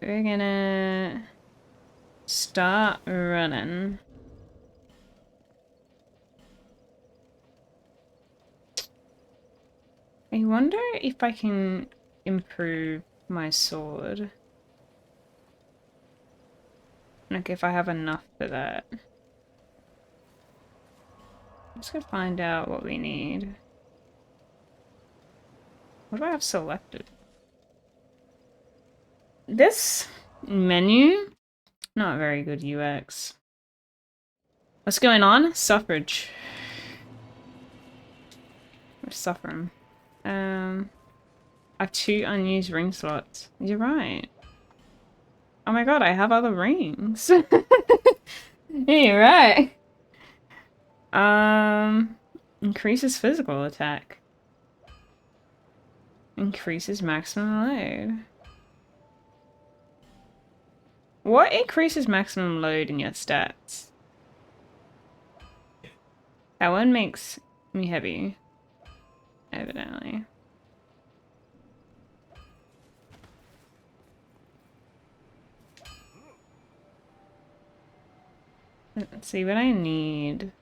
we're gonna start running. I wonder if I can improve my sword. Like if I have enough for that. Let's go find out what we need. What do I have selected? This menu? Not very good UX. What's going on? Suffrage. We're suffering. I have 2 unused ring slots. You're right. Oh my god, I have other rings. Yeah, you're right. Increases physical attack. Increases maximum load. What increases maximum load in your stats? That one makes me heavy. Evidently. Let's see what I need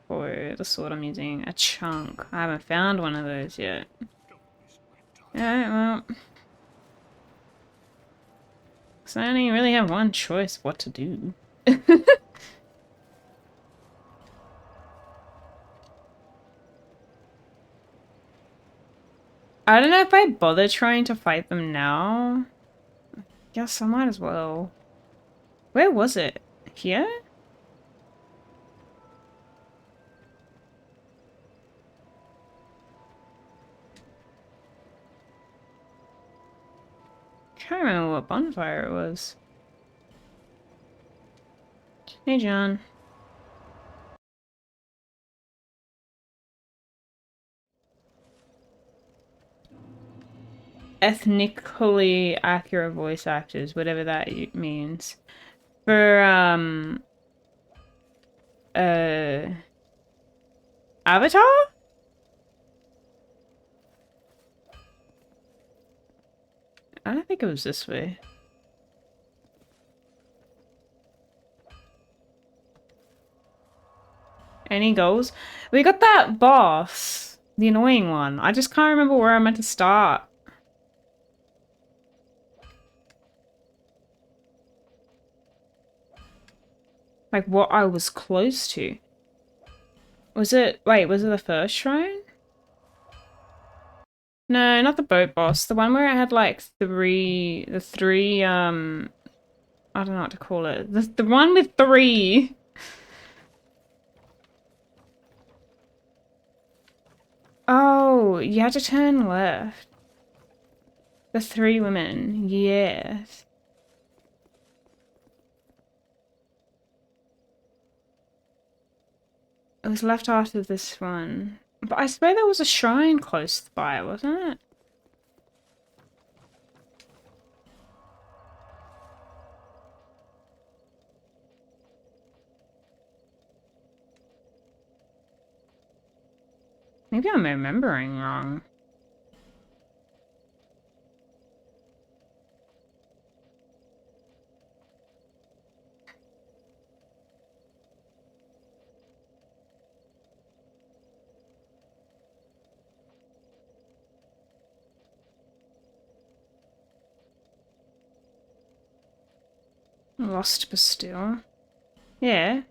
for the sword I'm using. A chunk. I haven't found one of those yet. Alright, well. So I only really have one choice what to do. I don't know if I bother trying to fight them now. Guess I might as well. Where was it? Here? Can't remember what bonfire it was. Hey, John. Ethnically accurate voice actors, whatever that means. For, Avatar? I don't think it was this way. Any goals? We got that boss. The annoying one. I just can't remember where I'm meant to start. Like what I was close to. Was it, wait, was it the first shrine? No, not the boat boss. The one where I had like the three, I don't know what to call it. The one with 3. Oh, you had to turn left. The 3 women, yes. It was left after this one. But I swear there was a shrine close by, wasn't it? Maybe I'm remembering wrong. Lost Bastille. Yeah.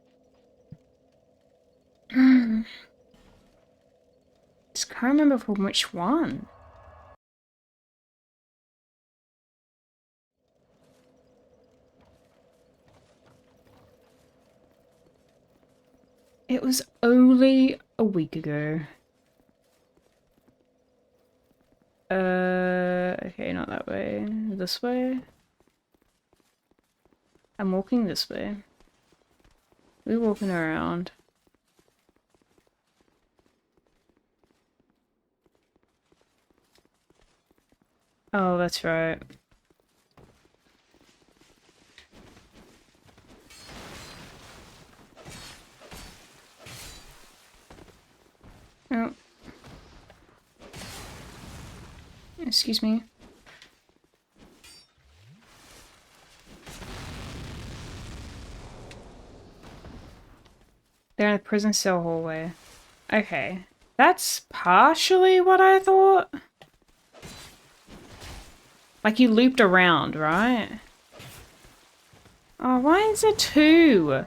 Just can't remember from which one. It was only a week ago. Okay, not that way. This way? I'm walking this way. We're walking around. Oh, that's right. Oh. Excuse me. They're in the prison cell hallway. Okay. That's partially what I thought. Like you looped around, right? Oh, why is there two?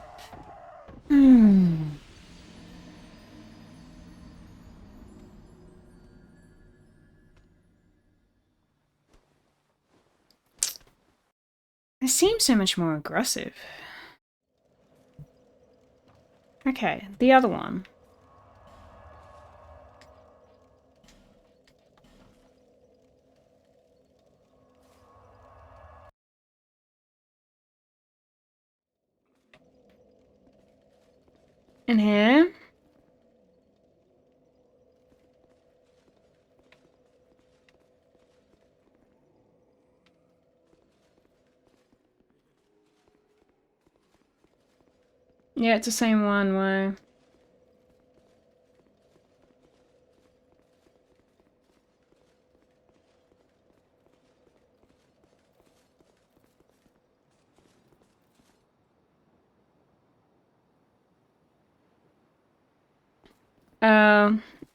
It seems so much more aggressive. Okay, the other one. In here. Yeah, it's the same one where...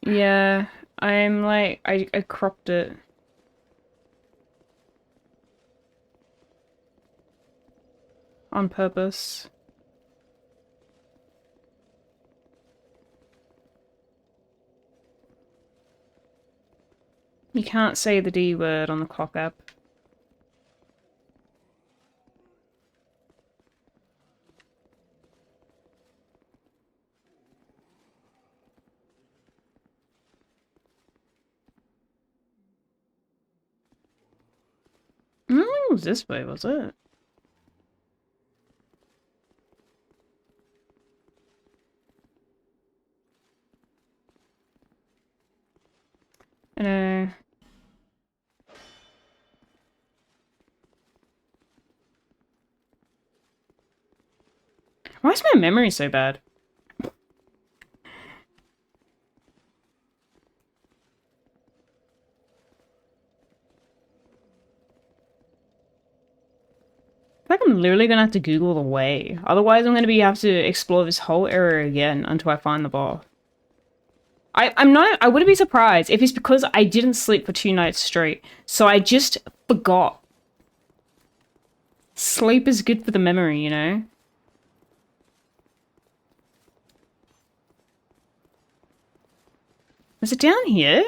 Yeah, I'm like, I cropped it. On purpose. You can't say the D word on the clock app. I don't think it was this way, was it? No. Why is my memory so bad? I feel like I'm literally gonna have to Google the way. Otherwise, I'm gonna have to explore this whole area again until I find the boss. I wouldn't be surprised if it's because I didn't sleep for 2 nights straight. So I just forgot. Sleep is good for the memory, you know? Is it down here?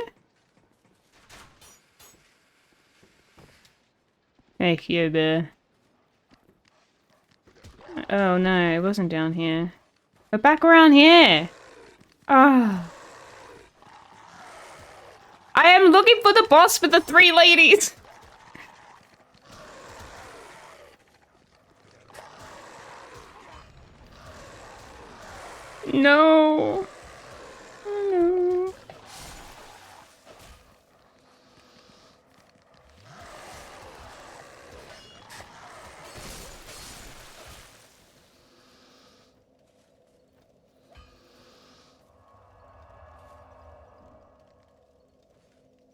Hey, yo, bear. Oh no, it wasn't down here. We're back around here! Ah. Oh. I am looking for the boss with the 3 ladies! No. No.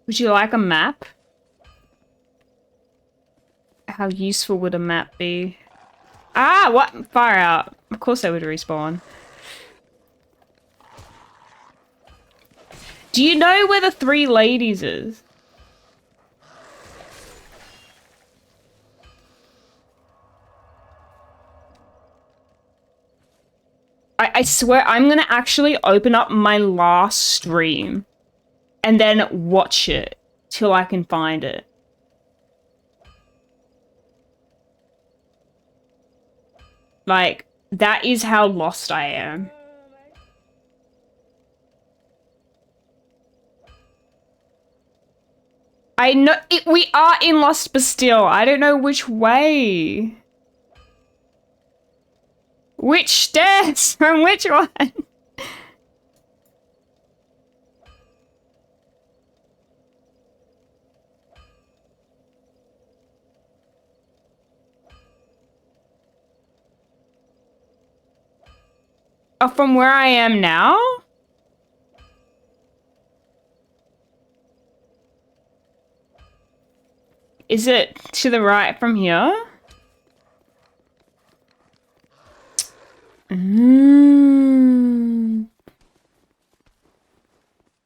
Would you like a map? How useful would a map be? Ah, what? Far out. Of course they would respawn. Do you know where the 3 ladies is? I swear I'm gonna actually open up my last stream and then watch it till I can find it. Like, that is how lost I am. I know we are in Lost Bastille. I don't know which way. Which stairs? From which one? Oh, from where I am now? Is it to the right from here?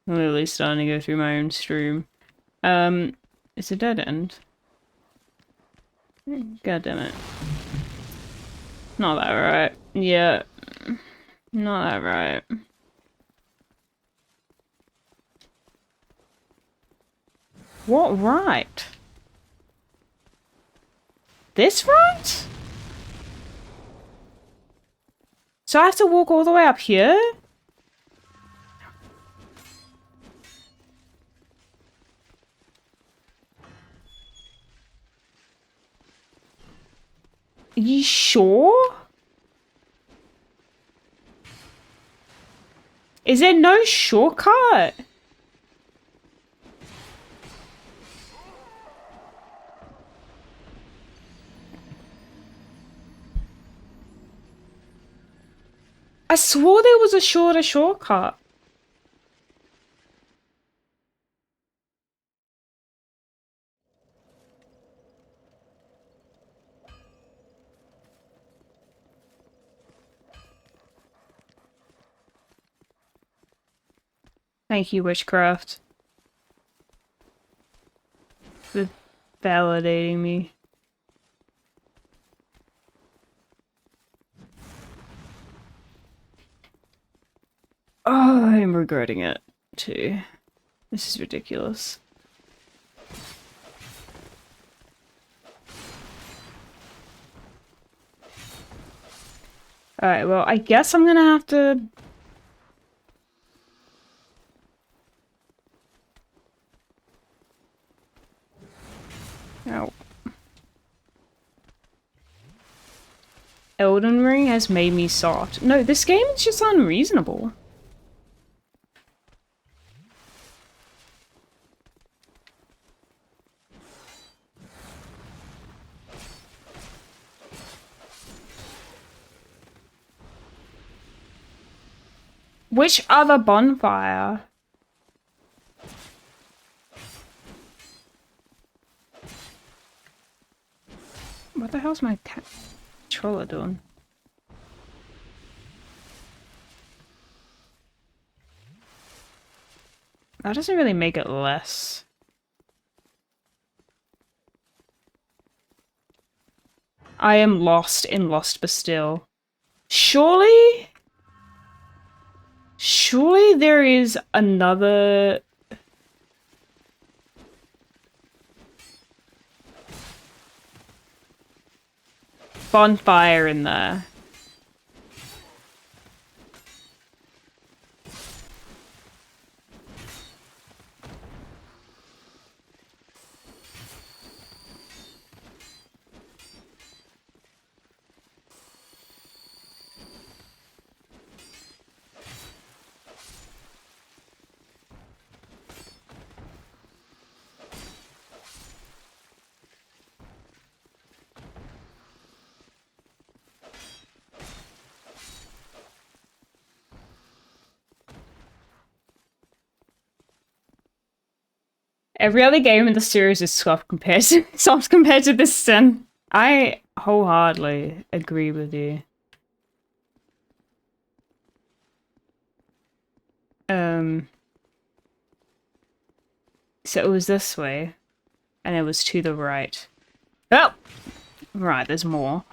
I'm literally starting to go through my own stream. It's a dead end. God damn it. Not that right. Yeah. Not that right. What right? This right? So I have to walk all the way up here? Are you sure? Is there no shortcut? I swore there was a shorter shortcut. Thank you, Witchcraft, for validating me. Oh, I'm regretting it, too. This is ridiculous. Alright, well, I guess I'm gonna have to... Ow. Elden Ring has made me soft. No, this game is just unreasonable. Which other bonfire? What the hell's my controller doing? That doesn't really make it less. I am lost in Lost Bastille. Surely there is another... bonfire in there. Every other game in the series is soft compared to this sin. I wholeheartedly agree with you. So it was this way, and it was to the right. Oh! Right, there's more.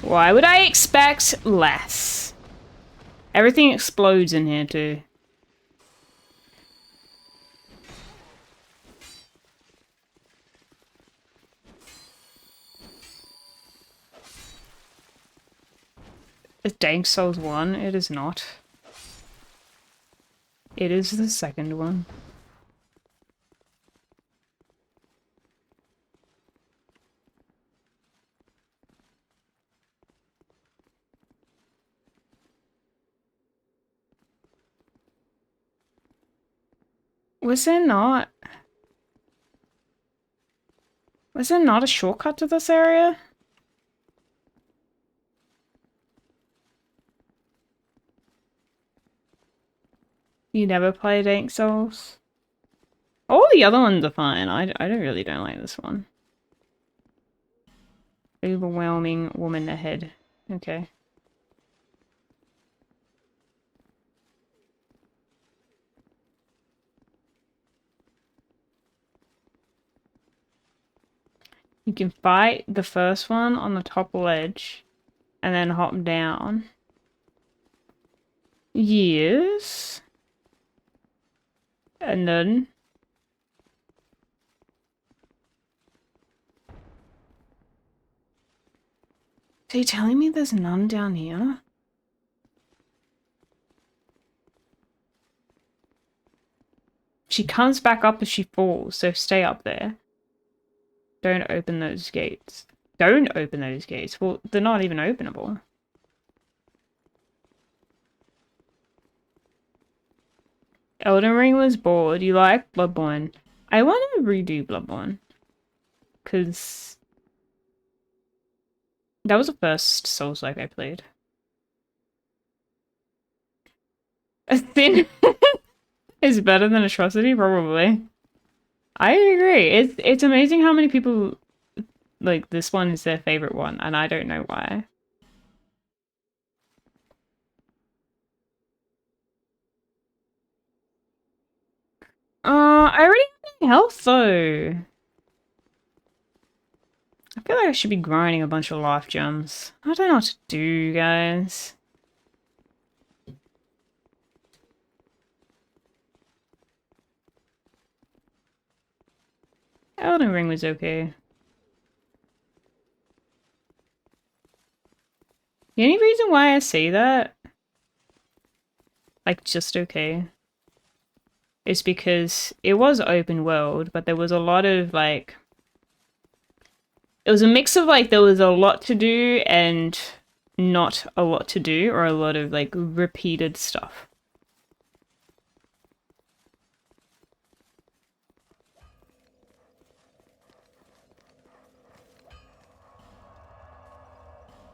Why would I expect less? Everything explodes in here too. Is Dank Souls 1? It is not. It is the second one. Was there not a shortcut to this area? You never played Dank Souls? All the other ones are fine. I really don't like this one. Overwhelming woman ahead. Okay. You can fight the first one on the top ledge and then hop down. Yes. And then... So you're telling me there's none down here? She comes back up if she falls, so stay up there. Don't open those gates. Don't open those gates. Well, they're not even openable. Elden Ring was bored. You like Bloodborne. I want to redo Bloodborne. Because that was the first Souls-like I played. A Thin is better than Atrocity? Probably. I agree. It's amazing how many people, like, this one is their favorite one, and I don't know why. I already have any health, though. I feel like I should be grinding a bunch of life gems. I don't know what to do, guys. Elden Ring was okay. The only reason why I say that, like, just okay, is because it was open world, but there was a lot of, like... It was a mix of, like, there was a lot to do and not a lot to do, or a lot of, like, repeated stuff.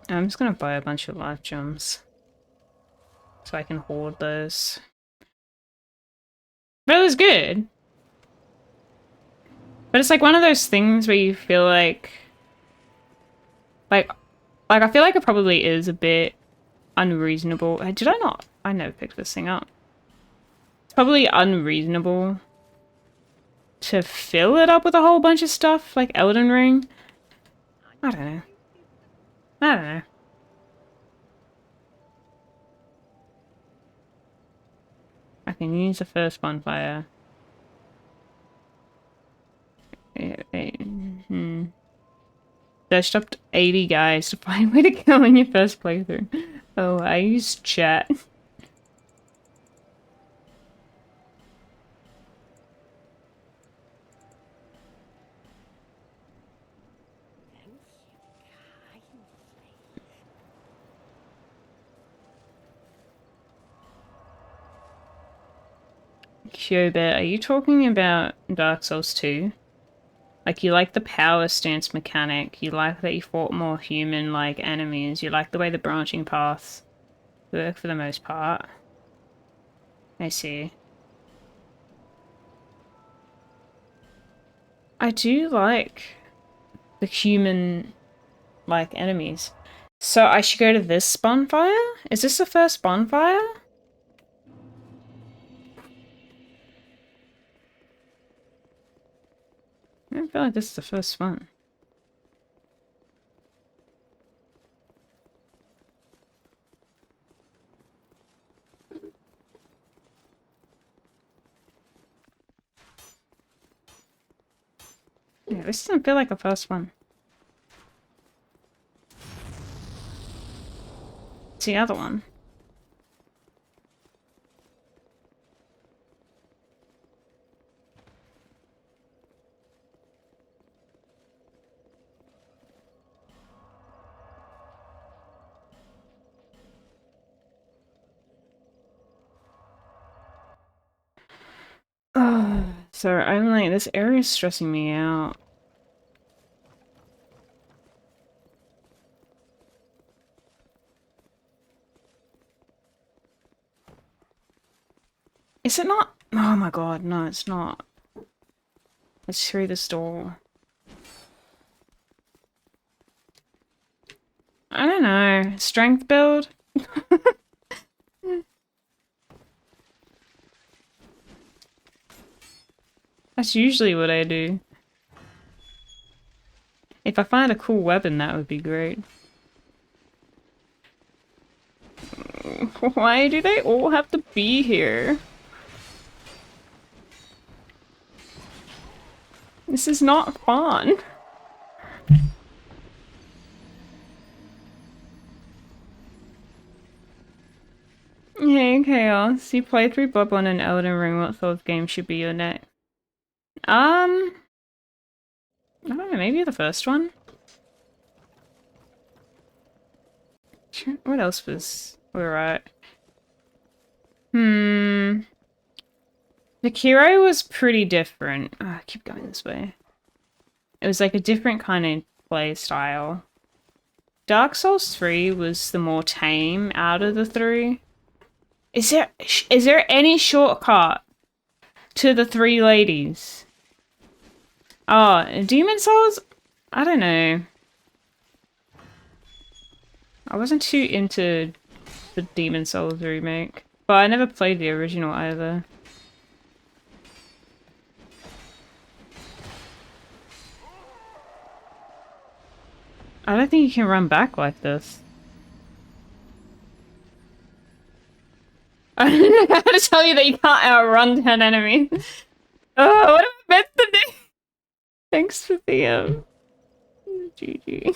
I'm just gonna buy a bunch of life gems so I can hoard those. But it was good. But it's like one of those things where you feel like I feel like it probably is a bit unreasonable. Did I not? I never picked this thing up. It's probably unreasonable to fill it up with a whole bunch of stuff like Elden Ring. I don't know. I don't know. I can use the first bonfire. Searched up 80 guys to find a way to kill in your first playthrough. Oh, I used chat. Kyobet, are you talking about Dark Souls 2? Like, you like the power stance mechanic, you like that you fought more human-like enemies, you like the way the branching paths work for the most part. I see. I do like the human-like enemies. So I should go to this bonfire? Is this the first bonfire? I don't feel like this is the first one. Yeah, this doesn't feel like a first one. It's the other one. So I'm like, this area is stressing me out. Is it not? Oh my god, no, it's not. It's through this door. I don't know. Strength build? That's usually what I do. If I find a cool weapon, that would be great. Why do they all have to be here? This is not fun. Hey, Chaos. You played through Bloodborne and Elden Ring. What sort of game should be your next? I don't know, maybe the first one? What else was alright? The Kiro was pretty different. Oh, I keep going this way. It was like a different kind of play style. Dark Souls 3 was the more tame out of the three. Is there any shortcut to the three ladies? Oh, Demon Souls? I don't know. I wasn't too into the Demon Souls remake, but I never played the original either. I don't think you can run back like this. I don't know how to tell you that you can't outrun 10 enemies. Oh, what am I meant to do? Thanks for the, GG.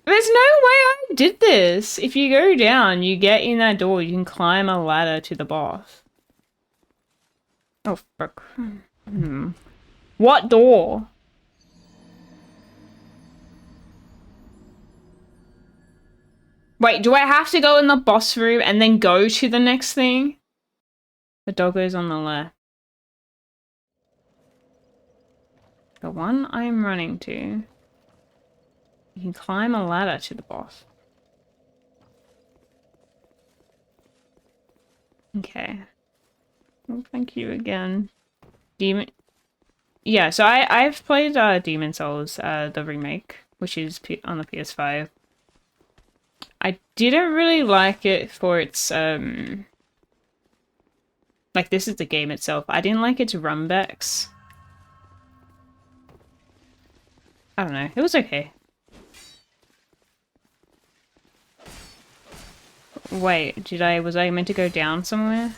There's no way I did this. If you go down, you get in that door, you can climb a ladder to the boss. Oh, fuck. What door? Wait, do I have to go in the boss room and then go to the next thing? The doggo's on the left. The one I'm running to. You can climb a ladder to the boss. Okay. Well, thank you again. Yeah, so I've played Demon Souls, the remake, which is on the PS5. I didn't really like it for its like, this is the game itself. I didn't like its runbacks. I don't know. It was okay. Wait, was I meant to go down somewhere?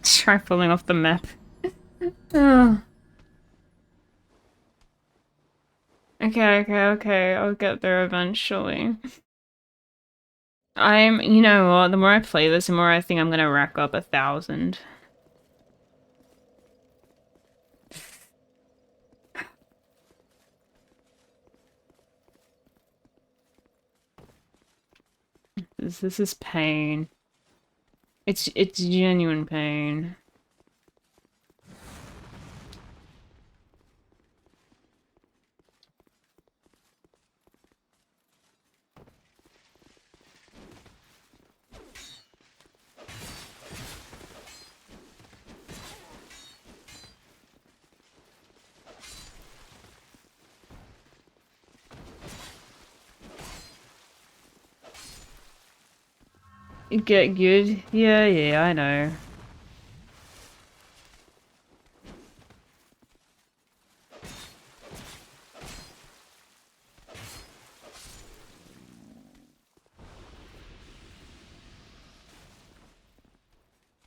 Try falling off the map. Oh. Okay. I'll get there eventually. You know what, the more I play this, the more I think I'm gonna rack up 1,000. This is pain. It's genuine pain. You get good? Yeah, I know.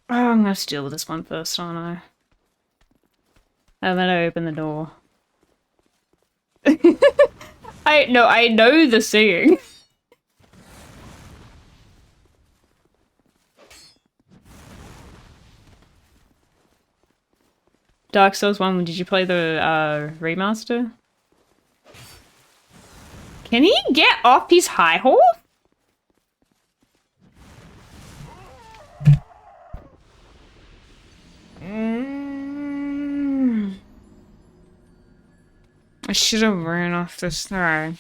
Oh, I'm gonna steal with this one first, aren't I? And then I open the door. I know the singing. Dark Souls 1, did you play the remaster? Can he get off his high horse? I should have ran off this side.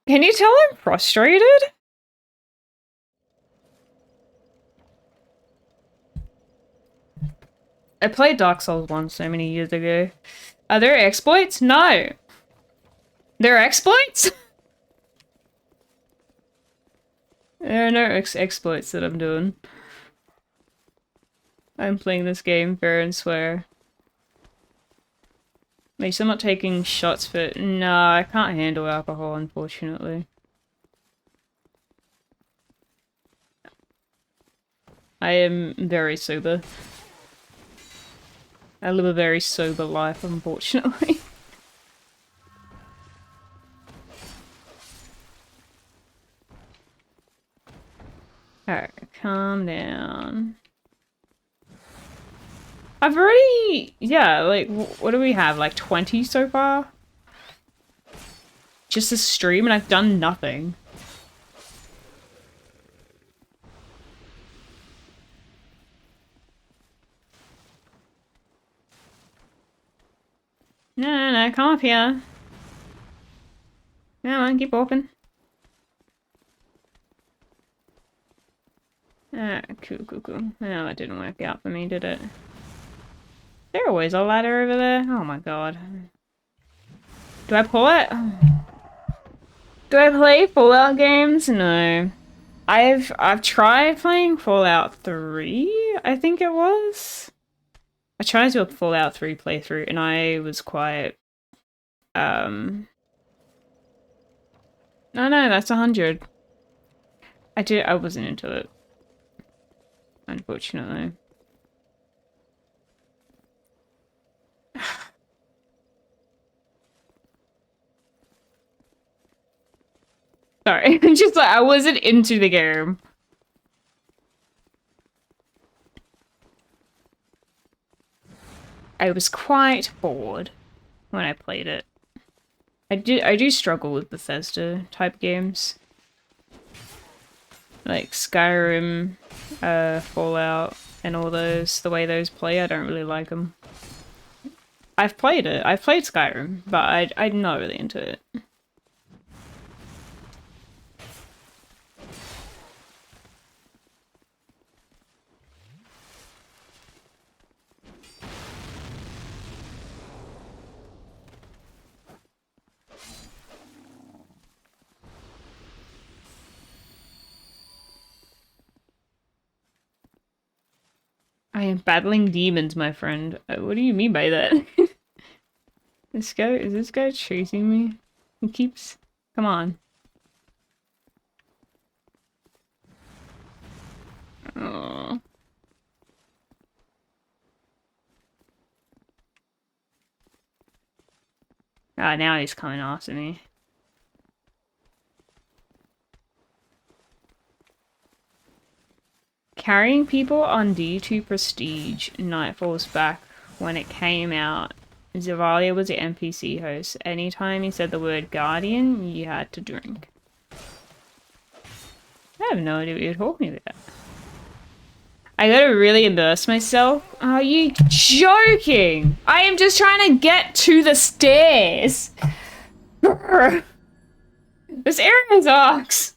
Can you tell I'm frustrated? I played Dark Souls 1 so many years ago. Are there exploits? No. There are exploits? There are no exploits that I'm doing. I'm playing this game fair and square. At least I'm not taking shots for- No, I can't handle alcohol, unfortunately. I am very sober. I live a very sober life, unfortunately. Alright, calm down. I've already... Yeah, like, what do we have? Like 20 so far? Just a stream and I've done nothing. No, come up here. Come on, keep walking. Ah, cool. No, that didn't work out for me, did it? There's always a ladder over there. Oh my god. Do I pull it? Do I play Fallout games? No. I've tried playing Fallout 3, I think it was. I tried to do a Fallout 3 playthrough and I was quite no, that's 100. I wasn't into it. Unfortunately. Sorry, just like I wasn't into the game. I was quite bored when I played it. I do struggle with Bethesda type games. Like Skyrim, Fallout, and all those, the way those play, I don't really like them. I've played it. I've played Skyrim, but I'm not really into it. I am battling demons, my friend. What do you mean by that? Is this guy chasing me? He keeps... Come on. Oh. Ah, now he's coming after me. Carrying people on D2 Prestige, Nightfall's back when it came out. Zavalia was the NPC host. Anytime he said the word Guardian, you had to drink. I have no idea what you're talking about. I gotta really immerse myself. Are you joking? I am just trying to get to the stairs. This area sucks.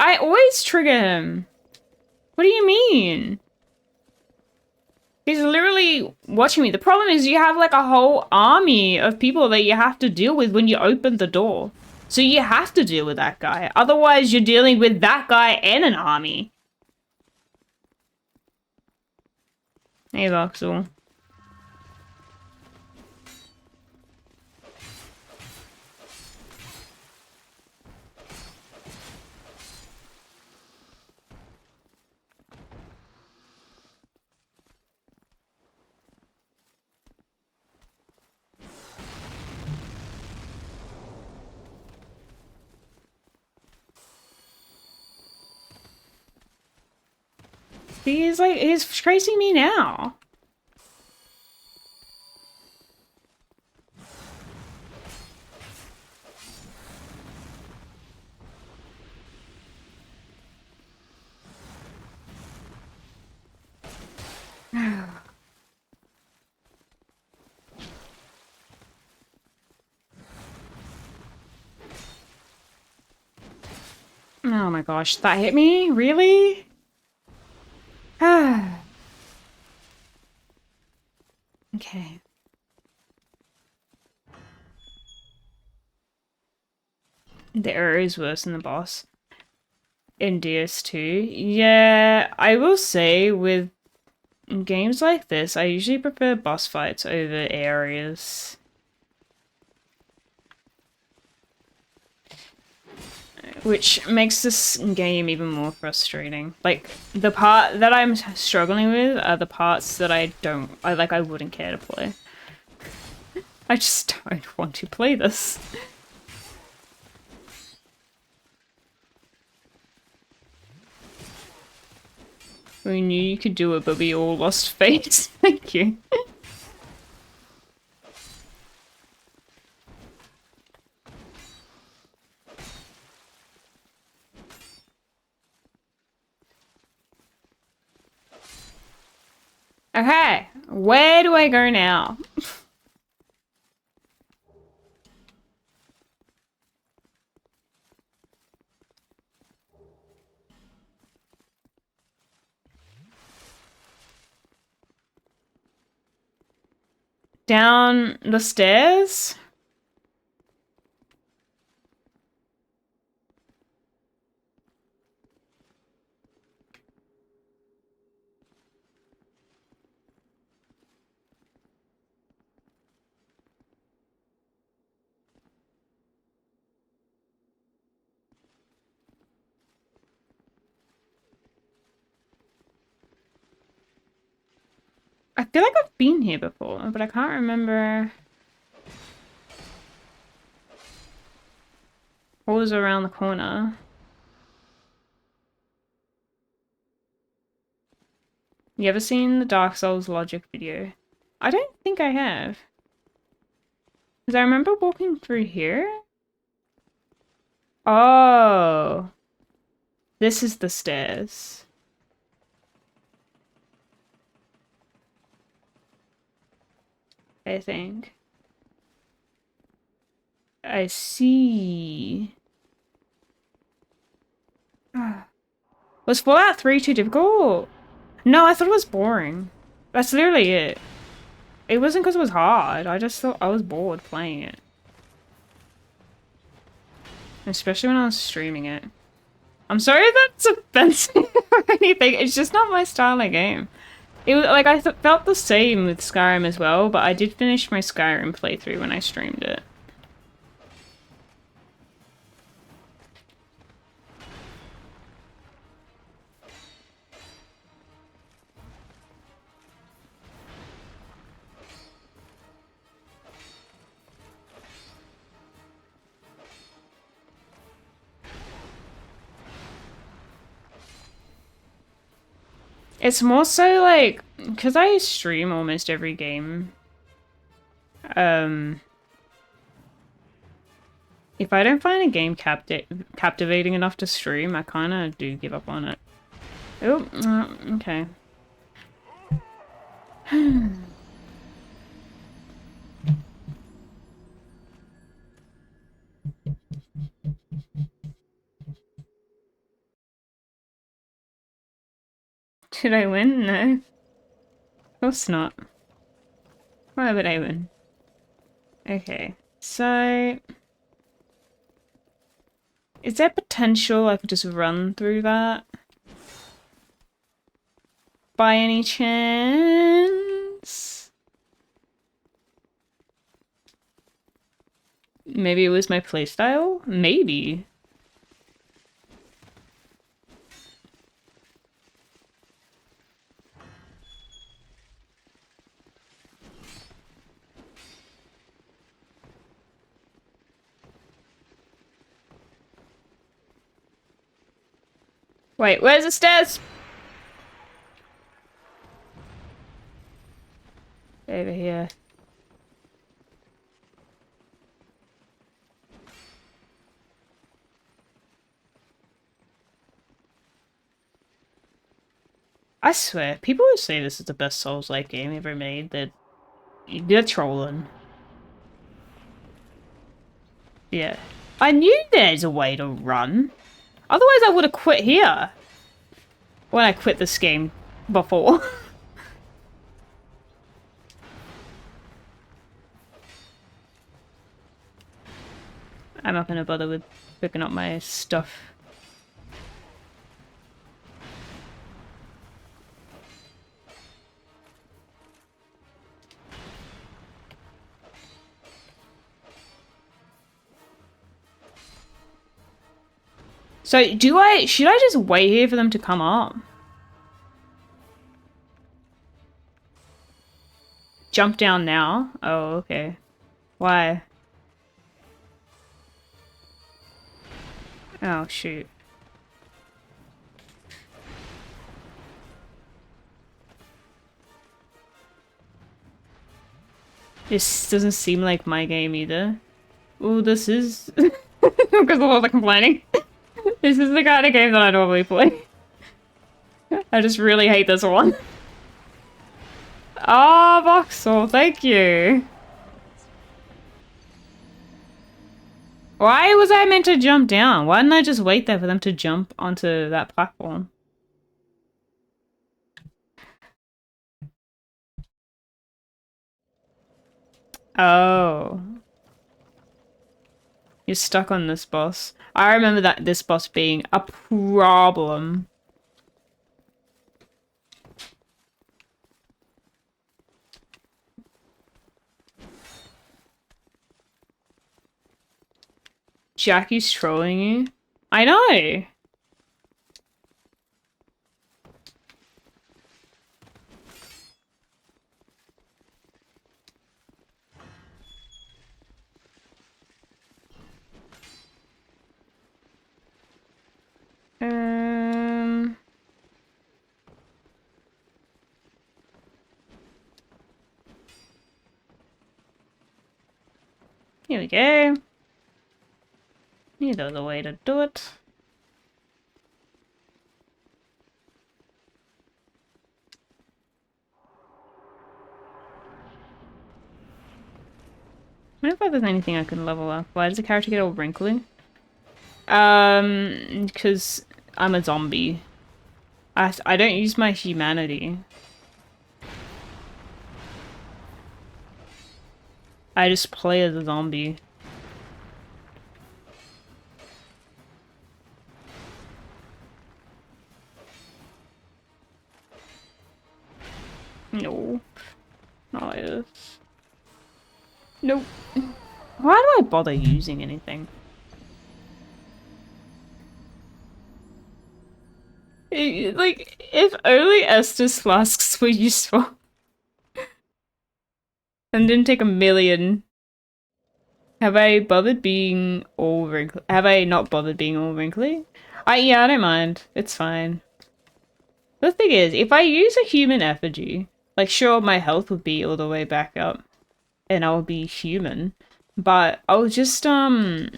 I always trigger him. What do you mean? He's literally watching me. The problem is you have like a whole army of people that you have to deal with when you open the door. So you have to deal with that guy. Otherwise you're dealing with that guy and an army. Hey, Voxel. He's tracing me now. Oh my gosh, that hit me? Really? Okay. The arrow is worse than the boss. In DS2. Yeah, I will say with games like this, I usually prefer boss fights over areas. Which makes this game even more frustrating. Like, the part that I'm struggling with are the parts that I wouldn't care to play. I just don't want to play this. We knew you could do it, but we all lost faith. Thank you. Okay, where do I go now? Down the stairs? I feel like I've been here before, but I can't remember what was around the corner. You ever seen the Dark Souls logic video? I don't think I have. Because I remember walking through here. Oh. This is the stairs. I think. I see. Was Fallout 3 too difficult? No, I thought it was boring. That's literally it. It wasn't because it was hard. I just thought I was bored playing it. Especially when I was streaming it. I'm sorry if that's offensive or anything. It's just not my style of game. It was like I felt the same with Skyrim as well, but I did finish my Skyrim playthrough when I streamed it. It's more so like, because I stream almost every game, if I don't find a game captivating enough to stream, I kind of do give up on it. Oh, okay. Did I win? No. Of course not. Why would I win? Okay, so... Is there potential I could just run through that? By any chance? Maybe it was my playstyle? Maybe. Wait, where's the stairs? Over here. I swear, people who say this is the best Souls-like game ever made, they're trolling. Yeah. I knew there's a way to run. Otherwise I would have quit here. When I quit this game before. I'm not gonna bother with picking up my stuff. So should I just wait here for them to come up? Jump down now? Oh, okay. Why? Oh, shoot. This doesn't seem like my game either. Ooh, this is... Because of all the complaining. This is the kind of game that I normally play. I just really hate this one. Ah, Voxel, thank you. Why was I meant to jump down? Why didn't I just wait there for them to jump onto that platform? Oh. You're stuck on this boss. I remember that this boss being a problem. Jackie's trolling you? I know! Here we go. Neither the way to do it. I wonder if there's anything I can level up. Why does the character get all wrinkly? Because I'm a zombie. I don't use my humanity. I just play as a zombie. No. Not like this. Nope. Why do I bother using anything? Like, if only Estus flasks were useful. And didn't take a million. Have I bothered being all wrinkly? Have I not bothered being all wrinkly? Yeah, I don't mind. It's fine. The thing is, if I use a human effigy, like, sure, my health would be all the way back up. And I'll be human. But I'll just, you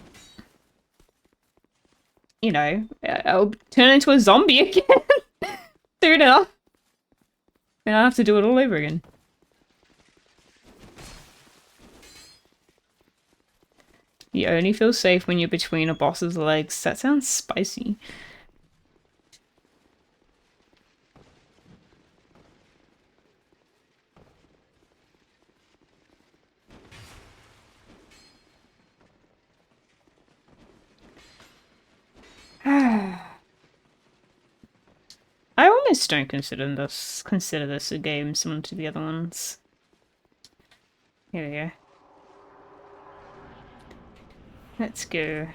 know, I'll turn into a zombie again. Soon enough. And I'll have to do it all over again. You only feel safe when you're between a boss's legs. That sounds spicy. I almost don't consider this a game similar to the other ones. Here we go. Let's go.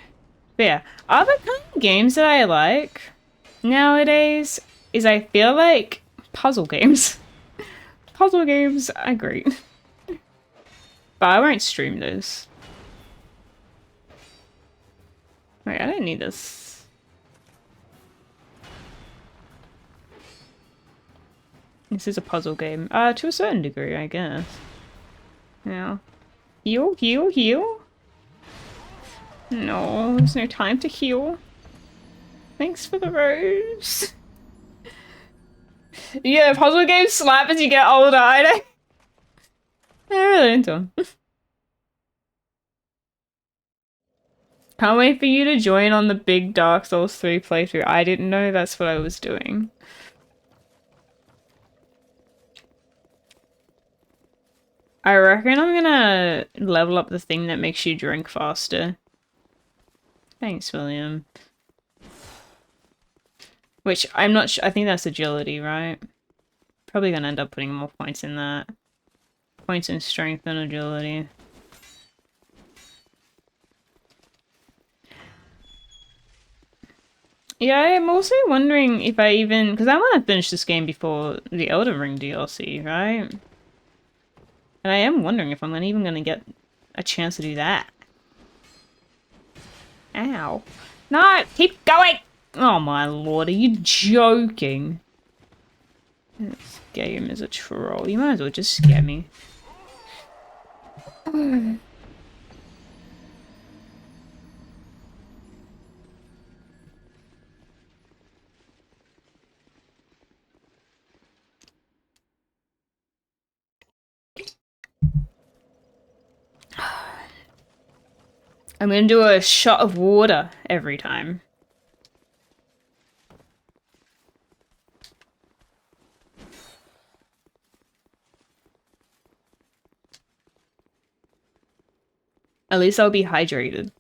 But yeah, other kind of games that I like nowadays is I feel like puzzle games. Puzzle games are great. But I won't stream those. Wait, I don't need this. This is a puzzle game. To a certain degree, I guess. Yeah. Heal, heal, heal. No, there's no time to heal. Thanks for the rose. Yeah, puzzle games slap as you get older, I know. I really into them. Can't wait for you to join on the big Dark Souls 3 playthrough. I didn't know that's what I was doing. I reckon I'm gonna level up the thing that makes you drink faster. Thanks, William. Which I'm not sure. I think that's agility, right? Probably gonna end up putting more points in that. Points in strength and agility. Yeah, I'm also wondering if I even... Because I want to finish this game before the Elden Ring DLC, right? And I am wondering if I'm even going to get a chance to do that. Ow. No! Keep going! Oh my lord, are you joking? This game is a troll. You might as well just scare me. I'm gonna do a shot of water every time. At least I'll be hydrated.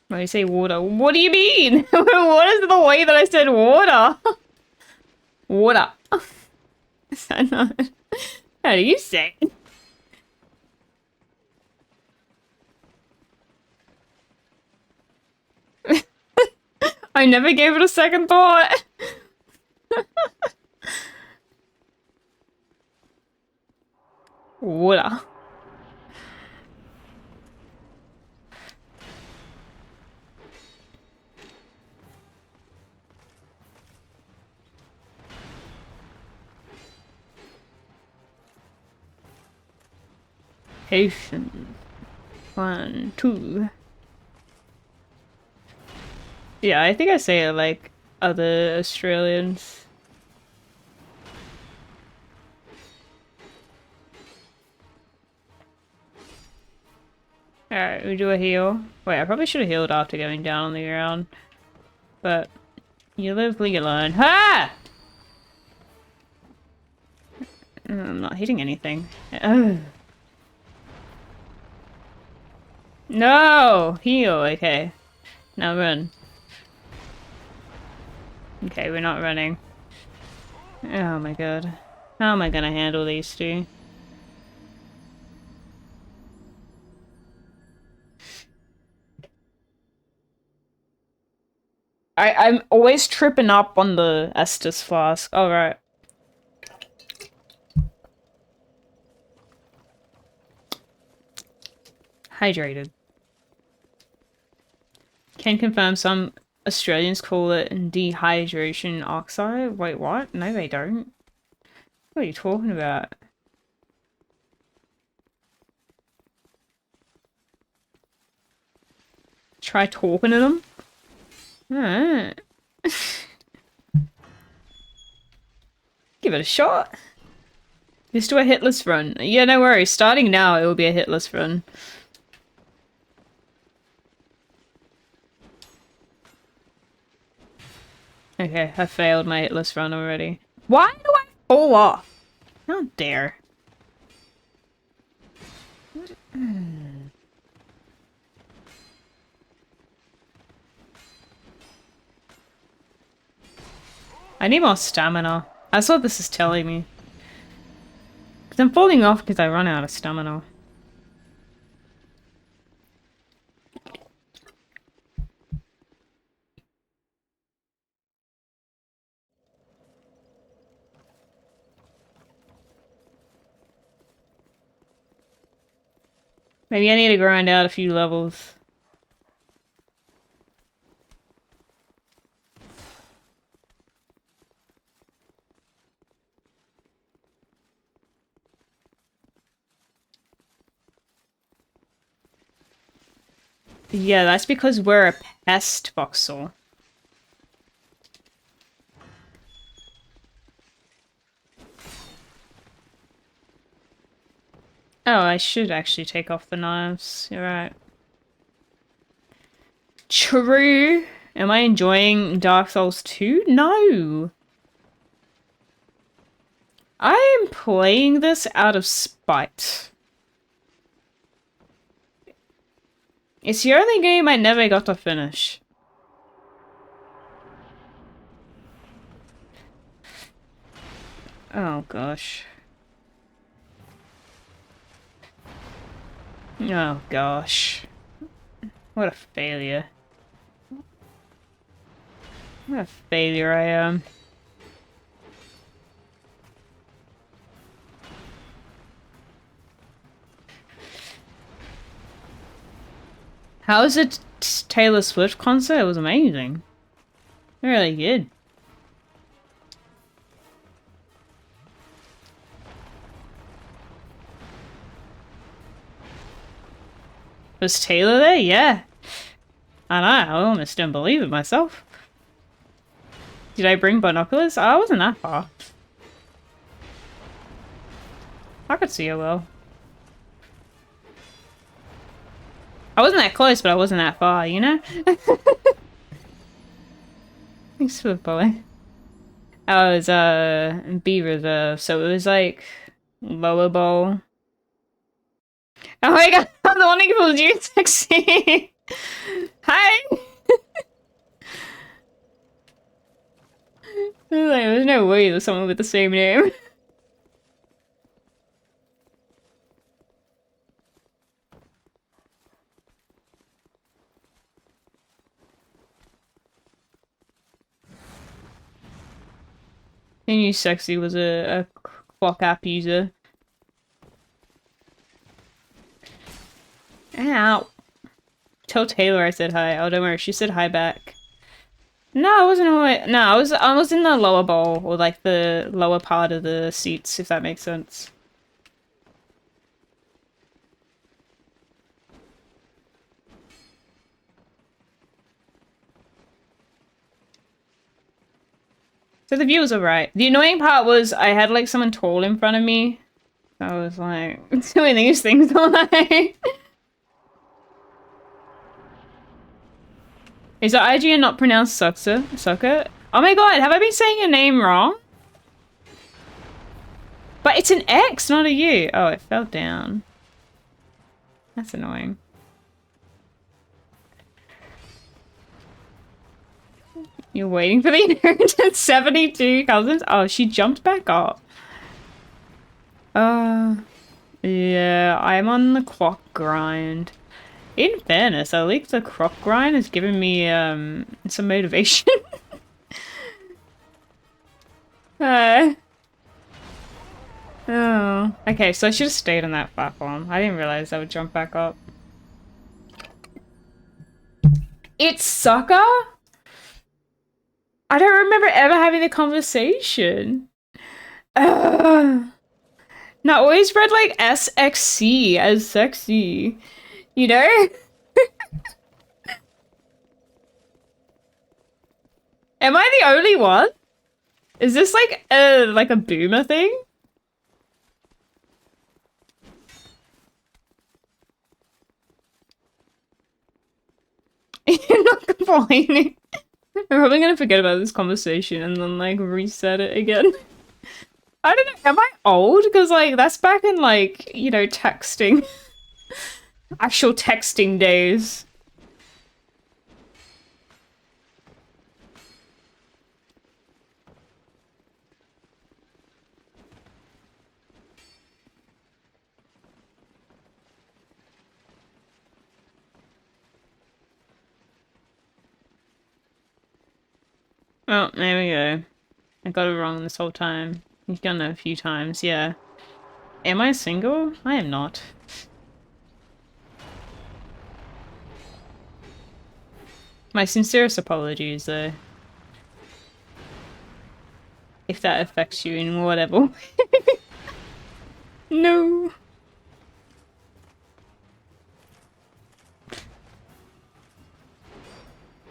When you say water, what do you mean? What is the way that I said water? Water. Is that not... How do you say it? I never gave it a second thought. Water. Patience. 1, 2. Yeah, I think I say it like other Australians. Alright, we do a heal. Wait, I probably should have healed after going down on the ground. But you live, you learn. Ha! I'm not hitting anything. Ugh. No! Heal, okay. Now run. Okay, we're not running. Oh my god. How am I gonna handle these two? I'm always tripping up on the Estus flask. Alright. Hydrated. Can confirm some Australians call it dehydration oxide. Wait, what? No, they don't. What are you talking about? Try talking to them? Alright. Give it a shot. Let's do a hitless run. Yeah, no worries. Starting now, it will be a hitless run. Okay, I failed my hitless run already. Why do I fall off? How dare. I need more stamina. That's what this is telling me. Because I'm falling off because I run out of stamina. Maybe I need to grind out a few levels. Yeah, that's because we're a pest voxel. Oh, I should actually take off the knives. You're right. True. Am I enjoying Dark Souls 2? No. I am playing this out of spite. It's the only game I never got to finish. Oh gosh. Oh gosh. What a failure. What a failure I am. How was it Taylor Swift concert? It was amazing. Really good. Was Taylor there? Yeah. I know, I almost didn't believe it myself. Did I bring binoculars? I wasn't that far. I could see her well. I wasn't that close, but I wasn't that far, you know? Thanks for the boy. I was, B reserve, so it was like lower bowl. Oh my god, I'm the one who called you sexy! Hi! There's no way there's someone with the same name. I knew sexy was a clock app user. Ow. Tell Taylor I said hi. Oh, don't worry, she said hi back. No, I wasn't away. No, I was in the lower bowl, or like the lower part of the seats, if that makes sense. So the view was alright. The annoying part was I had like someone tall in front of me. I was like, doing these things all night. Is the IGN not pronounced Sucker? Oh my god, have I been saying your name wrong? But it's an X, not a U. Oh, it fell down. That's annoying. You're waiting for the inheritance 72 cousins? Oh, she jumped back up. Yeah, I'm on the clock grind. In fairness, at least the clock grind has given me, some motivation. Oh. Okay, so I should have stayed on that platform. I didn't realize I would jump back up. It's Sucker? I don't remember ever having the conversation. No, I always read like SXC as sexy. You know? Am I the only one? Is this like a boomer thing? You're not complaining. I'm probably gonna forget about this conversation and then like reset it again. I don't know, am I old? Because like that's back in like, you know, texting. Actual texting days. Oh, there we go. I got it wrong this whole time. You've done it a few times, yeah. Am I single? I am not. My sincerest apologies, though. If that affects you in whatever way. No.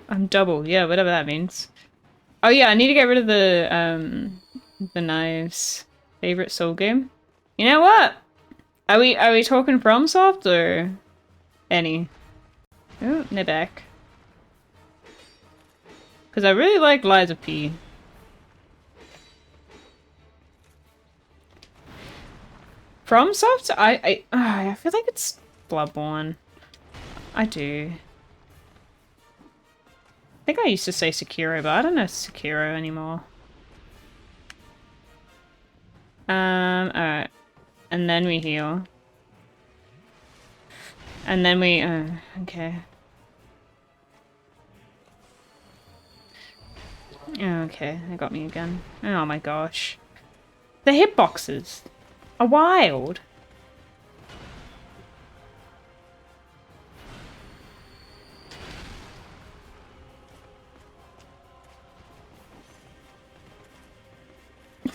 I'm double, yeah, whatever that means. Oh yeah, I need to get rid of the knives. Favorite soul game? You know what? Are we talking FromSoft or any? Oh, Nibek. Because I really like Liza P. FromSoft? I feel like it's Bloodborne. I do. I think I used to say Sekiro, but I don't know Sekiro anymore. Alright. And then we heal. And then we, okay. Okay, they got me again. Oh my gosh. The hitboxes are wild.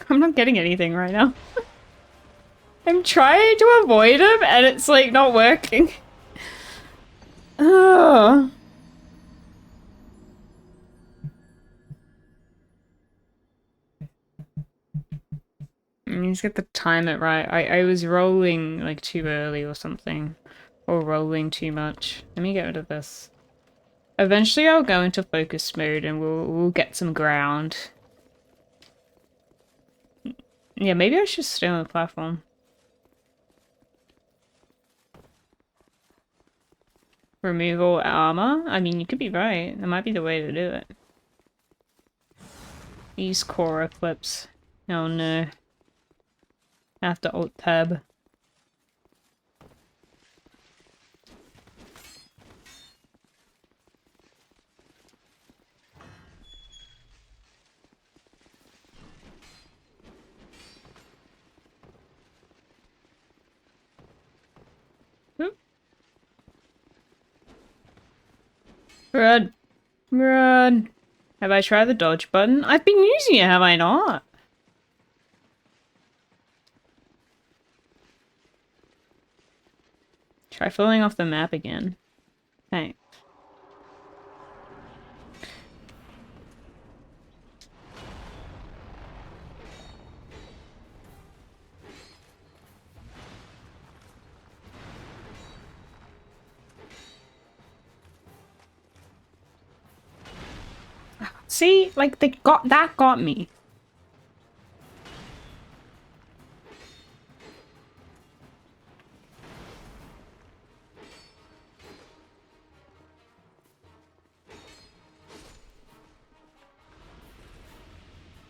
I'm not getting anything right now. I'm trying to avoid him and it's like not working. Oh. I need to get the time it right. I was rolling like too early or something. Or rolling too much. Let me get rid of this. Eventually I'll go into focus mode and we'll get some ground. Yeah, maybe I should stay on the platform. Remove all armor? I mean, you could be right. That might be the way to do it. Use Cora clips. Oh no. I have to alt tab. Oop. Run. Run. Have I tried the dodge button? I've been using it, have I not? Try falling off the map again. Thanks. See? Like, that got me.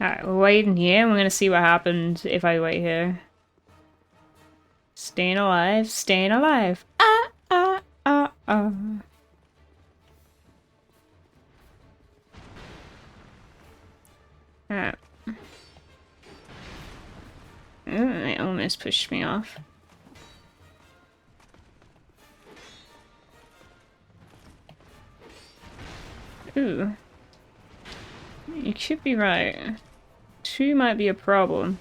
Alright, we're waiting here and we're gonna see what happens if I wait here. Staying alive, staying alive. Ah, ah, ah, ah. Alright. It almost pushed me off. Ooh. You could be right. 2 might be a problem.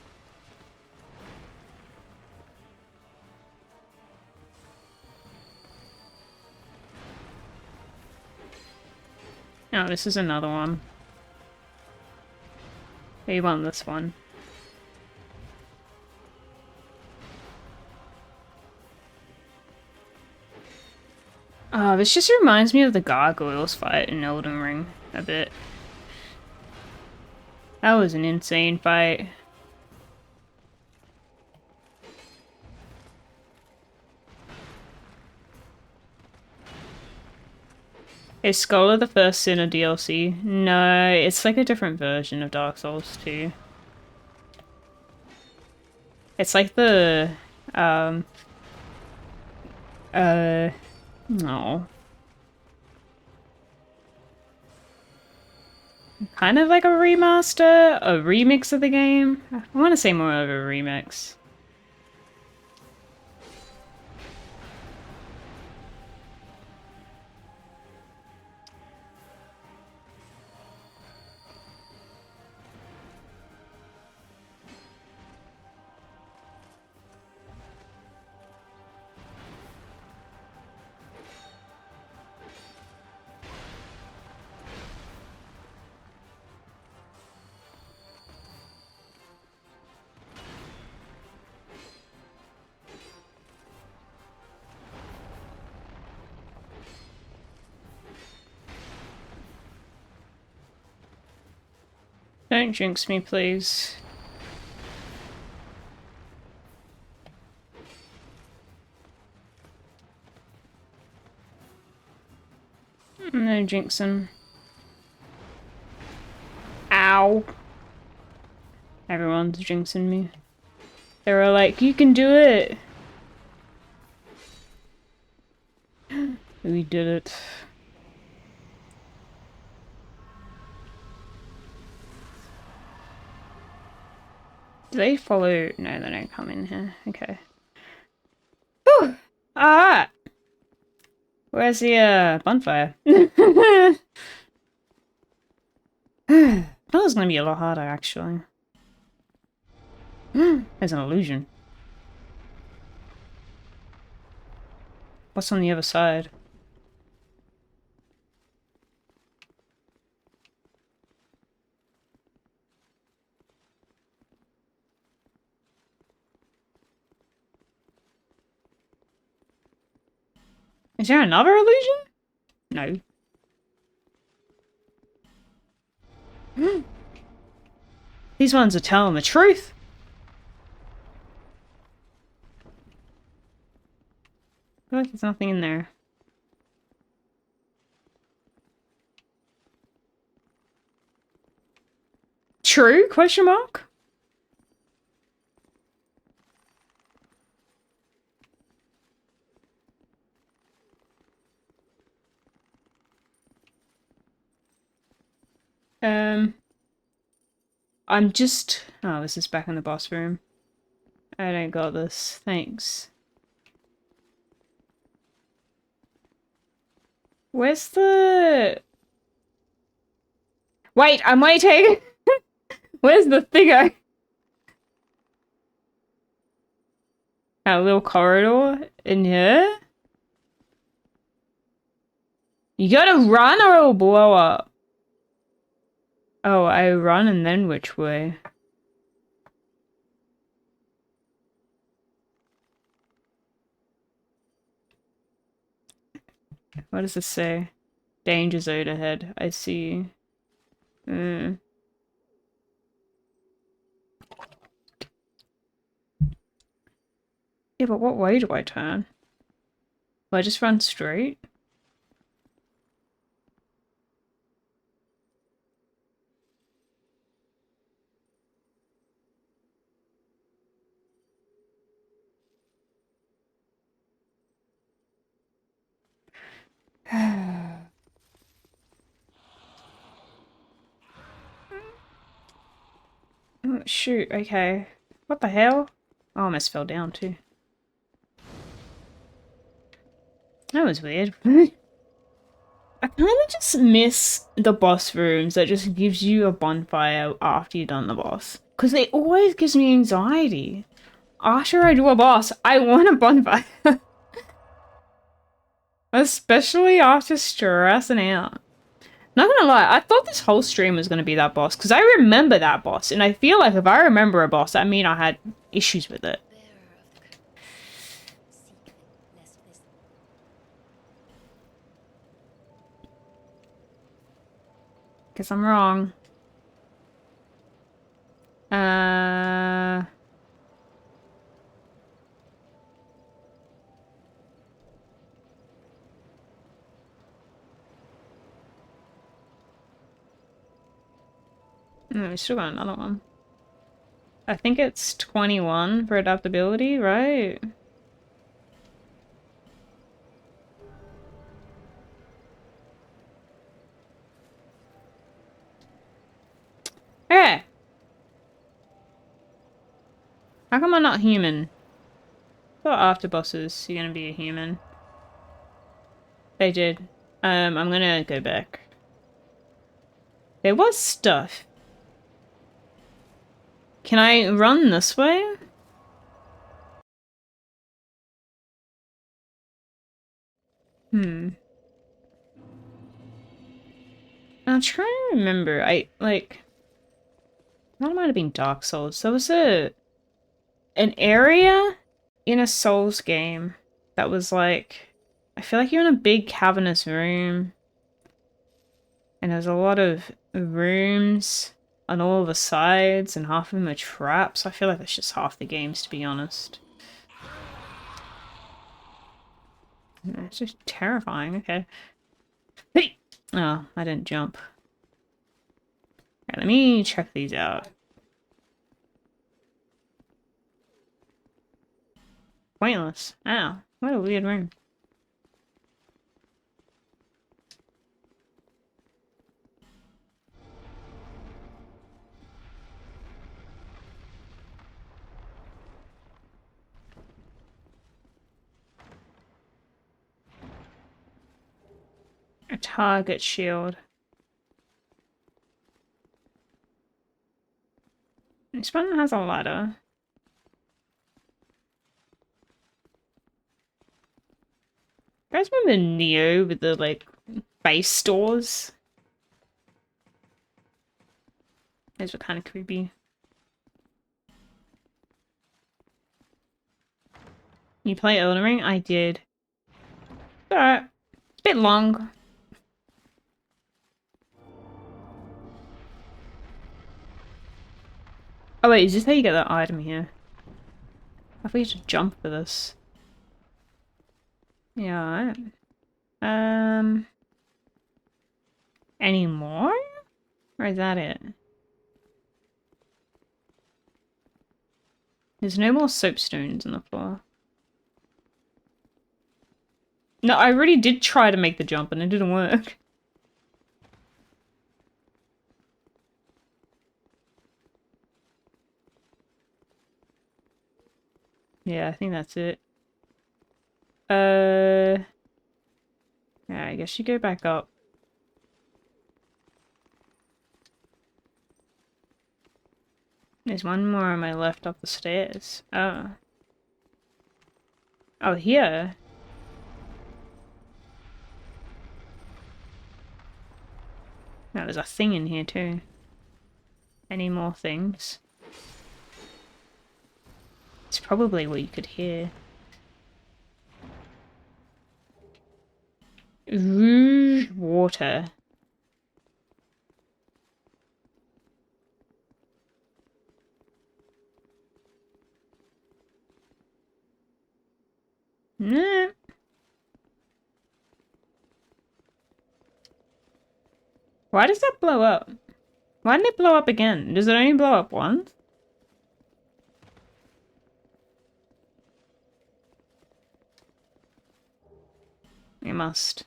Oh, this is another one. We want this one. Oh, this just reminds me of the gargoyles fight in Elden Ring a bit. That was an insane fight. Is Scholar the first Sinner DLC? No, it's like a different version of Dark Souls 2. It's like the, no. Kind of like a remaster, a remix of the game. I want to say more of a remix. don't jinx me, please. No jinxing. Ow. Everyone's jinxing me. They were like, you can do it. We did it. Do they follow? No, they don't come in here. Okay. Whew. Alright. Where's the bonfire? That was gonna be a lot harder, actually. There's an illusion. What's on the other side? Is there another illusion? No. These ones are telling the truth. I feel like there's nothing in there. True? Question mark? I'm just... Oh, this is back in the boss room. I don't got this. Thanks. Where's the... Wait, I'm waiting! Where's the thingo? That little corridor in here? You gotta run or it'll blow up. Oh, I run and then which way? What does this say? Danger zone ahead. I see. Yeah, but what way do I turn? Will I just run straight? Oh, shoot, okay. What the hell? I almost fell down too. That was weird. I kind of just miss the boss rooms that just gives you a bonfire after you've done the boss. Because it always gives me anxiety. After I do a boss, I want a bonfire. Especially after stressing out. Not gonna lie, I thought this whole stream was gonna be that boss. Because I remember that boss. And I feel like if I remember a boss, I mean I had issues with it. Guess I'm wrong. We still got another one. I think it's 21 for adaptability, right? Hey! How come I'm not human? I thought after bosses, you're gonna be a human. They did. I'm gonna go back. There was stuff. Can I run this way? I'm trying to remember. That might have been Dark Souls. There was an area in a Souls game that was like, I feel like you're in a big cavernous room. And there's a lot of rooms. on all the sides and half of them are traps. I feel like that's just half the games, to be honest. It's just terrifying. Okay. Hey! Oh, I didn't jump. Okay, let me check these out. Pointless. Ow. What a weird room. A target shield. This one has a ladder. You guys remember Neo with the, like, base stores? Those were kind of creepy. You play Elden Ring? I did. Alright. It's a bit long. Oh wait, is this how you get that item here? I thought you should jump for this. Yeah. Any more? Or is that it? There's no more soapstones on the floor. No, I really did try to make the jump and it didn't work. Yeah, I think that's it. Yeah, I guess you go back up. There's one more on my left up the stairs. Oh. Oh, here. No, there's a thing in here too. Any more things? It's probably what you could hear. Rouge water. Nah. Why does that blow up? Why didn't it blow up again? Does it only blow up once? It must.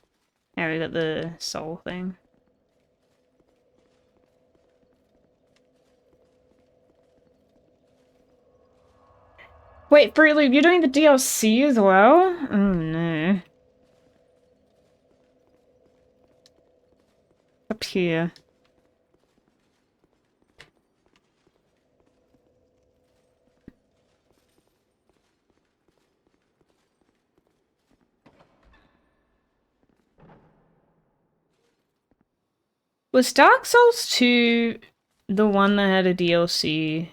Yeah, we got the soul thing. Wait, Fruit Loop, you're doing the DLC as well? Oh no. Up here. Was Dark Souls 2 the one that had a DLC?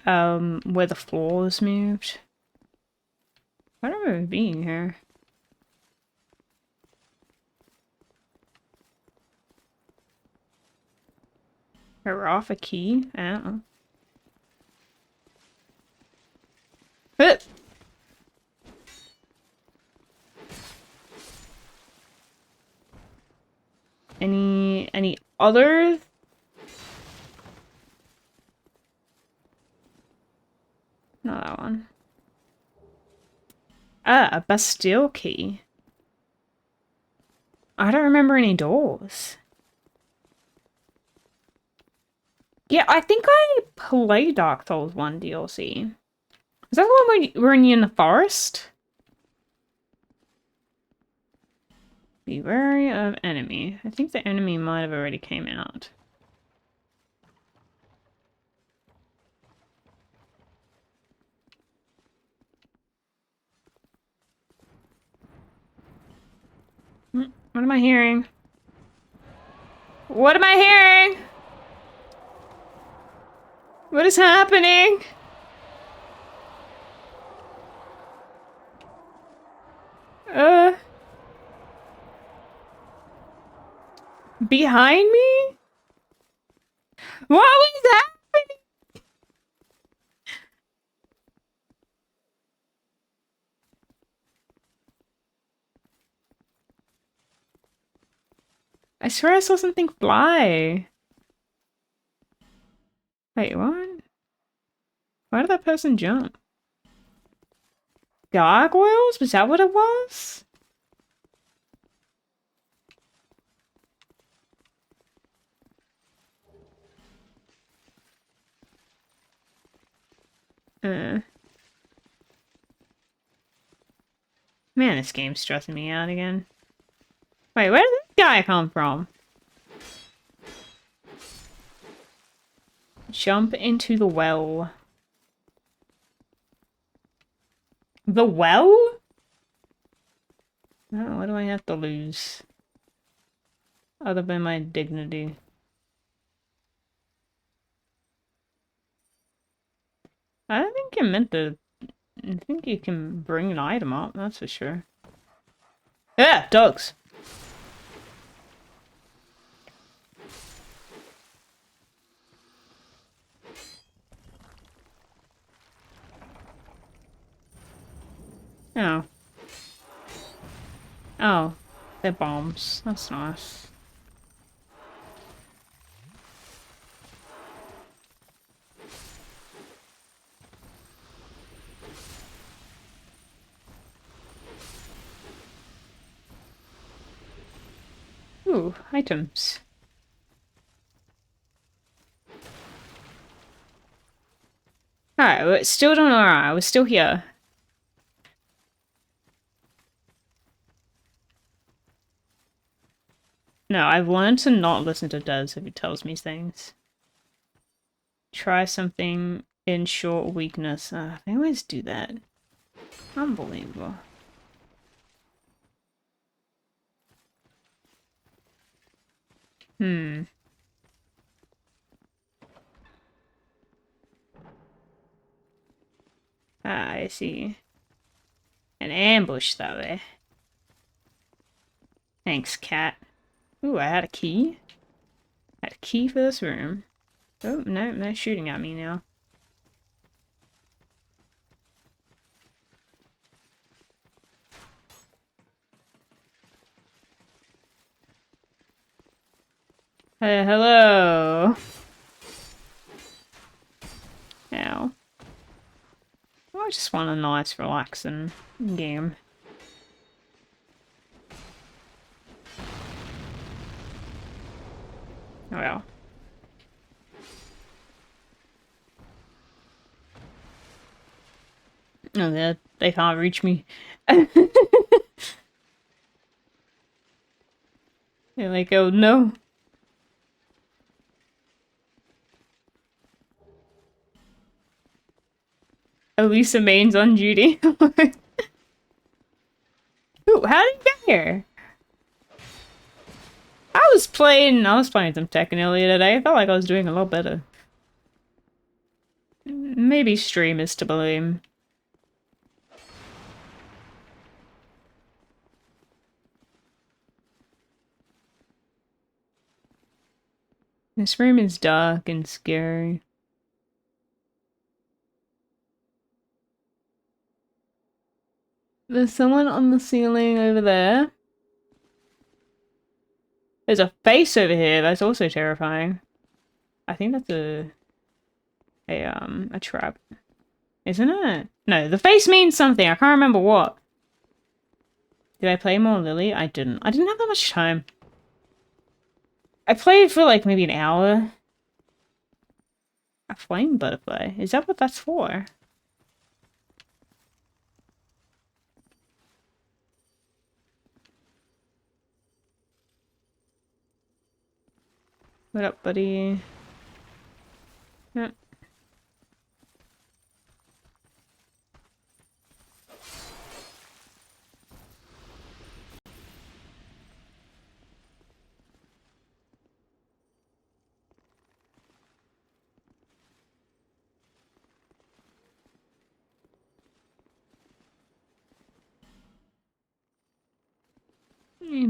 Where the floors moved? I don't remember being here. Off a key? I don't know. But any other? Not that one. Ah, a Bastille key. I don't remember any doors. Yeah, I think I played Dark Souls 1 DLC. Is that the one where you're in the forest? Be wary of enemy. I think the enemy might have already came out. What am I hearing? What am I hearing? What is happening? Behind me? What was happening? I swear I saw something fly. Wait, what? Why did that person jump? Gargoyles? Was that what it was? Man, this game's stressing me out again. Wait, where did this guy come from? Jump into the well. The well? Oh, what do I have to lose? Other than my dignity. I don't think you're meant to... I think you can bring an item up, that's for sure. Yeah, dogs! Oh. Oh. They're bombs. That's nice. Ooh, items. Alright, we're still doing alright. We're still here. No, I've learned to not listen to Des if he tells me things. Try something in short weakness. They always do that. Unbelievable. Hmm. Ah, I see. An ambush that way. Thanks, cat. Ooh, I had a key. I had a key for this room. Oh, no, they're shooting at me now. Hello. Ow. Oh, I just want a nice, relaxing game. Oh well. Oh, they can't reach me. They're like, oh no. Elisa Main's on duty. Ooh, how did you get here? I was playing some Tekken earlier today. I felt like I was doing a lot better. Maybe stream is to blame. This room is dark and scary. There's someone on the ceiling over there. There's a face over here that's also terrifying. I think that's a trap. Isn't it? No, the face means something. I can't remember what. Did I play more Lily? I didn't. I didn't have that much time. I played for like maybe an hour. A flame butterfly? Is that what that's for? What up, buddy? Yep.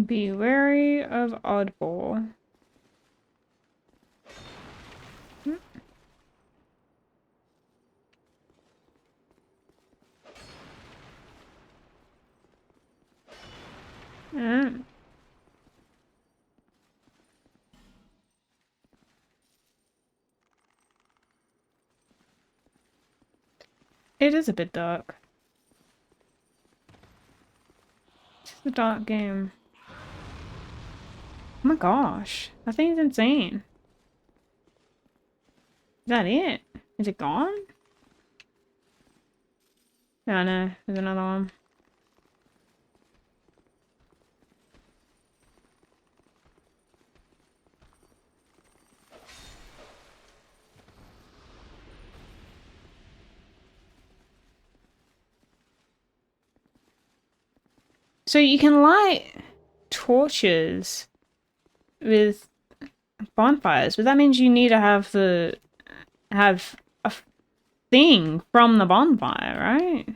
Be wary of oddball. Uh, it is a bit dark. It's a dark game. Oh my gosh, that thing's insane. Is that it? Is it gone? No, no, there's another one. So you can light torches with bonfires, but that means you need to have a thing from the bonfire, right?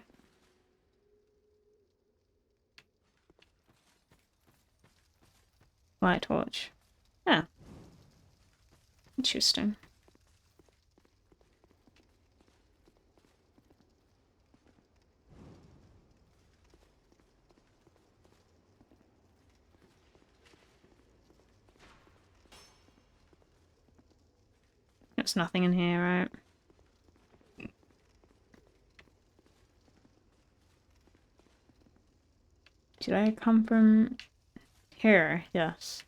Light torch. Yeah. Interesting. There's nothing in here, right? Did I come from here? Yes.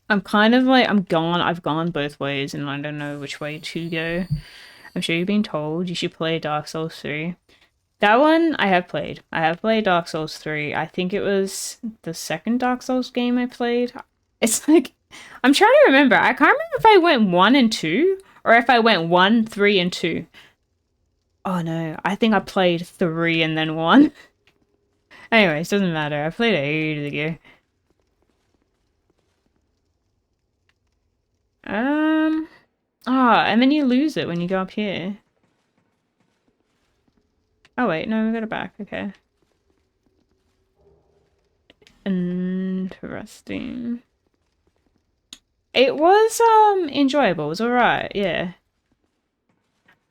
I'm kind of like, I've gone both ways and I don't know which way to go. I'm sure you've been told you should play Dark Souls 3. That one I have played. I have played Dark Souls 3. I think it was the second Dark Souls game I played. It's like, I'm trying to remember. I can't remember if I went 1 and 2 or if I went 1, 3, and 2. Oh no, I think I played 3 and then 1. Anyways, doesn't matter. I played it ages ago. And then you lose it when you go up here. Oh wait, no, we got it back. Okay. Interesting. It was enjoyable. It was alright, yeah.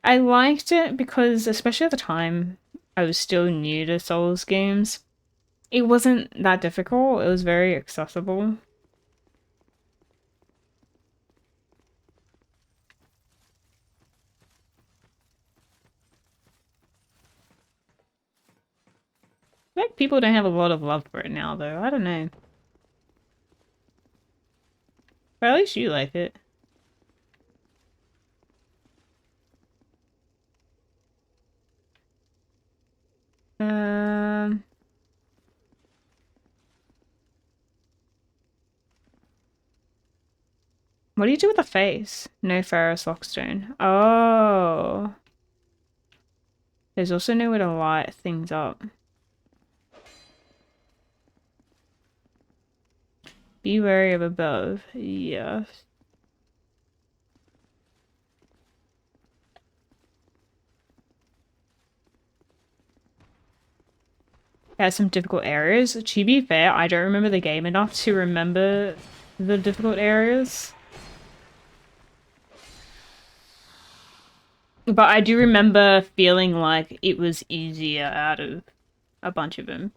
I liked it because, especially at the time, I was still new to Souls games. It wasn't that difficult. It was very accessible. Like people don't have a lot of love for it now, though. I don't know. But at least you like it. Um, what do you do with the face? No Ferrous Lockstone. Oh. There's also nowhere to light things up. Be wary of above. Yes. It has some difficult areas. To be fair, I don't remember the game enough to remember the difficult areas. But I do remember feeling like it was easier out of a bunch of them.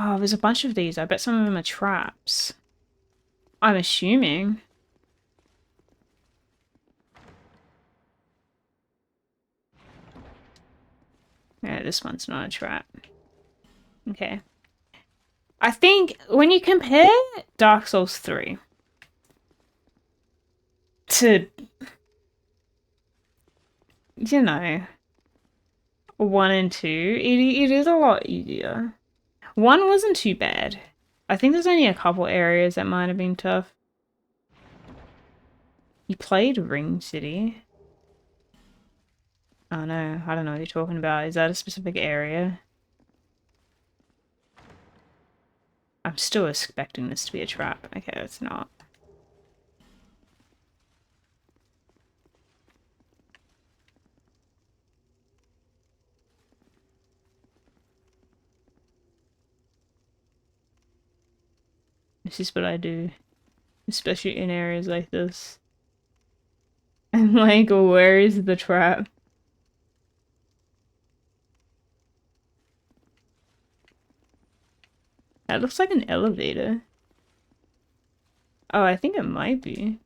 Oh, there's a bunch of these. I bet some of them are traps. I'm assuming. Yeah, this one's not a trap. Okay. I think when you compare Dark Souls 3 to, you know, 1 and 2, it is a lot easier. 1 wasn't too bad. I think there's only a couple areas that might have been tough. You played Ring City? Oh no, I don't know what you're talking about. Is that a specific area? I'm still expecting this to be a trap. Okay, it's not. This is what I do. Especially in areas like this. I'm like, where is the trap? That looks like an elevator. Oh, I think it might be.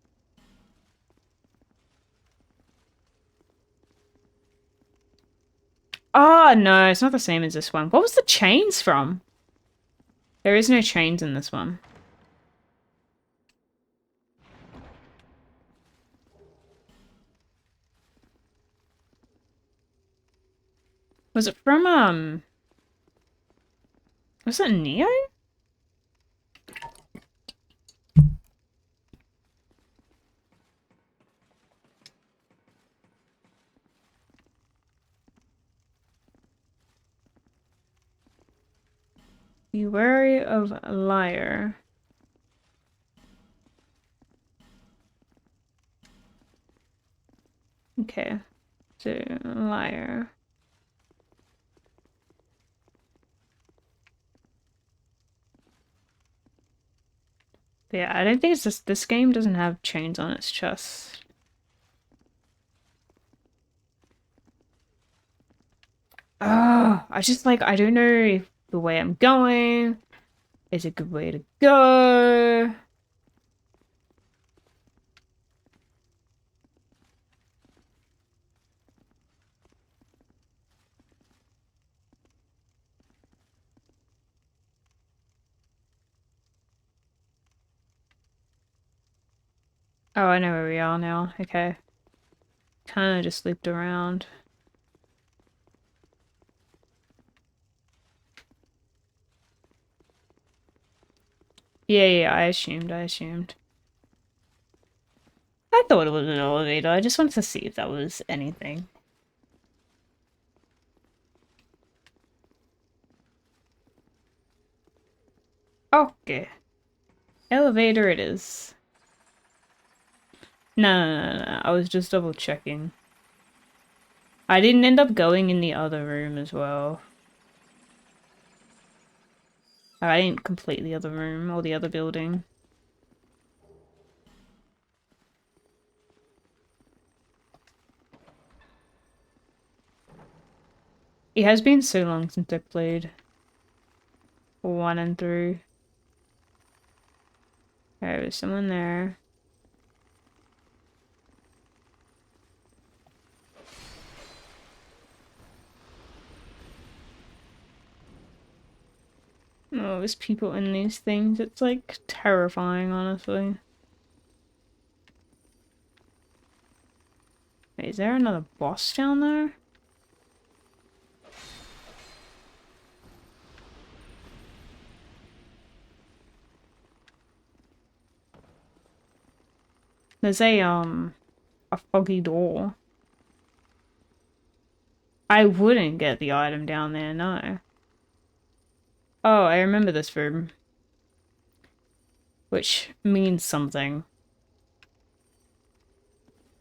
Oh, no, it's not the same as this one. What was the chains from? There is no chains in this one. Was it from, was it Neo? Be wary of a liar. Okay, so liar. But yeah, I don't think it's just this game doesn't have chains on its chest. Oh, I just like I don't know if the way I'm going is a good way to go. Oh, I know where we are now. Okay. Kind of just looped around. Yeah, I assumed. I thought it was an elevator. I just wanted to see if that was anything. Okay. Elevator it is. No. I was just double checking. I didn't end up going in the other room as well. I didn't complete the other room or the other building. It has been so long since I played 1 and 3. Okay, there's someone there. Oh, there's people in these things. It's like terrifying, honestly. Wait, is there another boss down there? There's a foggy door. I wouldn't get the item down there, no. Oh, I remember this room. Which means something.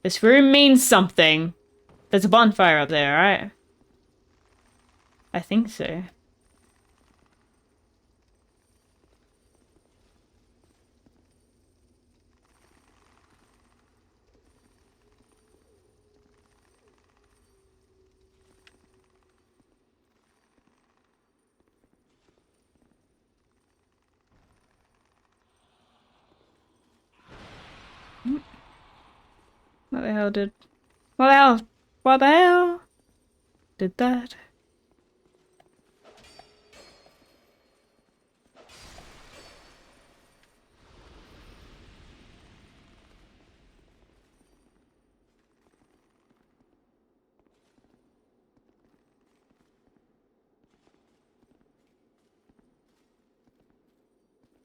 This room means something. There's a bonfire up there, right? I think so. What the hell did... What the hell? What the hell? Did that?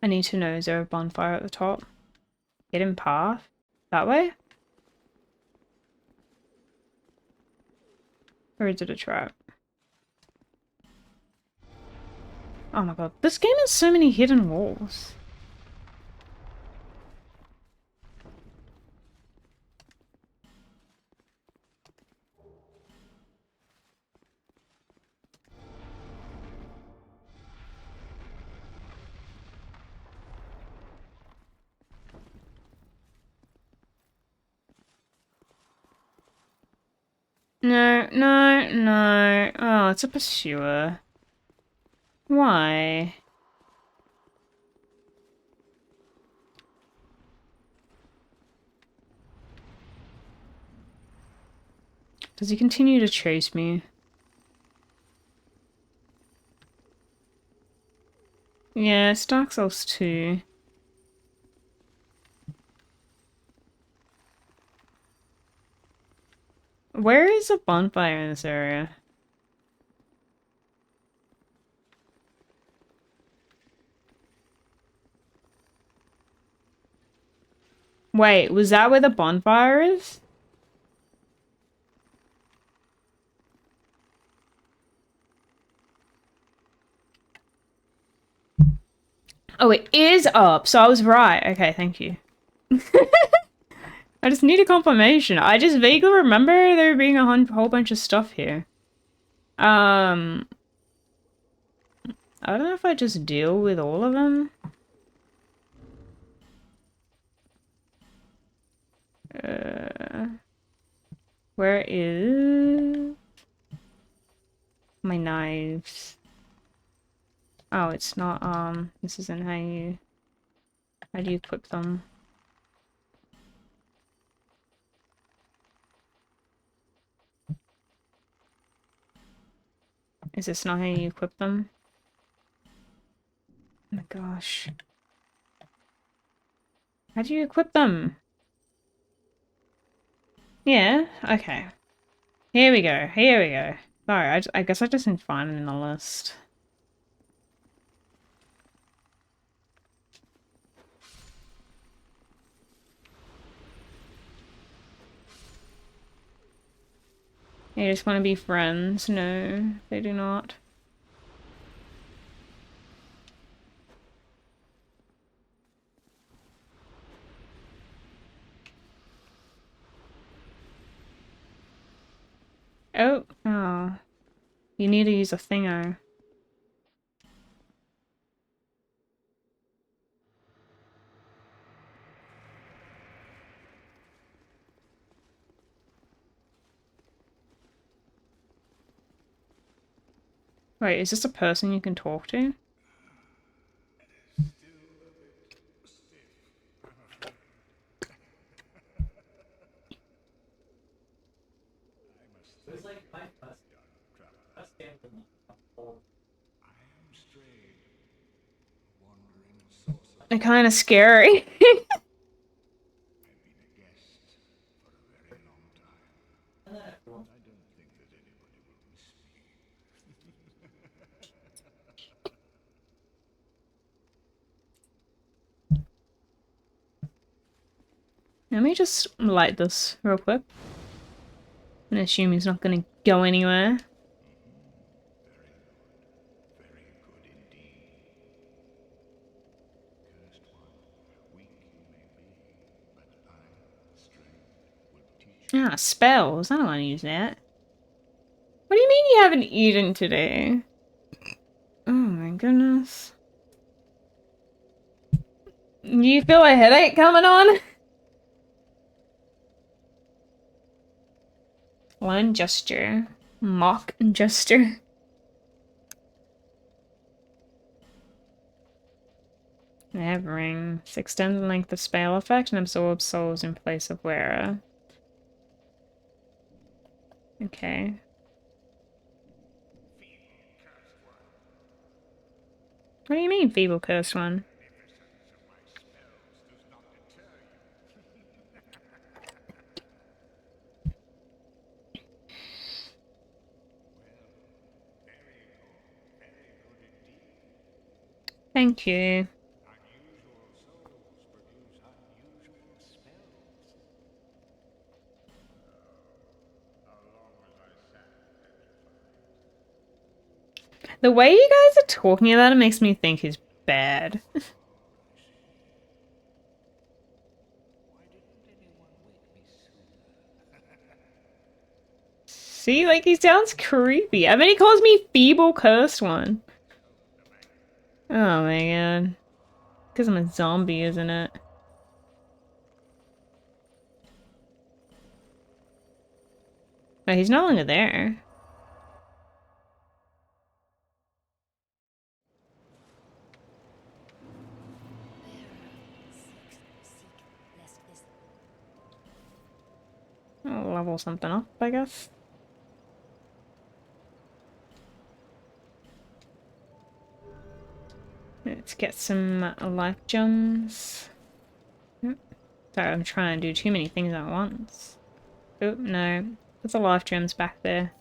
I need to know, is there a bonfire at the top? Hidden path? That way? Or is it a trap? Oh my god, this game has so many hidden walls. No. Oh, it's a pursuer. Why? Does he continue to chase me? Yeah, it's Dark Souls 2. Where is a bonfire in this area? Wait, was that where the bonfire is? Oh, it is up, so I was right. Okay, thank you. I just need a confirmation. I just vaguely remember there being a whole bunch of stuff here. I don't know if I just deal with all of them. Where is my knives? Oh, it's not, this isn't how do you equip them? Is this not how you equip them? Oh my gosh. How do you equip them? Yeah, okay. Here we go, here we go. Sorry, I guess I just need to find them in the list. They just want to be friends. No, they do not. Oh. You need to use a thingo. Wait, is this a person you can talk to? They're kind of scary. Let me just light this real quick. And assume he's not gonna go anywhere. Ah, spells. I don't want to use that. What do you mean you haven't eaten today? Oh my goodness. You feel a headache coming on? One gesture. Mock gesture. Ring. Extends the length of spell effect and absorbs souls in place of wearer. Okay. What do you mean, feeble cursed one? Thank you. The way you guys are talking about it makes me think he's bad. See, like, he sounds creepy. I mean, he calls me feeble cursed one. Oh my god. Because I'm a zombie, isn't it? Oh, he's no longer there. I'll level something up, I guess. Let's get some life gems. Sorry, I'm trying to do too many things at once. Oh, no. There's a life gems back there.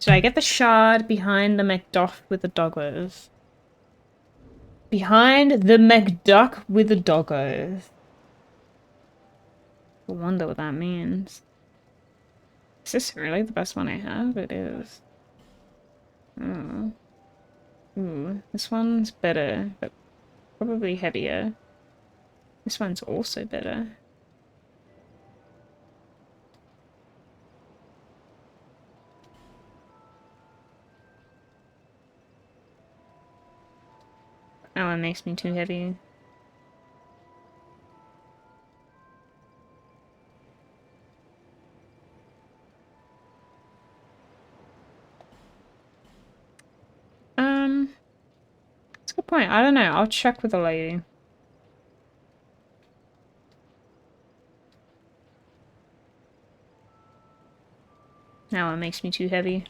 Should I get the shard behind the McDuck with the doggos? Behind the McDuck with the doggos. I wonder what that means. Is this really the best one I have? It is. Oh. Ooh, this one's better, but probably heavier. This one's also better. That one makes me too heavy. That's a good point. I don't know. I'll check with the lady. Now it makes me too heavy.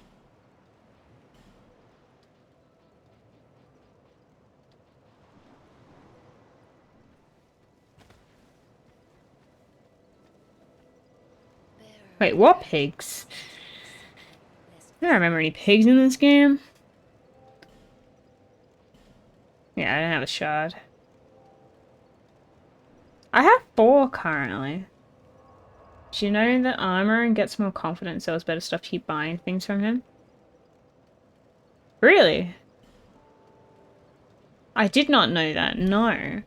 Wait, what pigs? I don't remember any pigs in this game. Yeah, I don't have a shard. I have 4 currently. Do you know that armor gets more confidence, so it's better stuff to keep buying things from him? Really? I did not know that, no.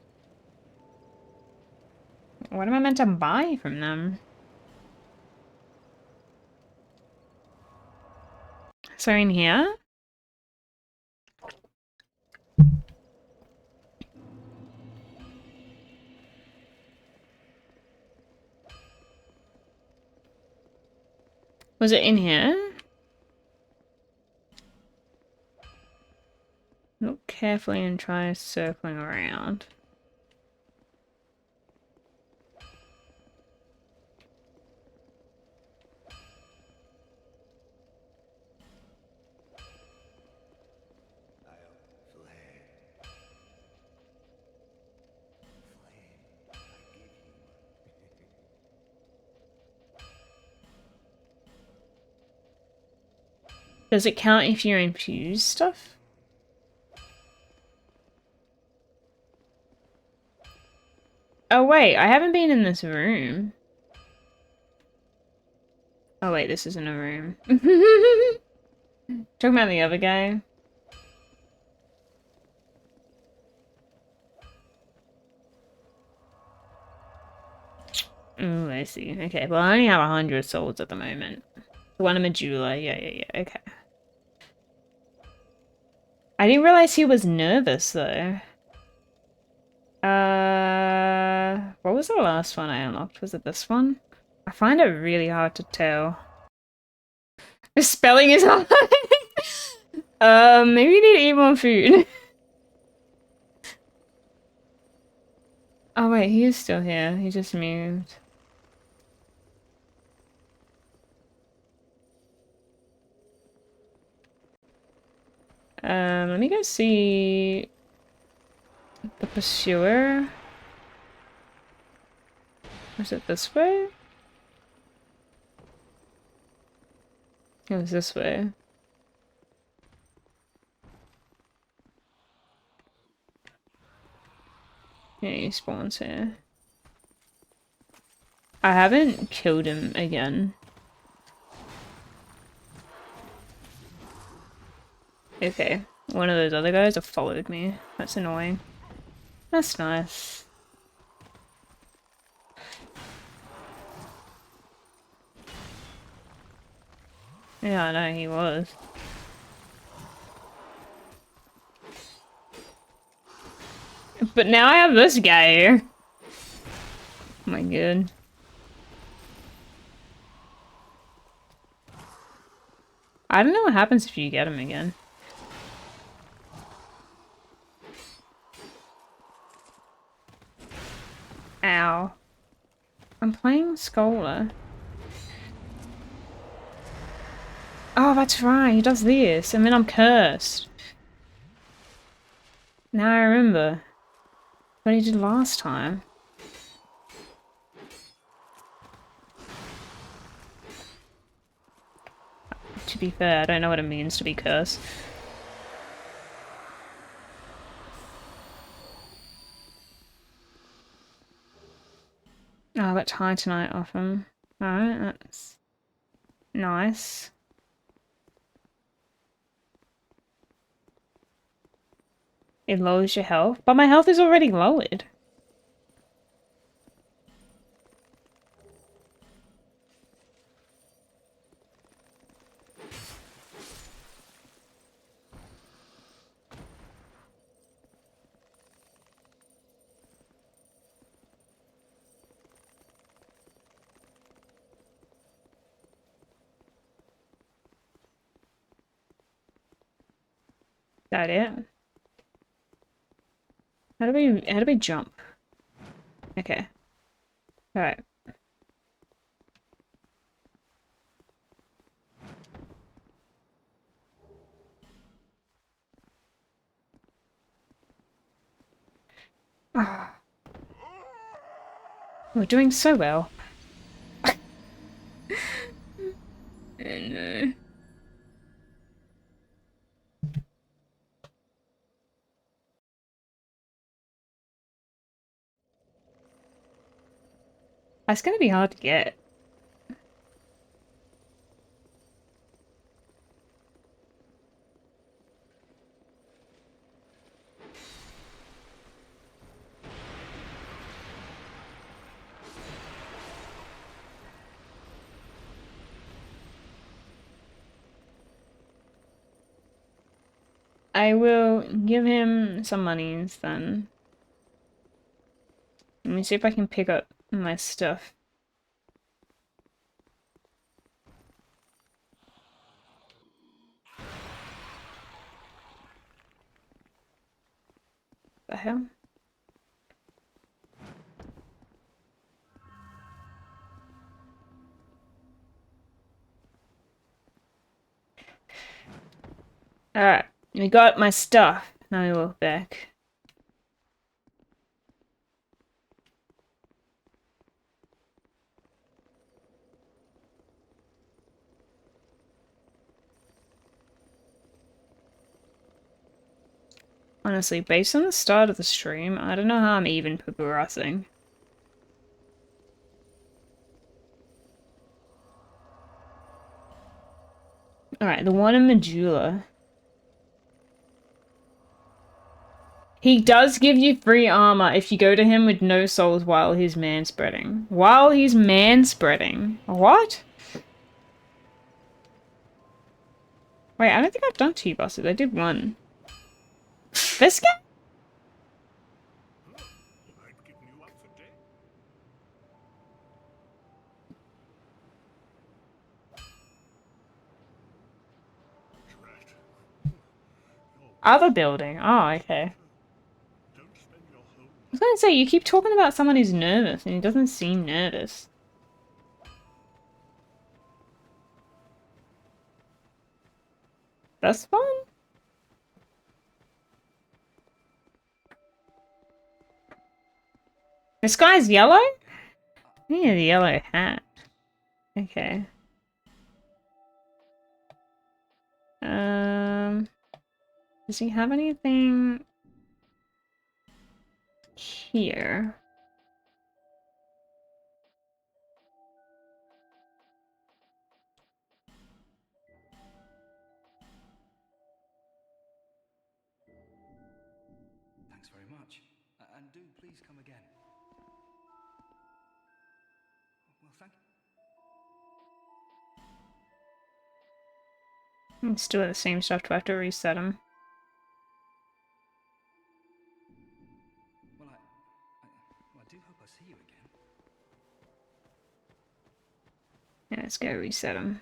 What am I meant to buy from them? So in here? Was it in here? Look carefully and try circling around. Does it count if you infuse stuff? Oh wait, I haven't been in this room. Oh wait, this isn't a room. Talking about the other guy. Oh, I see. Okay, well I only have 100 souls at the moment. The one in Medulla, yeah, okay. I didn't realize he was nervous though. What was the last one I unlocked? Was it this one? I find it really hard to tell. The spelling is hard. Maybe you need to eat more food. Oh wait, he is still here. He just moved. Let me go see the pursuer. Was it this way? It was this way. Yeah, he spawns here. I haven't killed him again. Okay, one of those other guys have followed me. That's annoying. That's nice. Yeah, I know he was. But now I have this guy here. Oh my god. I don't know what happens if you get him again. Ow. I'm playing Scholar. Oh, that's right. He does this, and then I'm cursed. Now I remember. What he did last time. To be fair, I don't know what it means to be cursed. Oh, I got Titanite off him. Alright, that's nice. It lowers your health, but my health is already lowered. Is that it? How do we jump? Okay. Alright. Ah, we're doing so well. Oh no. That's gonna be hard to get. I will give him some monies then. Let me see if I can pick up my stuff. The hell? Alright, we got my stuff. Now we walk back. Honestly, based on the start of the stream, I don't know how I'm even progressing. Alright, the one in Medulla. He does give you free armor if you go to him with no souls while he's manspreading. While he's manspreading? What? Wait, I don't think I've done 2 bosses. I did 1. This guy? Other building. Oh, okay. I was gonna say, you keep talking about someone who's nervous, and he doesn't seem nervous. That's fun. This guy's yellow? Yeah, the yellow hat. Okay. Does he have anything here? Thanks very much. And do please come again. Well, thank I'm still at the same stuff. Do I have to reset him? Well, I do hope I see you again. Yeah, let's go reset him.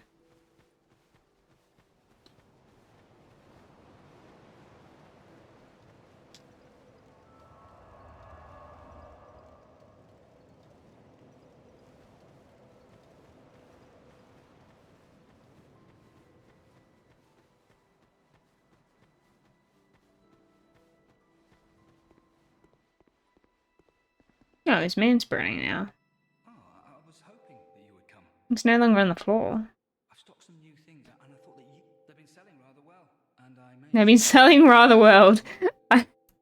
Oh, his man's burning now. Oh, I was hoping that you would come. It's no longer on the floor. I've stocked some new things, and I thought that they've been selling rather well. And I may. They've been selling rather well.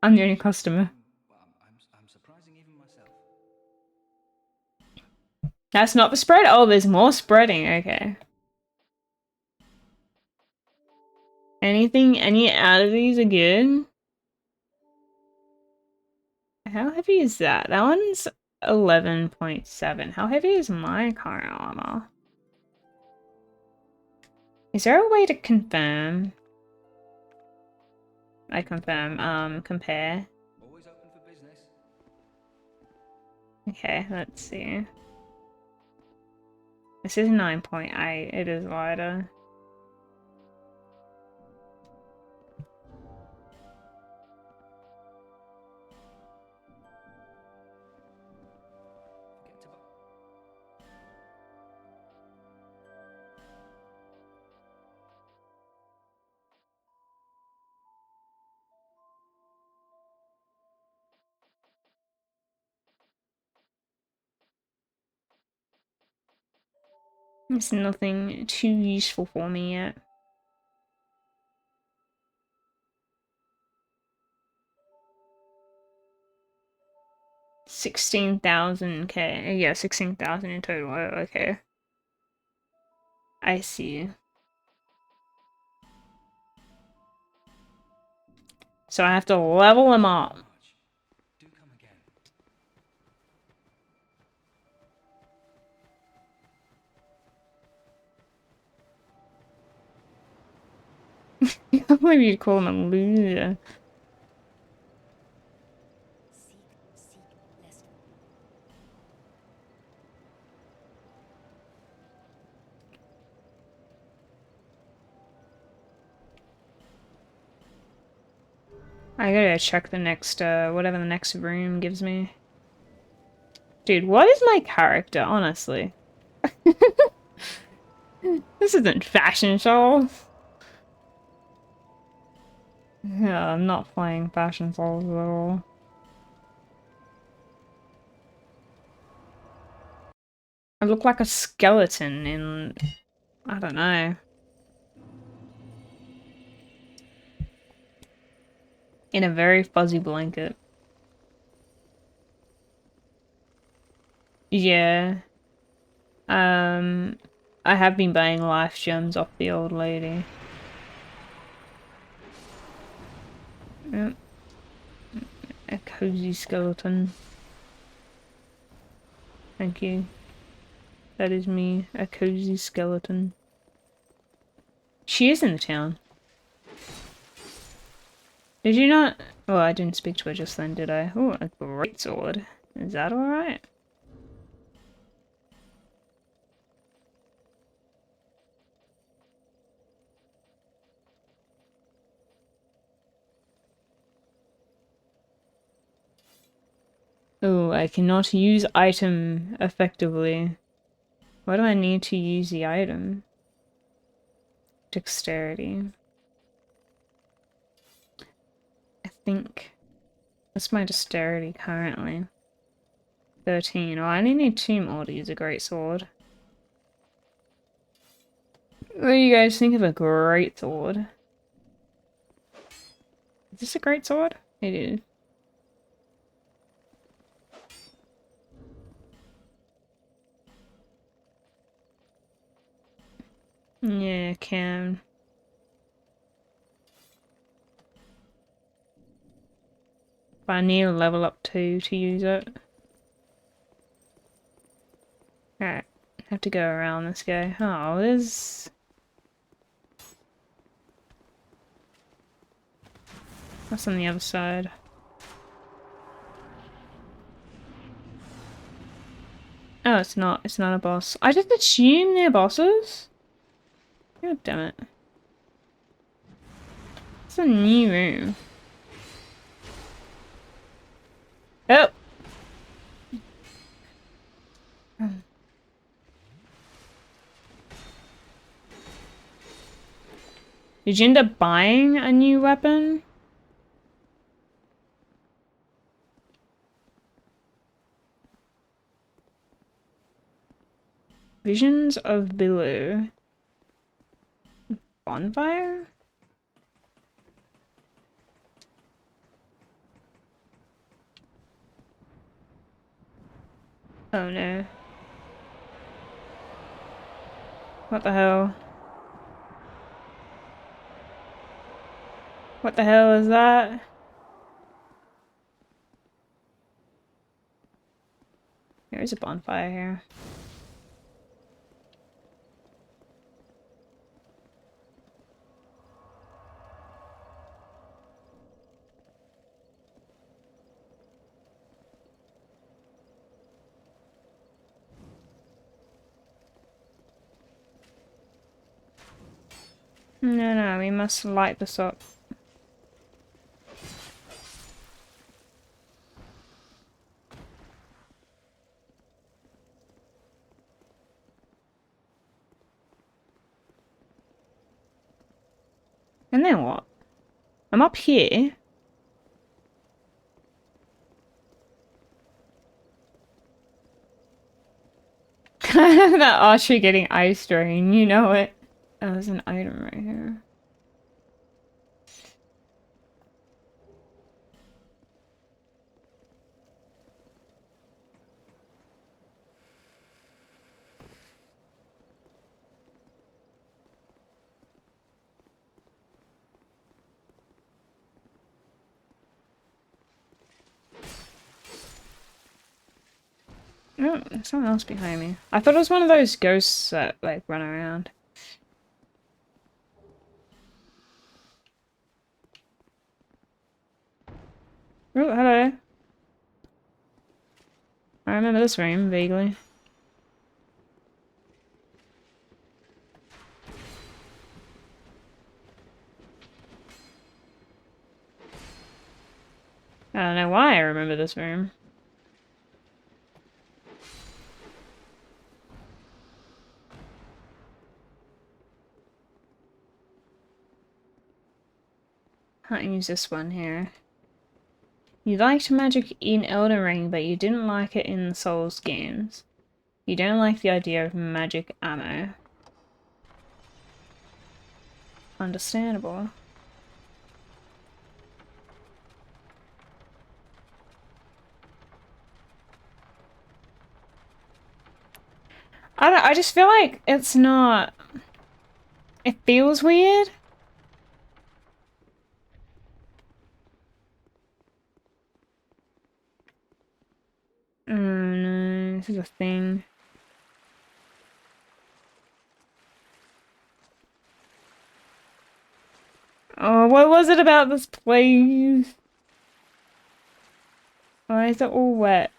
I'm the only customer. I'm surprising even myself. That's not the spread? Oh, there's more spreading. Okay. Any out of these are good? How heavy is that? That one's 11.7. How heavy is my current armor? Is there a way to confirm? I confirm, compare. Always open for business. Okay, let's see. This is 9.8. It is lighter. Forget to buy. It's nothing too useful for me yet. $16,000. Yeah, 16,000 in total. Oh, okay. I see. So I have to level him up. Do come again. I can't believe you'd call him a loser. I gotta check the next, whatever the next room gives me. Dude, what is my character, honestly? This isn't fashion show. Yeah, I'm not playing fashion shows at all. I look like a skeleton in... I don't know. In a very fuzzy blanket. Yeah. I have been buying life gems off the old lady. Yep. A cozy skeleton. Thank you. That is me, a cozy skeleton. She is in the town. Did you not? Well, I didn't speak to her just then, did I? Oh, a great sword. Is that alright? Oh, I cannot use item effectively. Why do I need to use the item? Dexterity. I think that's my dexterity currently. 13. Oh, I only need 2 more to use a great sword. What do you guys think of a great sword? Is this a great sword? It is. Yeah, can. But I need a level up 2 to use it. Alright, have to go around this guy. Oh, there's... What's on the other side? Oh, it's not. It's not a boss. I just assume they're bosses? God damn it. It's a new room. Oh! Did you end up buying a new weapon? Visions of Below. Bonfire? Oh no. What the hell? What the hell is that? There is a bonfire here. No, no, we must light this up. And then what? I'm up here. That archery getting ice drain, you know it. Oh, there's an item right here. Oh, there's someone else behind me. I thought it was one of those ghosts that, like, run around. Oh, hello. I remember this room, vaguely. I don't know why I remember this room. Can't use this one here. You liked magic in Elden Ring, but you didn't like it in the Souls games. You don't like the idea of magic ammo. Understandable. I just feel like it's not... It feels weird. Oh no, this is a thing. Oh, what was it about this place? Why is it all wet?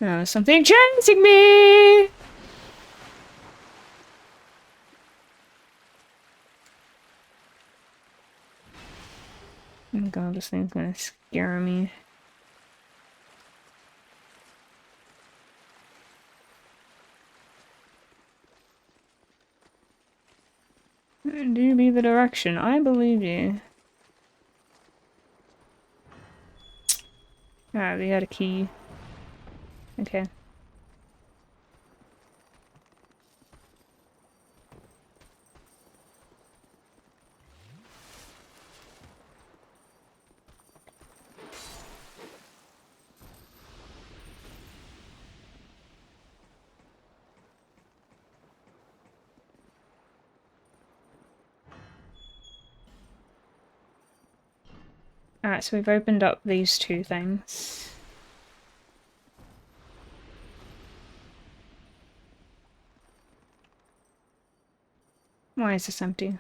Oh, something chasing me! Oh god, this thing's gonna scare me. Do be the direction. I believe you. Alright, we got a key. Okay. Alright, so we've opened up these two things. Why is this empty?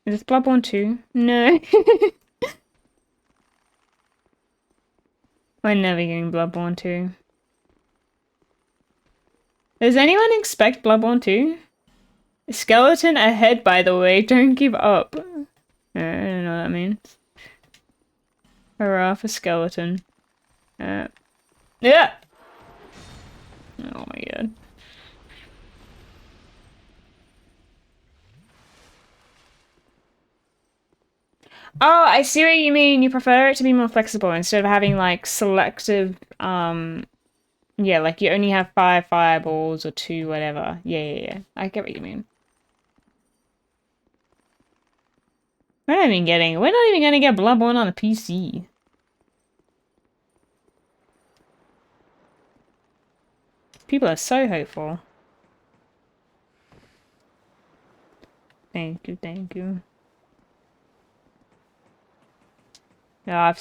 Is this Bloodborne 2? No. We're never getting Bloodborne 2. Does anyone expect Bloodborne 2? Skeleton ahead, by the way. Don't give up. I don't know what that means. Hurrah for skeleton. Yeah. Oh my god. Oh, I see what you mean. You prefer it to be more flexible instead of having like selective, yeah, like you only have 5 fireballs or 2, whatever. Yeah. I get what you mean. We're not even gonna get Bloodborne on the PC. People are so hopeful. Thank you, thank you. Yeah,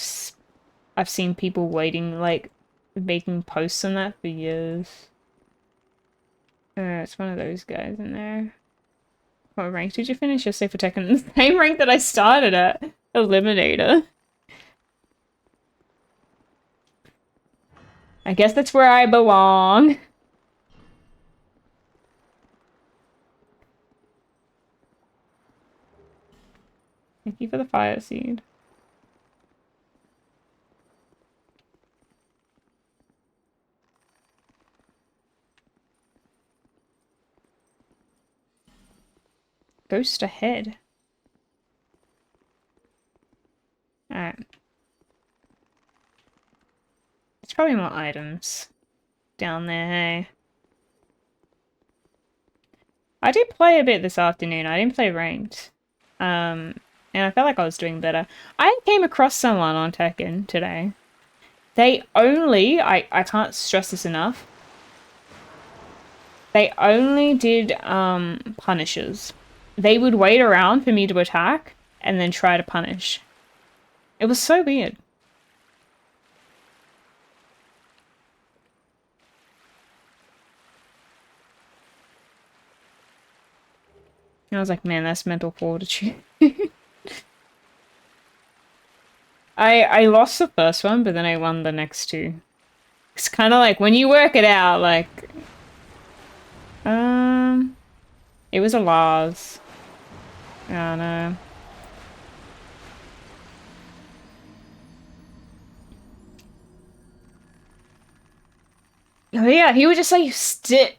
I've seen people waiting, like, making posts on that for years. It's one of those guys in there. What rank did you finish? Your Safe for Tekken? The same rank that I started at. Eliminator. I guess that's where I belong. Thank you for the fire seed. Ghost ahead. Alright. There's probably more items down there, hey? I did play a bit this afternoon. I didn't play ranked. And I felt like I was doing better. I came across someone on Tekken today. They only, I can't stress this enough, they only did punishes. They would wait around for me to attack and then try to punish. It was so weird. And I was like, man, that's mental fortitude. I lost the first one, but then I won the next two. It's kind of like when you work it out, like, it was a Lars. I don't know. Oh yeah, he would just like sit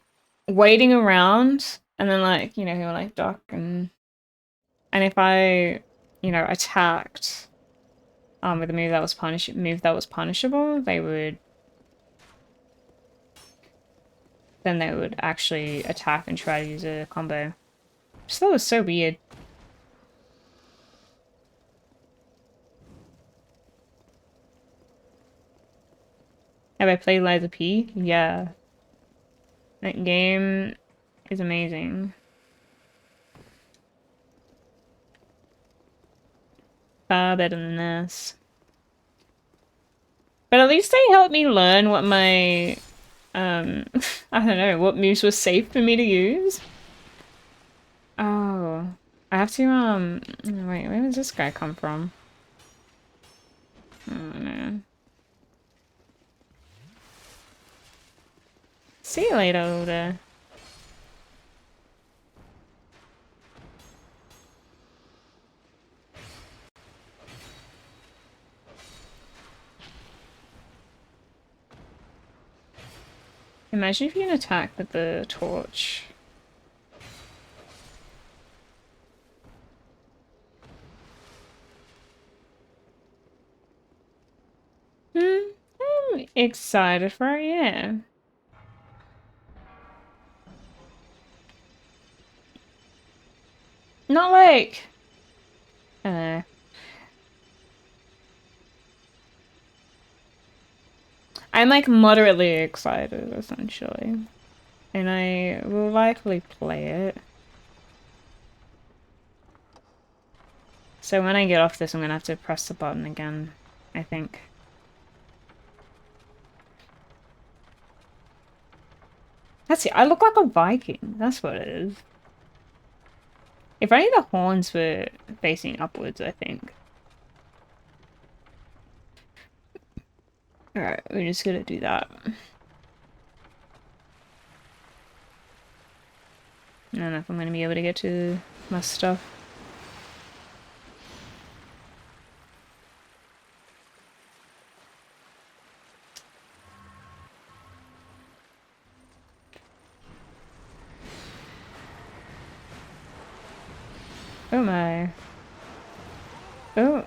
waiting around and then like, he would like duck and if I, attacked with a move that was punishable, then they would actually attack and try to use a combo. Just thought it was so weird. Have I played Lies of P? Yeah. That game is amazing. Far better than this. But at least they helped me learn what my, I don't know, what moves were safe for me to use. Oh. I have to, wait, where does this guy come from? Oh no. See you later, Oda. Imagine if you can attack with the torch. I'm excited for it, yeah. Not like... I'm like moderately excited, essentially. And I will likely play it. So when I get off this, I'm gonna have to press the button again, I think. That's it. I look like a Viking. That's what it is. If only the horns were facing upwards, I think. Alright, we're just gonna do that. I don't know if I'm gonna be able to get to my stuff. Oh my. Oh.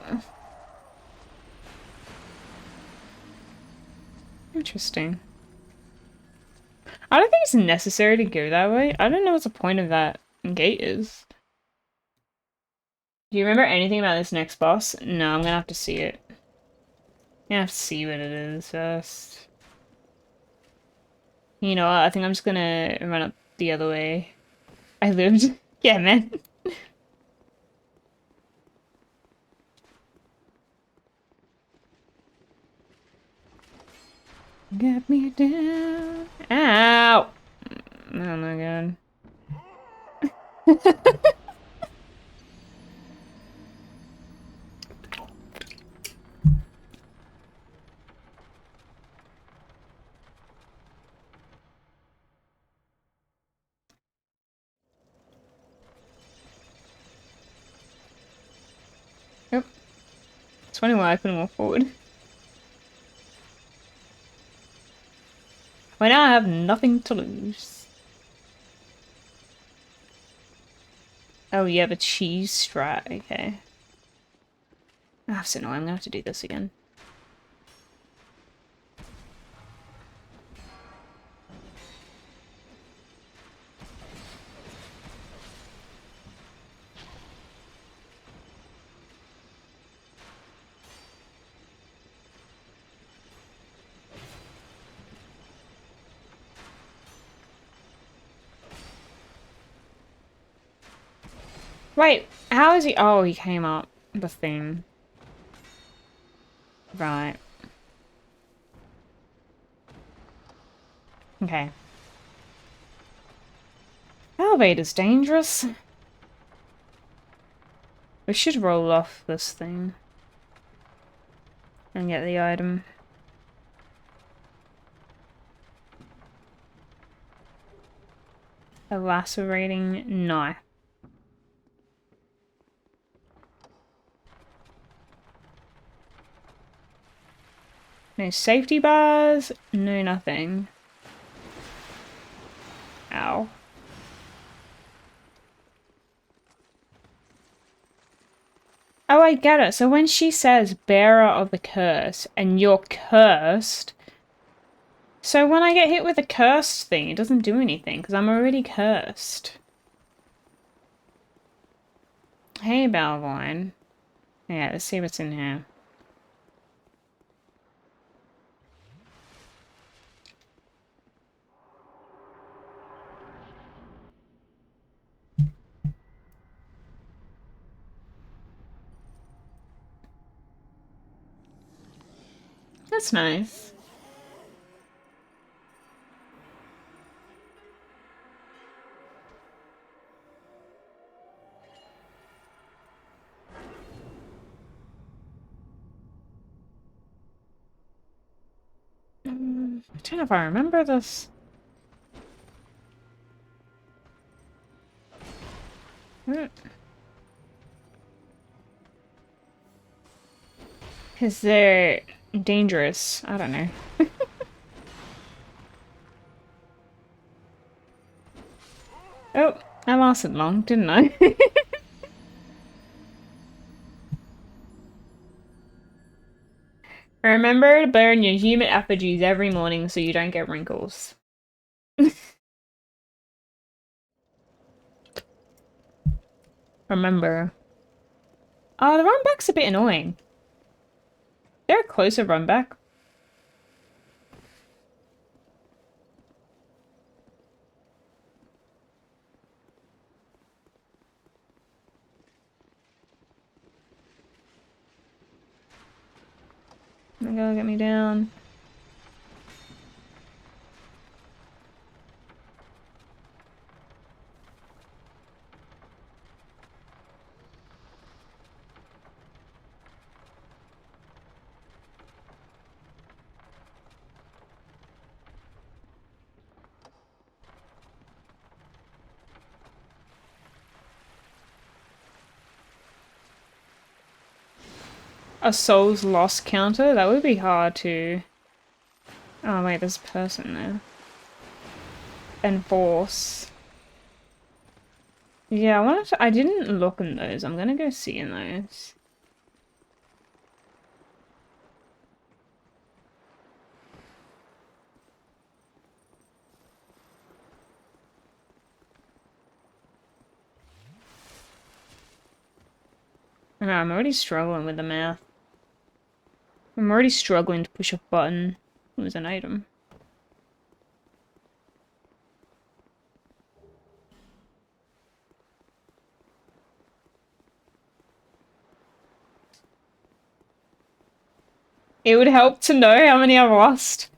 Interesting. I don't think it's necessary to go that way. I don't know what the point of that gate is. Do you remember anything about this next boss? No, I'm gonna have to see it. I'm gonna have to see what it is first. You know what? I think I'm just gonna run up the other way. I lived. Yeah, man. Get me down. Ow! Oh my god. Yep. It's funny why I couldn't walk forward. Well, now I have nothing to lose. Oh, you have a cheese strat. Okay. Oh, so annoying. I'm gonna have to do this again. Wait, how is he? Oh, he came up the thing. Right. Okay. Elevator's dangerous. We should roll off this thing and get the item. A lacerating knife. No safety bars, no nothing. Ow. Oh, I get it. So when she says bearer of the curse and you're cursed, so when I get hit with a cursed thing, it doesn't do anything because I'm already cursed. Hey, Divane. Yeah, let's see what's in here. That's nice. I don't know if I remember this. Because they're dangerous. I don't know. Oh, I lasted long, didn't I? Remember to burn your human effigies every morning so you don't get wrinkles. Remember. Oh, the run back's a bit annoying. Is there a closer run back? Oh my god, get me down. A soul's lost counter? That would be hard to... Oh wait, there's a person there. Enforce. Yeah, I didn't look in those. I'm gonna go see in those. I know, I'm already struggling with the math. I'm already struggling to push a button. It was an item. It would help to know how many I've lost.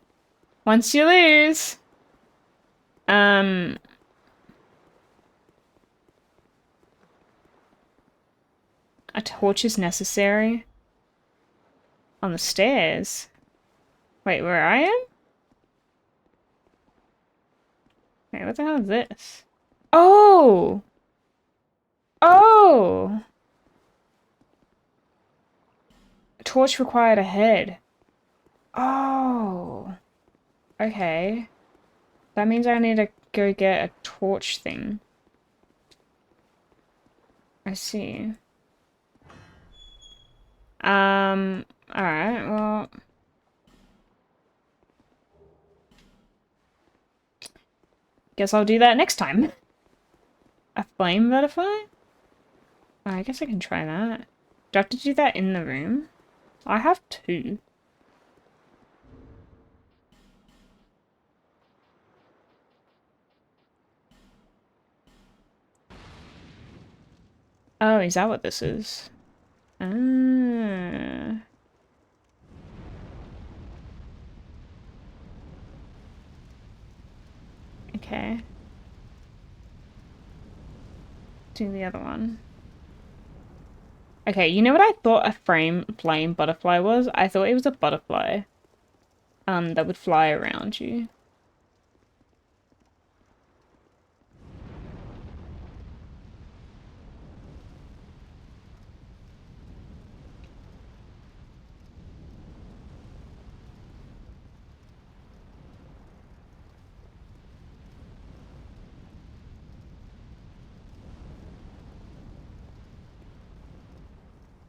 Once you lose. A torch is necessary. On the stairs. Wait, where I am? Wait, what the hell is this? Oh! Oh! A torch required a head. Oh. Okay. That means I need to go get a torch thing. I see. Alright, well... Guess I'll do that next time. A flame butterfly? Oh, I guess I can try that. Do I have to do that in the room? I have two. Oh, is that what this is? Ah. Okay. Do the other one. Okay, you know what I thought a flame butterfly was? I thought it was a butterfly. That would fly around you.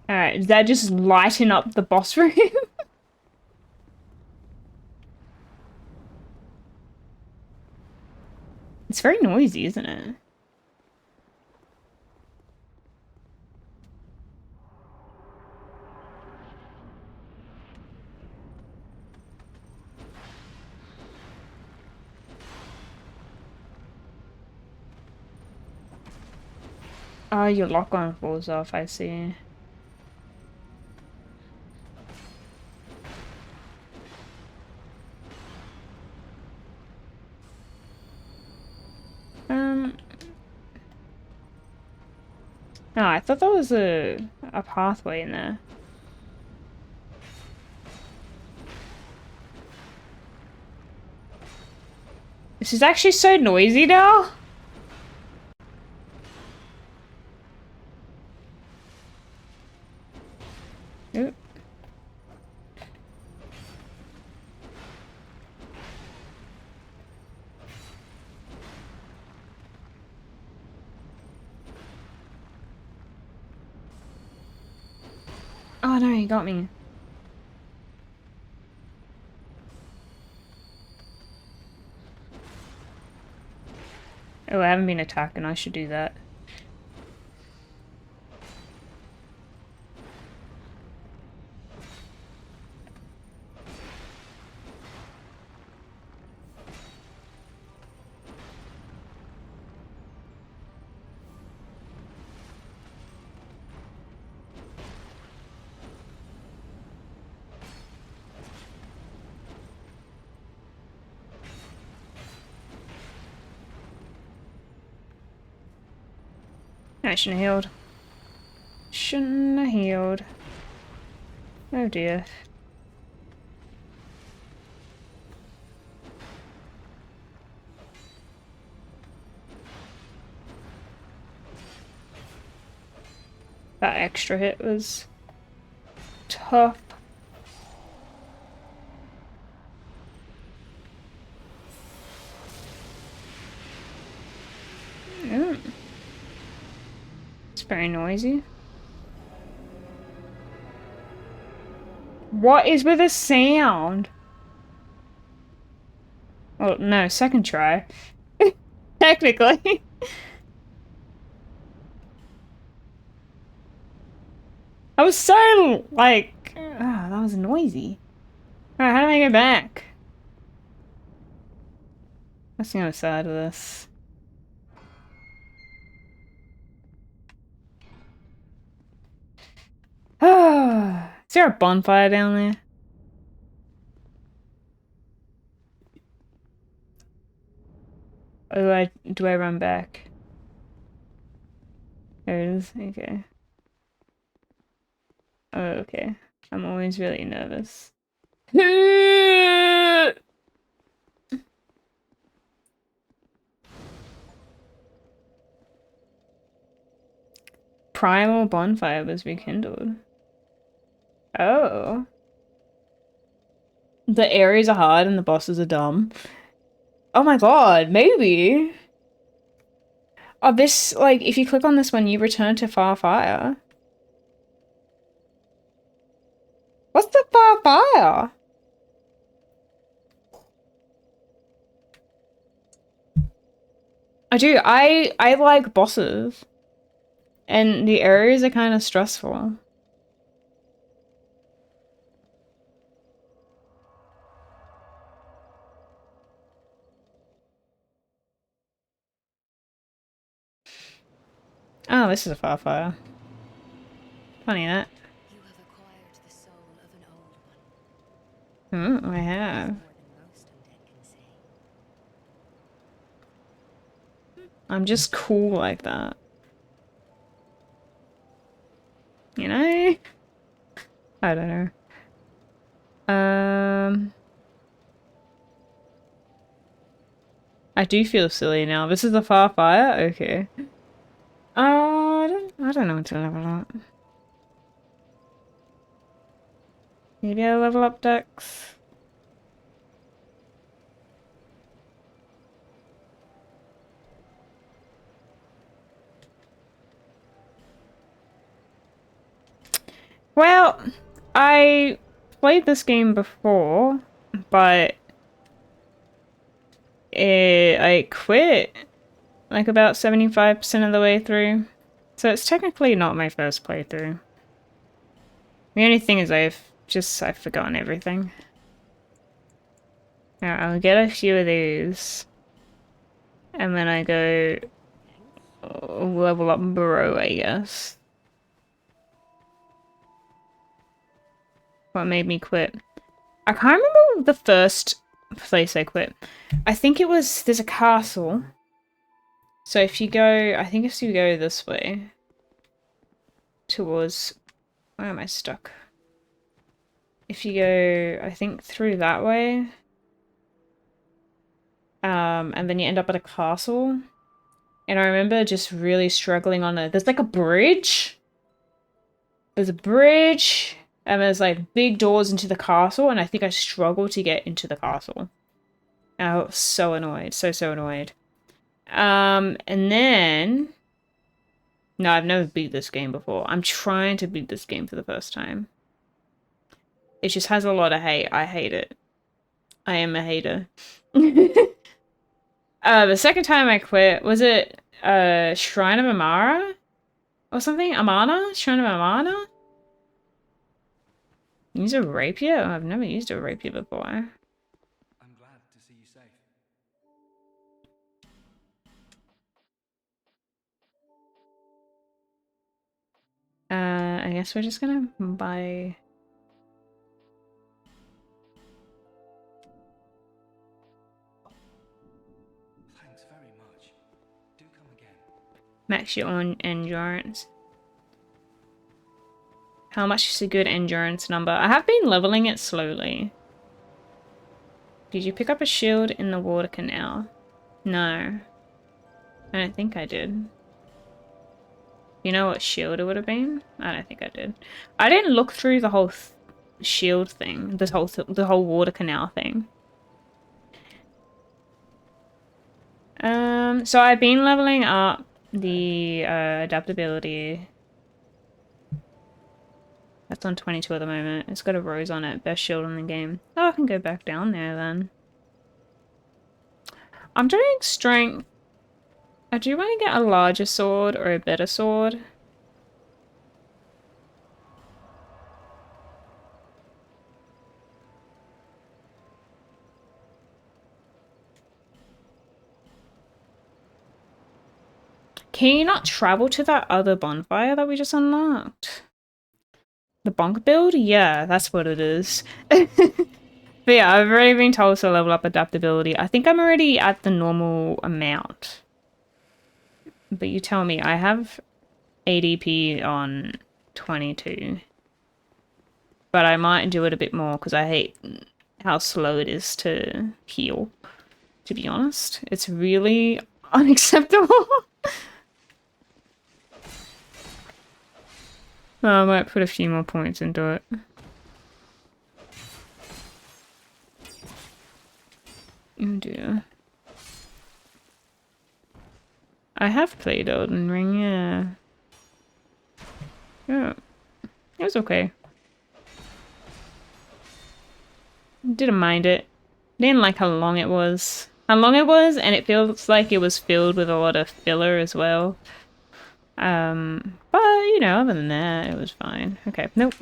Alright, is that just lighting up the boss room? It's very noisy, isn't it? Oh, your lock-on falls off, I see. No, I thought that was a pathway in there. This is actually so noisy now. Oop. Oh no, he got me. Oh, I haven't been attacking, I should do that. I shouldn't have healed. Shouldn't have healed. Oh dear. That extra hit was tough. Mm. It's very noisy. What is with the sound? Well, no, second try. Technically. I was so, like... that was noisy. Alright, how do I go back? Let's see on the side of this. Is there a bonfire down there? Or do I run back? There it is. Okay. Oh, okay. I'm always really nervous. Primal bonfire was rekindled. Oh. The areas are hard and the bosses are dumb. Oh my god, maybe. Oh, this, like, if you click on this one, you return to Far Fire. What's the Far Fire? I like bosses. And the areas are kind of stressful. Oh, this is a Far Fire. Funny that. You have acquired the soul of an old one. I have. More than most undead can say. I'm just cool like that. You know? I don't know. I do feel silly now. This is a Far Fire? Okay. I don't know what to level up. Maybe I level up Dex. Well, I played this game before, but I quit like about 75% of the way through. So it's technically not my first playthrough. The only thing is I've forgotten everything. Now I'll get a few of these. And then I go level up Burrow, I guess. What made me quit? I can't remember the first place I quit. I think it was, there's a castle. So if you go, I think if you go this way. Towards, where am I stuck? If you go, I think through that way. And then you end up at a castle. And I remember just really struggling on it. There's like a bridge. There's a bridge. And there's like big doors into the castle. And I think I struggled to get into the castle. And I was so annoyed. So annoyed. And then... No, I've never beat this game before. I'm trying to beat this game for the first time. It just has a lot of hate. I hate it. I am a hater. The second time I quit, was it Shrine of Amara? Or something? Amana? Shrine of Amana? Use a rapier? Oh, I've never used a rapier before. I'm glad to see you safe. I guess we're just gonna buy... Thanks very much. Do come again. Max your own endurance. How much is a good endurance number? I have been leveling it slowly. Did you pick up a shield in the water canal? No. I don't think I did. You know what shield it would have been? I don't think I did. I didn't look through the whole shield thing. The whole water canal thing. So I've been leveling up the adaptability. That's on 22 at the moment. It's got a rose on it. Best shield in the game. Oh, I can go back down there then. I'm doing strength. I do want to get a larger sword or a better sword. Can you not travel to that other bonfire that we just unlocked? The bonk build? Yeah, that's what it is. But yeah, I've already been told to level up adaptability. I think I'm already at the normal amount. But you tell me, I have ADP on 22. But I might do it a bit more because I hate how slow it is to heal, to be honest. It's really unacceptable. I might put a few more points into it. Oh dear. I have played Elden Ring, yeah. Yeah. It was okay. Didn't mind it. Didn't like how long it was. How long it was, and it feels like it was filled with a lot of filler as well. But, you know, other than that, it was fine. Okay, nope.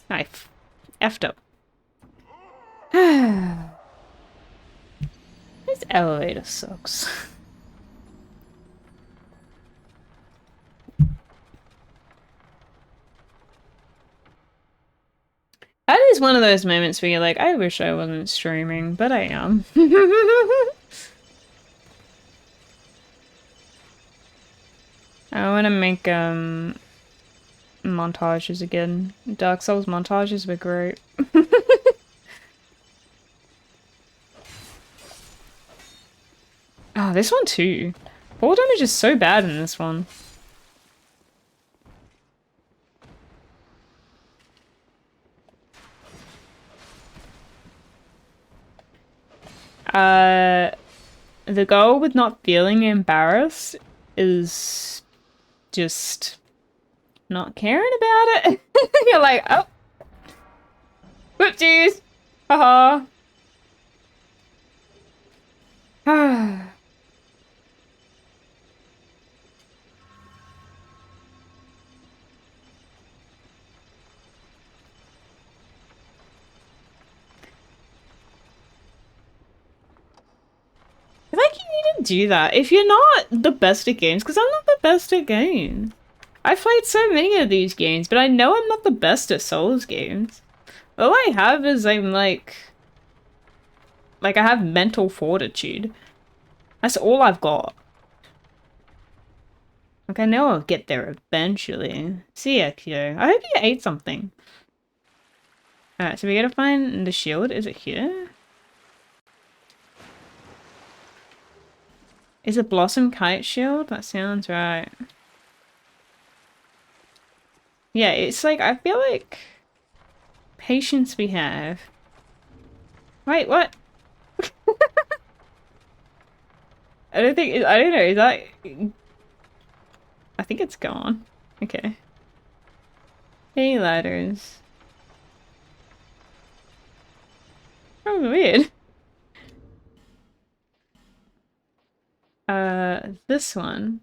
I effed up. This elevator sucks. That is one of those moments where you're like, I wish I wasn't streaming, but I am. I want to make montages again. Dark Souls montages were great. Oh, this one too. Fall damage is so bad in this one. The goal with not feeling embarrassed is just not caring about it. You're like, oh, whoopsies, haha. Like, you need to do that if you're not the best at games, because I'm not the best at games. I've played so many of these games, but I know I'm not the best at Souls games. All I have is I'm like I have mental fortitude. That's all I've got. Like, I know I'll get there eventually. See ya, Kyo. I hope you ate something. Alright, so we gotta find the shield. Is it here? Is it Blossom Kite Shield? That sounds right. Yeah, it's like, I feel like... Patience we have. Wait, what? I don't know, is that... I think it's gone. Okay. Hey, ladders. Oh, weird. This one.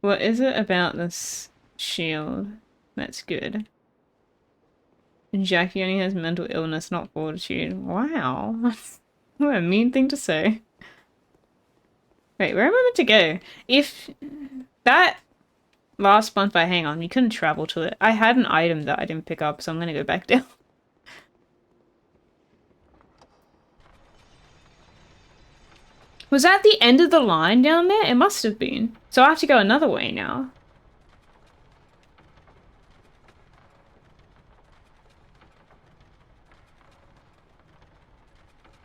What is it about this shield that's good? Jackie only has mental illness, not fortitude. Wow. What a mean thing to say. Wait, where am I meant to go? If that last bonfire, hang on, you couldn't travel to it. I had an item that I didn't pick up, so I'm gonna go back down. Was that the end of the line down there? It must have been. So I have to go another way now.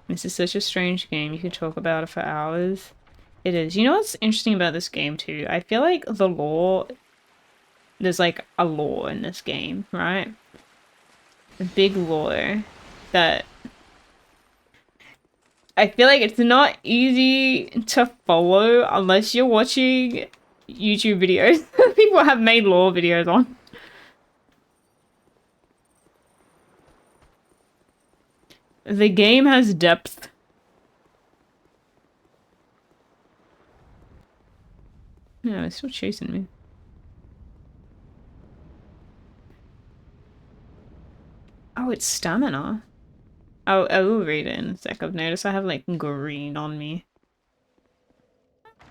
This is such a strange game. You could talk about it for hours. It is. You know what's interesting about this game too? I feel like the lore... There's like a lore in this game, right? A big lore that... I feel like it's not easy to follow unless you're watching YouTube videos people have made lore videos on. The game has depth. Yeah, it's still chasing me. Oh, it's stamina. Oh, I will read it in a sec. I've noticed I have like green on me.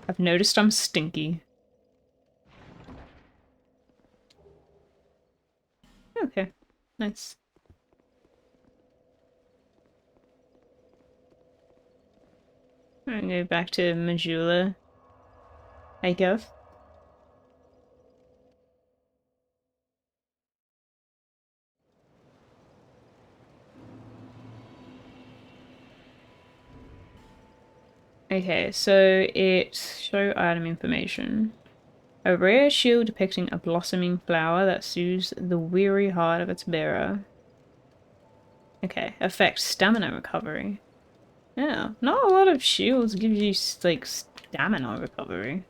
I've noticed I'm stinky. Okay, nice. I'm gonna go back to Majula, I guess. Okay, so it show item information. A rare shield depicting a blossoming flower that soothes the weary heart of its bearer. Okay, effect stamina recovery. Yeah, not a lot of shields give you like stamina recovery.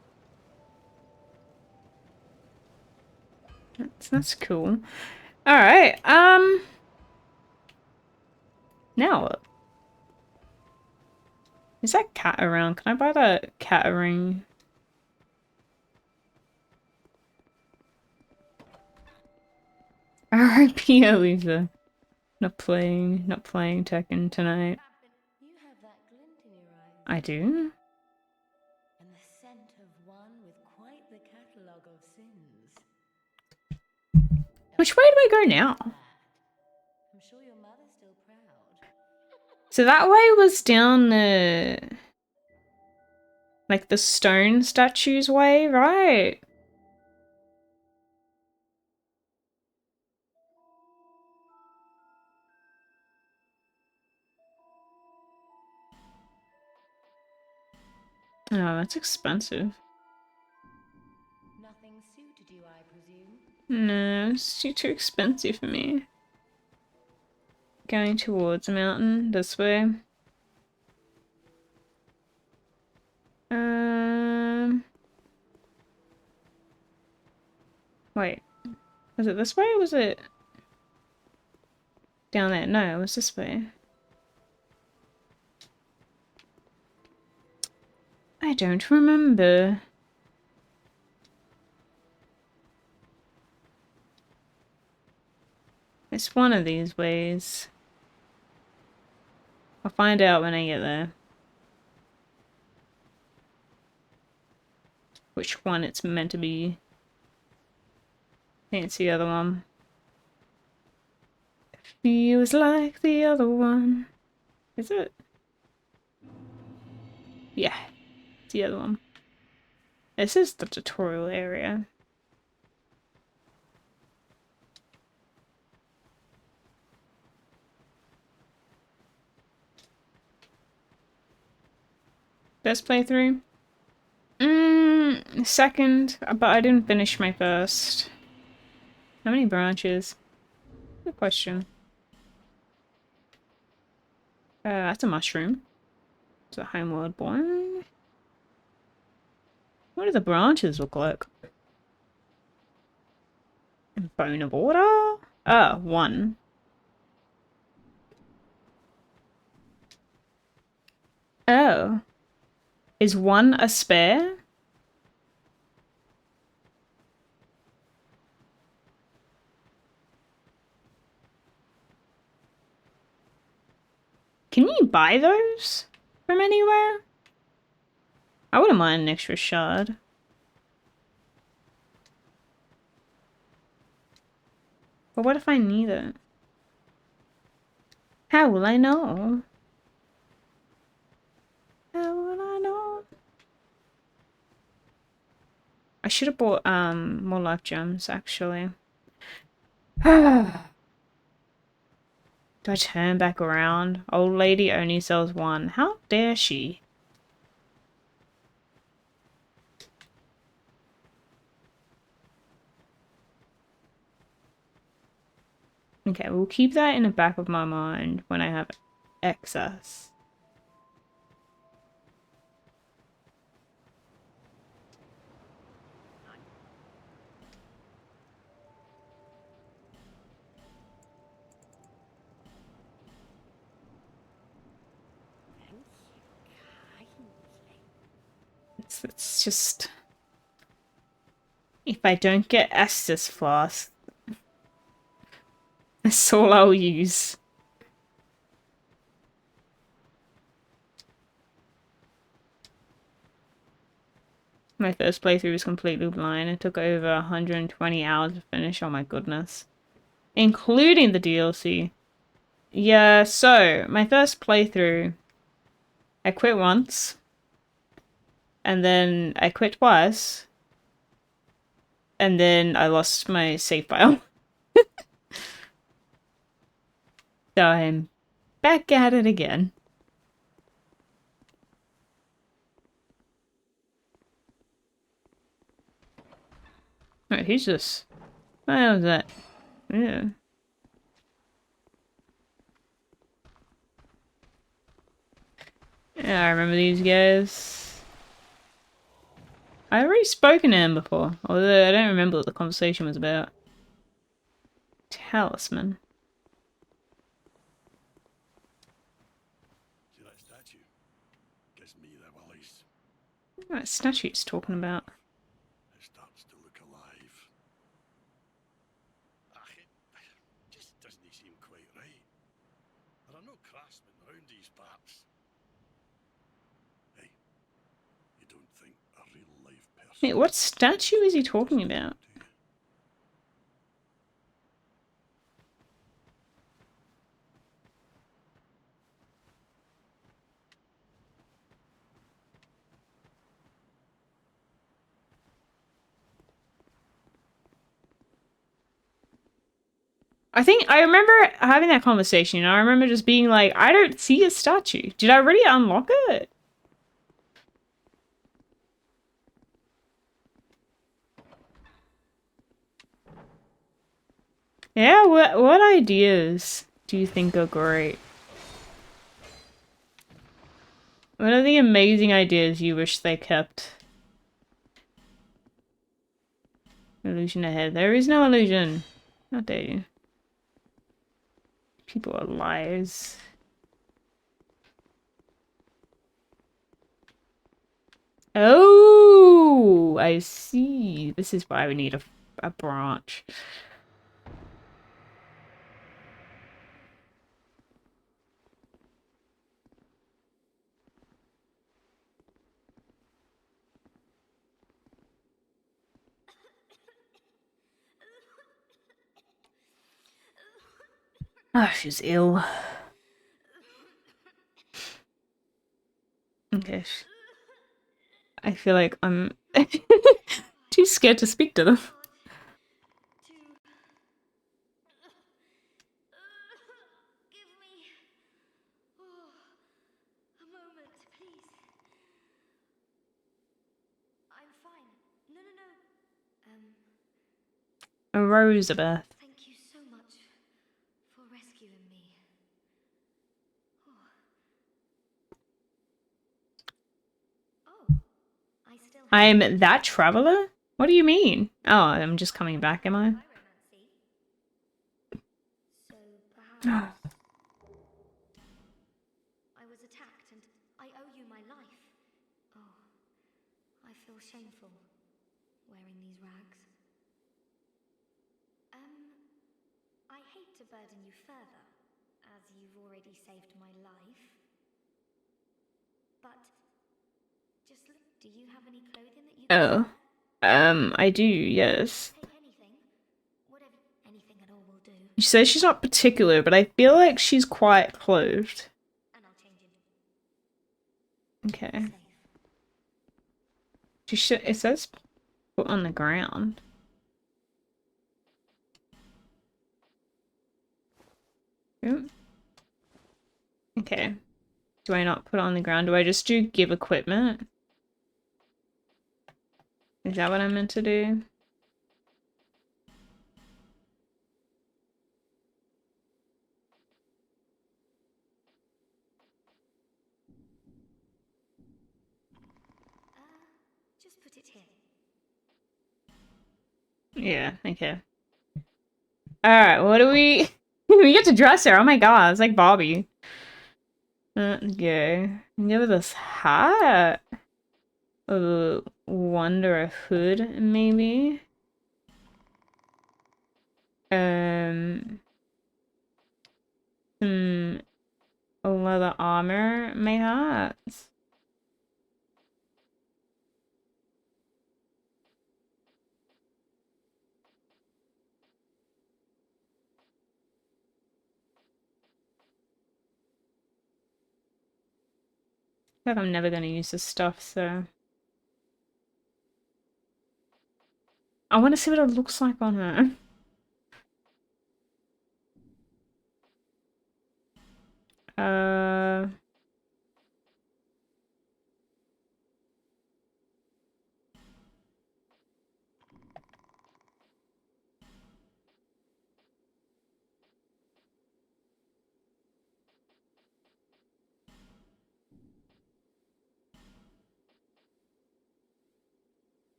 That's cool. All right. Now what? Is that cat around? Can I buy that cat ring? R.I.P. Elisa. Not playing Tekken tonight. You have that glint in your eyes. I do? And the scent of one with quite the catalogue of sins. Which way do I go now? I'm sure your mother's still proud. So that way was down the... like the stone statues way, right? Oh, that's expensive. Nothing suited you, I presume. No, it's too expensive for me. Going towards a mountain this way. Wait. Was it this way or was it down there? No, it was this way. I don't remember. It's one of these ways. I'll find out when I get there. Which one it's meant to be. I think it's the other one. Feels like the other one. Is it? Yeah, it's the other one. This is the tutorial area. First playthrough? Second, but I didn't finish my first. How many branches? Good question. That's a mushroom. It's a homeward boy. What do the branches look like? Bone of order? One. Oh. Is one a spare? Can you buy those from anywhere? I wouldn't mind an extra shard. But what if I need it? How will I know? How will I know? I should have bought more life gems actually. Do I turn back around? Old lady only sells one. How dare she? Okay, we'll keep that in the back of my mind when I have excess. It's just... if I don't get Estus fast, that's all I'll use. My first playthrough was completely blind. It took over 120 hours to finish. Oh my goodness. Including the DLC. Yeah, so, my first playthrough, I quit once. And then I quit twice. And then I lost my save file. So I'm back at it again. Wait, who's this? What was that? Yeah. Yeah, I remember these guys. I've already spoken to him before, although I don't remember what the conversation was about. Talisman. See that statue? Gives me the willies. What that statue's talking about? It starts to look alive. It just doesn't seem quite right. There are no craftsmen round these parts. Hey, you don't think a real live person... Wait, what statue is he talking about? I think I remember having that conversation. I remember just being like, I don't see a statue. Did I already unlock it? Yeah, what ideas do you think are great? What are the amazing ideas you wish they kept? Illusion ahead. There is no illusion. How dare you? People are liars. Oh, I see. This is why we need a branch. Ah, she's ill. Okay. I feel like I'm too scared to speak to them. Give me a moment, please. I'm fine. No, no, no. Rosabeth. Thank you so much for rescuing me. Oh, I still have I'm that traveler? What do you mean? Oh, I'm just coming back, am I? pyromancy. So perhaps I was attacked and I owe you my life. Oh, I feel shameful wearing these rags. I hate to burden you further, as you've already saved my life. But just look, do you have any clothing that you can wear? I do, yes. Take anything. Whatever, anything at all will do. She says she's not particular, but I feel like she's quite clothed. And I'll change it. Okay. Safe. She should, it says put on the ground. Ooh. Okay. Do I not put it on the ground? Do I just do give equipment? Is that what I'm meant to do? Just put it here. Yeah, okay. Alright, what do we... we get to dress her! Oh my god, it's like Bobby. Okay. Give her this hat. Wonder a hood, maybe? Some leather armor, mayhaps? feel like I'm never gonna use this stuff, so I want to see what it looks like on her. Uh,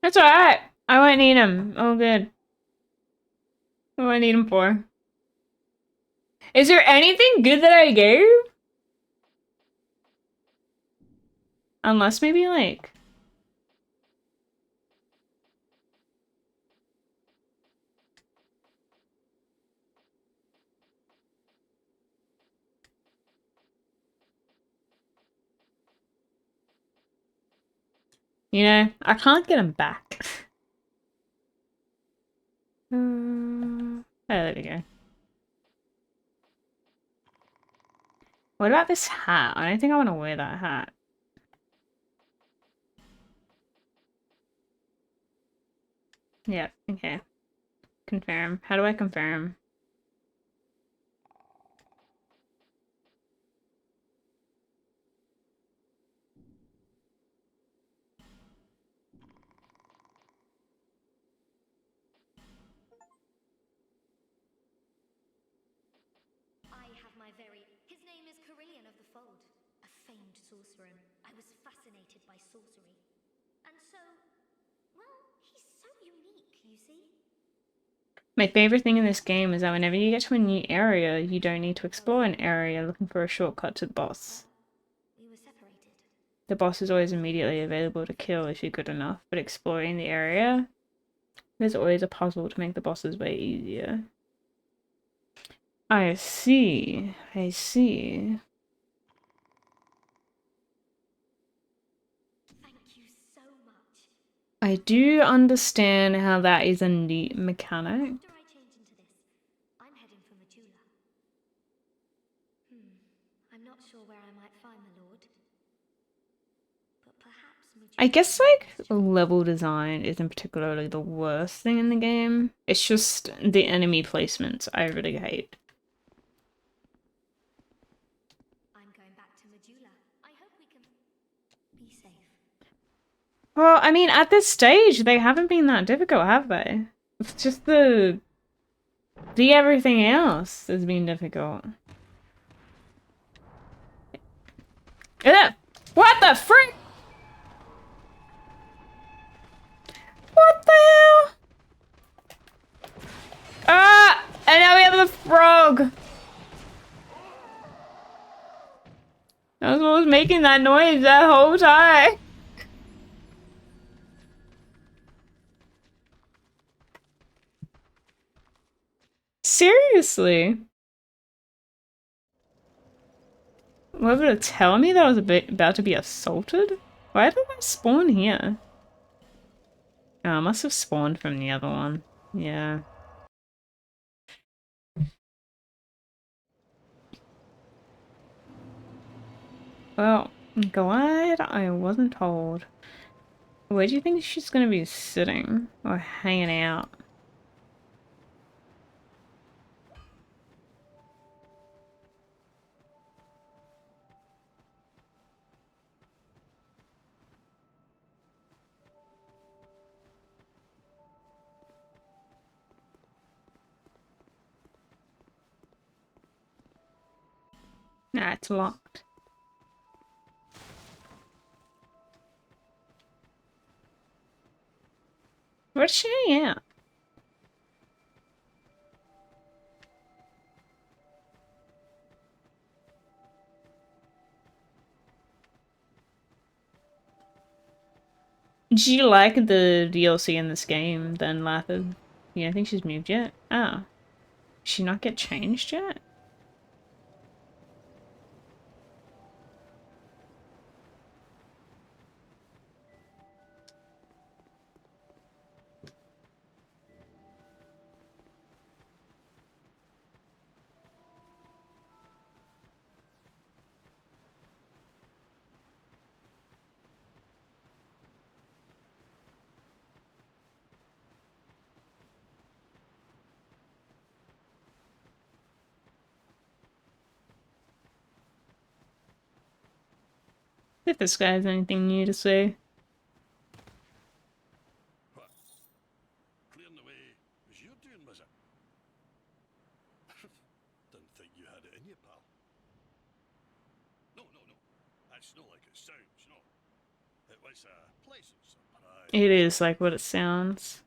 that's alright. I won't need him. Oh, good. What do I need him for? Is there anything good that I gave? Unless maybe like... You know, I can't get him back. Oh, there we go. What about this hat? I don't think I want to wear that hat. Yeah, okay. Confirm. How do I confirm? I have my very... His name is Carillion of the Fold, a famed sorcerer. I was fascinated by sorcery. And so, well, he's so unique, you see? My favorite thing in this game is that whenever you get to a new area, you don't need to explore an area looking for a shortcut to the boss. We were separated. The boss is always immediately available to kill if you're good enough, but exploring the area, there's always a puzzle to make the bosses way easier. I see. I see. Thank you so much. I do understand how that is a neat mechanic. After I change into this, I'm heading for Majula. I'm not sure where I might find the Lord. But perhaps Majula... I guess like level design isn't particularly the worst thing in the game. It's just the enemy placements I really hate. I'm going back to Majula. I hope we can be safe. Well, I mean, at this stage, they haven't been that difficult, have they? It's just the everything else has been difficult. Ugh! What the frick? What the hell? Ah! And now we have a frog! I was always making that noise that whole time. Seriously? Was it to tell me that I was about to be assaulted? Why did I spawn here? Oh, I must have spawned from the other one. Yeah. Well, glad I wasn't told. Where do you think she's gonna be sitting? Or hanging out? Nah, it's locked. Where's she hanging out? Do you like the DLC in this game then, Lathard? You don't think she's moved yet? Oh. Did she not get changed yet? If this guy has anything new to say. What? Clearing the way was your doing, was it? Didn't think you had it in you, pal. No, no, no. That's not like it sounds, no. It was a pleasant surprise. It is like what it sounds.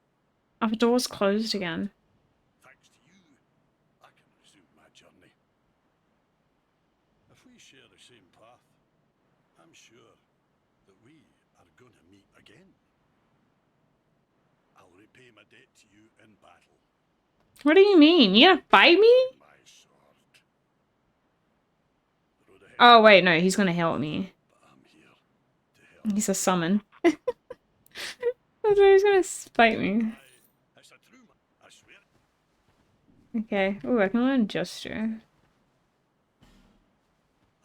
Oh, the door's closed again. Thanks to you, I can resume my journey. If we share the same path, I'm sure that we are going to meet again. I'll repay my debt to you in battle. What do you mean? You gonna fight me? My sword. The road ahead, Oh, wait, no, he's gonna help me. but I'm here to help. He's a summon. I thought he was gonna fight me. It's a true man, I swear. Okay. Ooh, I can learn gesture.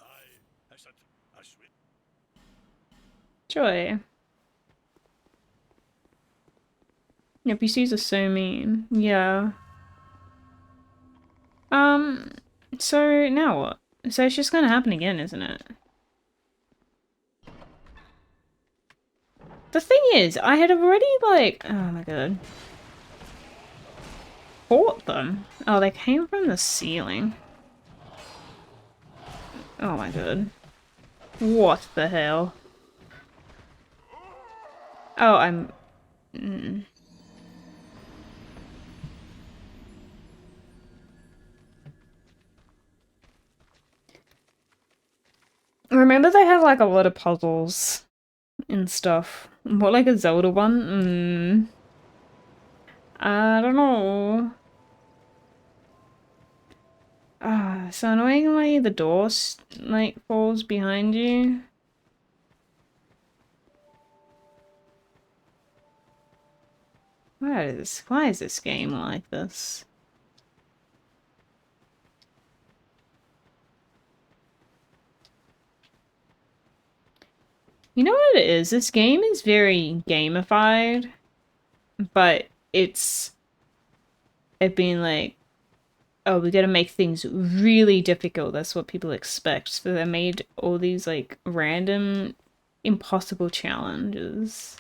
I swear. Joy. Yeah, PCs are so mean. Yeah. So now what? So it's just gonna happen again, isn't it? The thing is, I had already, like, oh my god. Fought them. Oh, they came from the ceiling. Oh my god. What the hell? Oh, I'm... Remember they had, like, a lot of puzzles and stuff. What, like a Zelda one? I don't know. Ah, so annoyingly the door, like, falls behind you. Why is this game like this? You know what it is? This game is very gamified, but it being like, oh, we gotta make things really difficult. That's what people expect. So they made all these like random, impossible challenges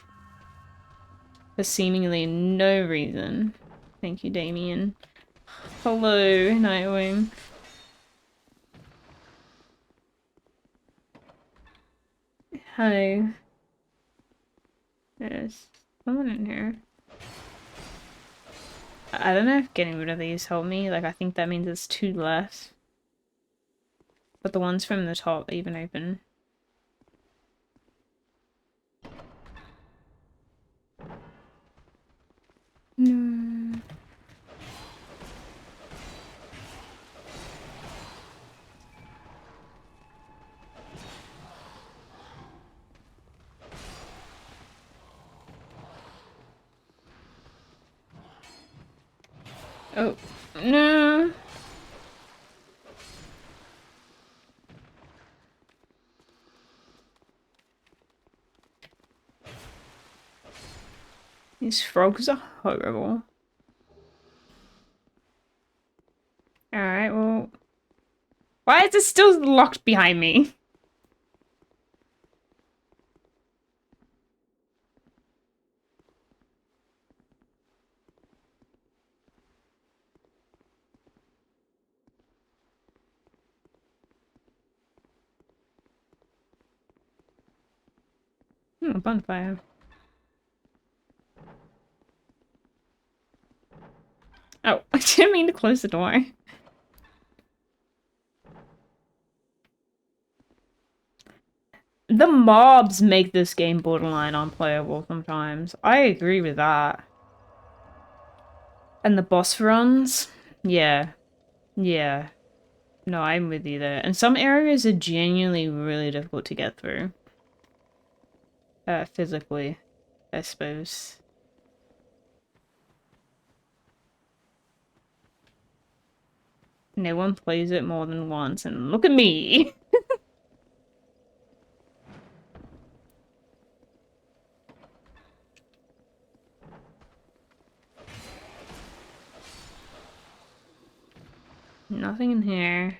for seemingly no reason. Thank you, Damien. Hello, Nightwing. Hi. There's someone in here. I don't know if getting rid of these help me. Like, I think that means there's 2 left. But the ones from the top even open. No. Oh, no. These frogs are horrible. Alright, well... Why is it still locked behind me? A bonfire. Oh, I didn't mean to close the door. The mobs make this game borderline unplayable sometimes. I agree with that. And the boss runs? Yeah. Yeah. No, I'm with you there. And some areas are genuinely really difficult to get through. Physically, I suppose. No one plays it more than once, and look at me! Nothing in here.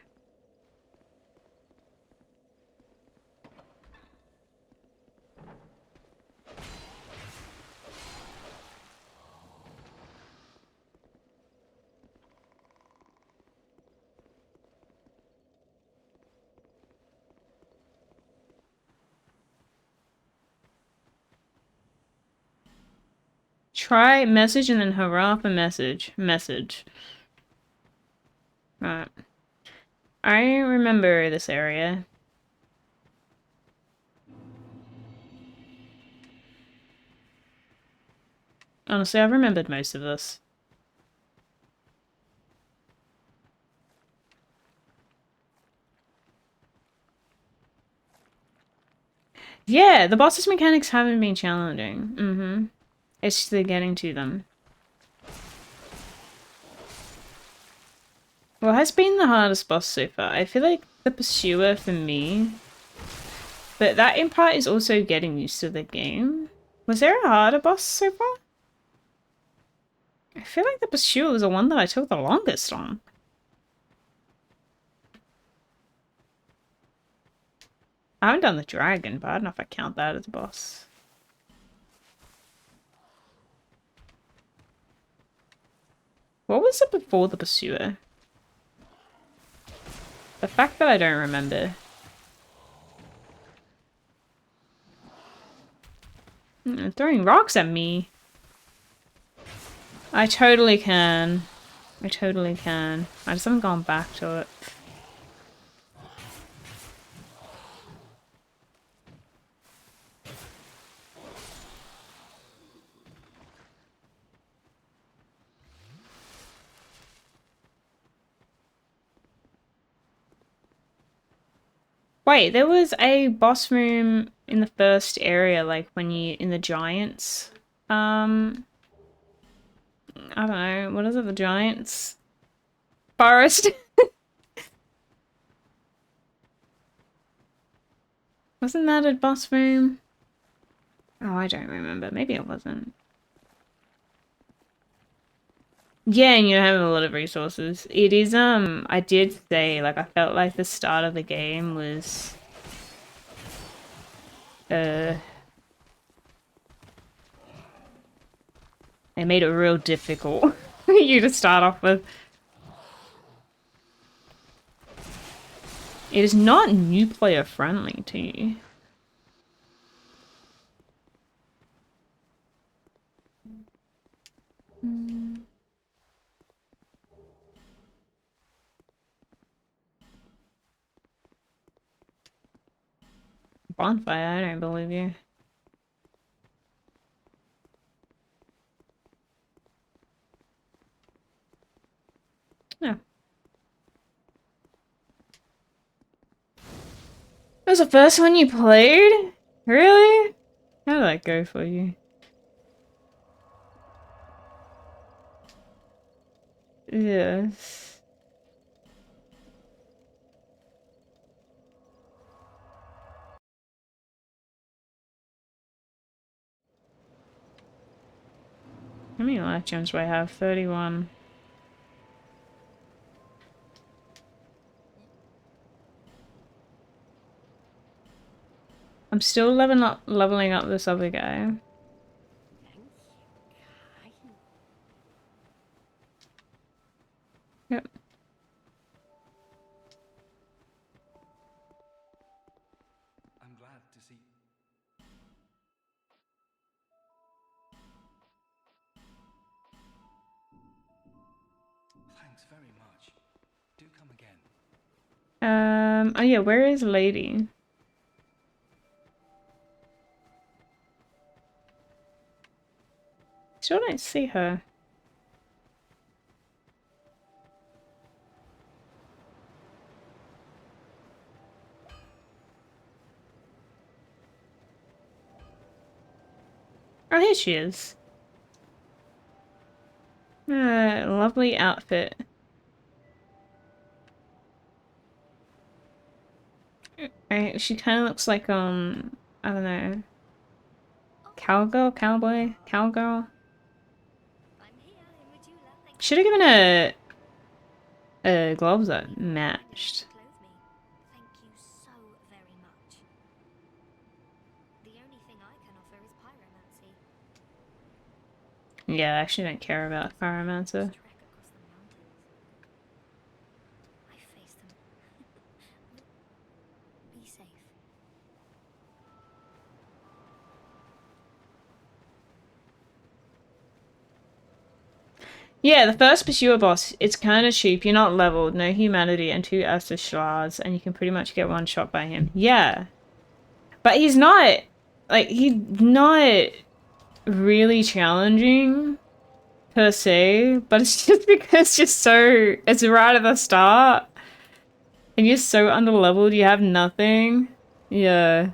Try message and then hurrah for message. Message. Right. I remember this area. Honestly, I've remembered most of this. Yeah, the boss's mechanics haven't been challenging. Mm-hmm. It's just they're getting to them. What has been the hardest boss so far? I feel like the Pursuer for me. But that in part is also getting used to the game. Was there a harder boss so far? I feel like the Pursuer was the one that I took the longest on. I haven't done the dragon, but I don't know if I count that as a boss. What was it before the Pursuer? The fact that I don't remember. Throwing rocks at me. I totally can. I totally can. I just haven't gone back to it. Wait, there was a boss room in the first area, like when you in the giants. I don't know, what is it, the giants? Forest? Wasn't that a boss room? Oh, I don't remember. Maybe it wasn't. Yeah, and you don't have a lot of resources. It is, I did say, like, I felt like the start of the game was, it made it real difficult for you to start off with. It is not new player friendly to you. Bonfire, I don't believe you. No. That was the first one you played? Really? How did that go for you? Yes. How many life gems do I have? 31. I'm still leveling up this other guy. Yep. I'm glad to see. Thanks very much. Do come again. Oh yeah, where is Lady? Still don't see her. Oh, here she is. Lovely outfit. She kind of looks like, I don't know, cowgirl, cowboy, cowgirl. I'm here in Regula. Thank Should have given her gloves that matched. clothe me. Thank you so very much. The only thing I can offer is pyromancy. Yeah, I actually don't care about Pyromancer. Trek across the mountains. I face them. Be safe. Yeah, the first Pursuer boss, it's kind of cheap. You're not leveled, no humanity, and 2 Estus shards, and you can pretty much get one shot by him. Yeah. But he's not, like, he's not really challenging, per se, but it's just because you're so, it's right at the start, and you're so underleveled, you have nothing. Yeah.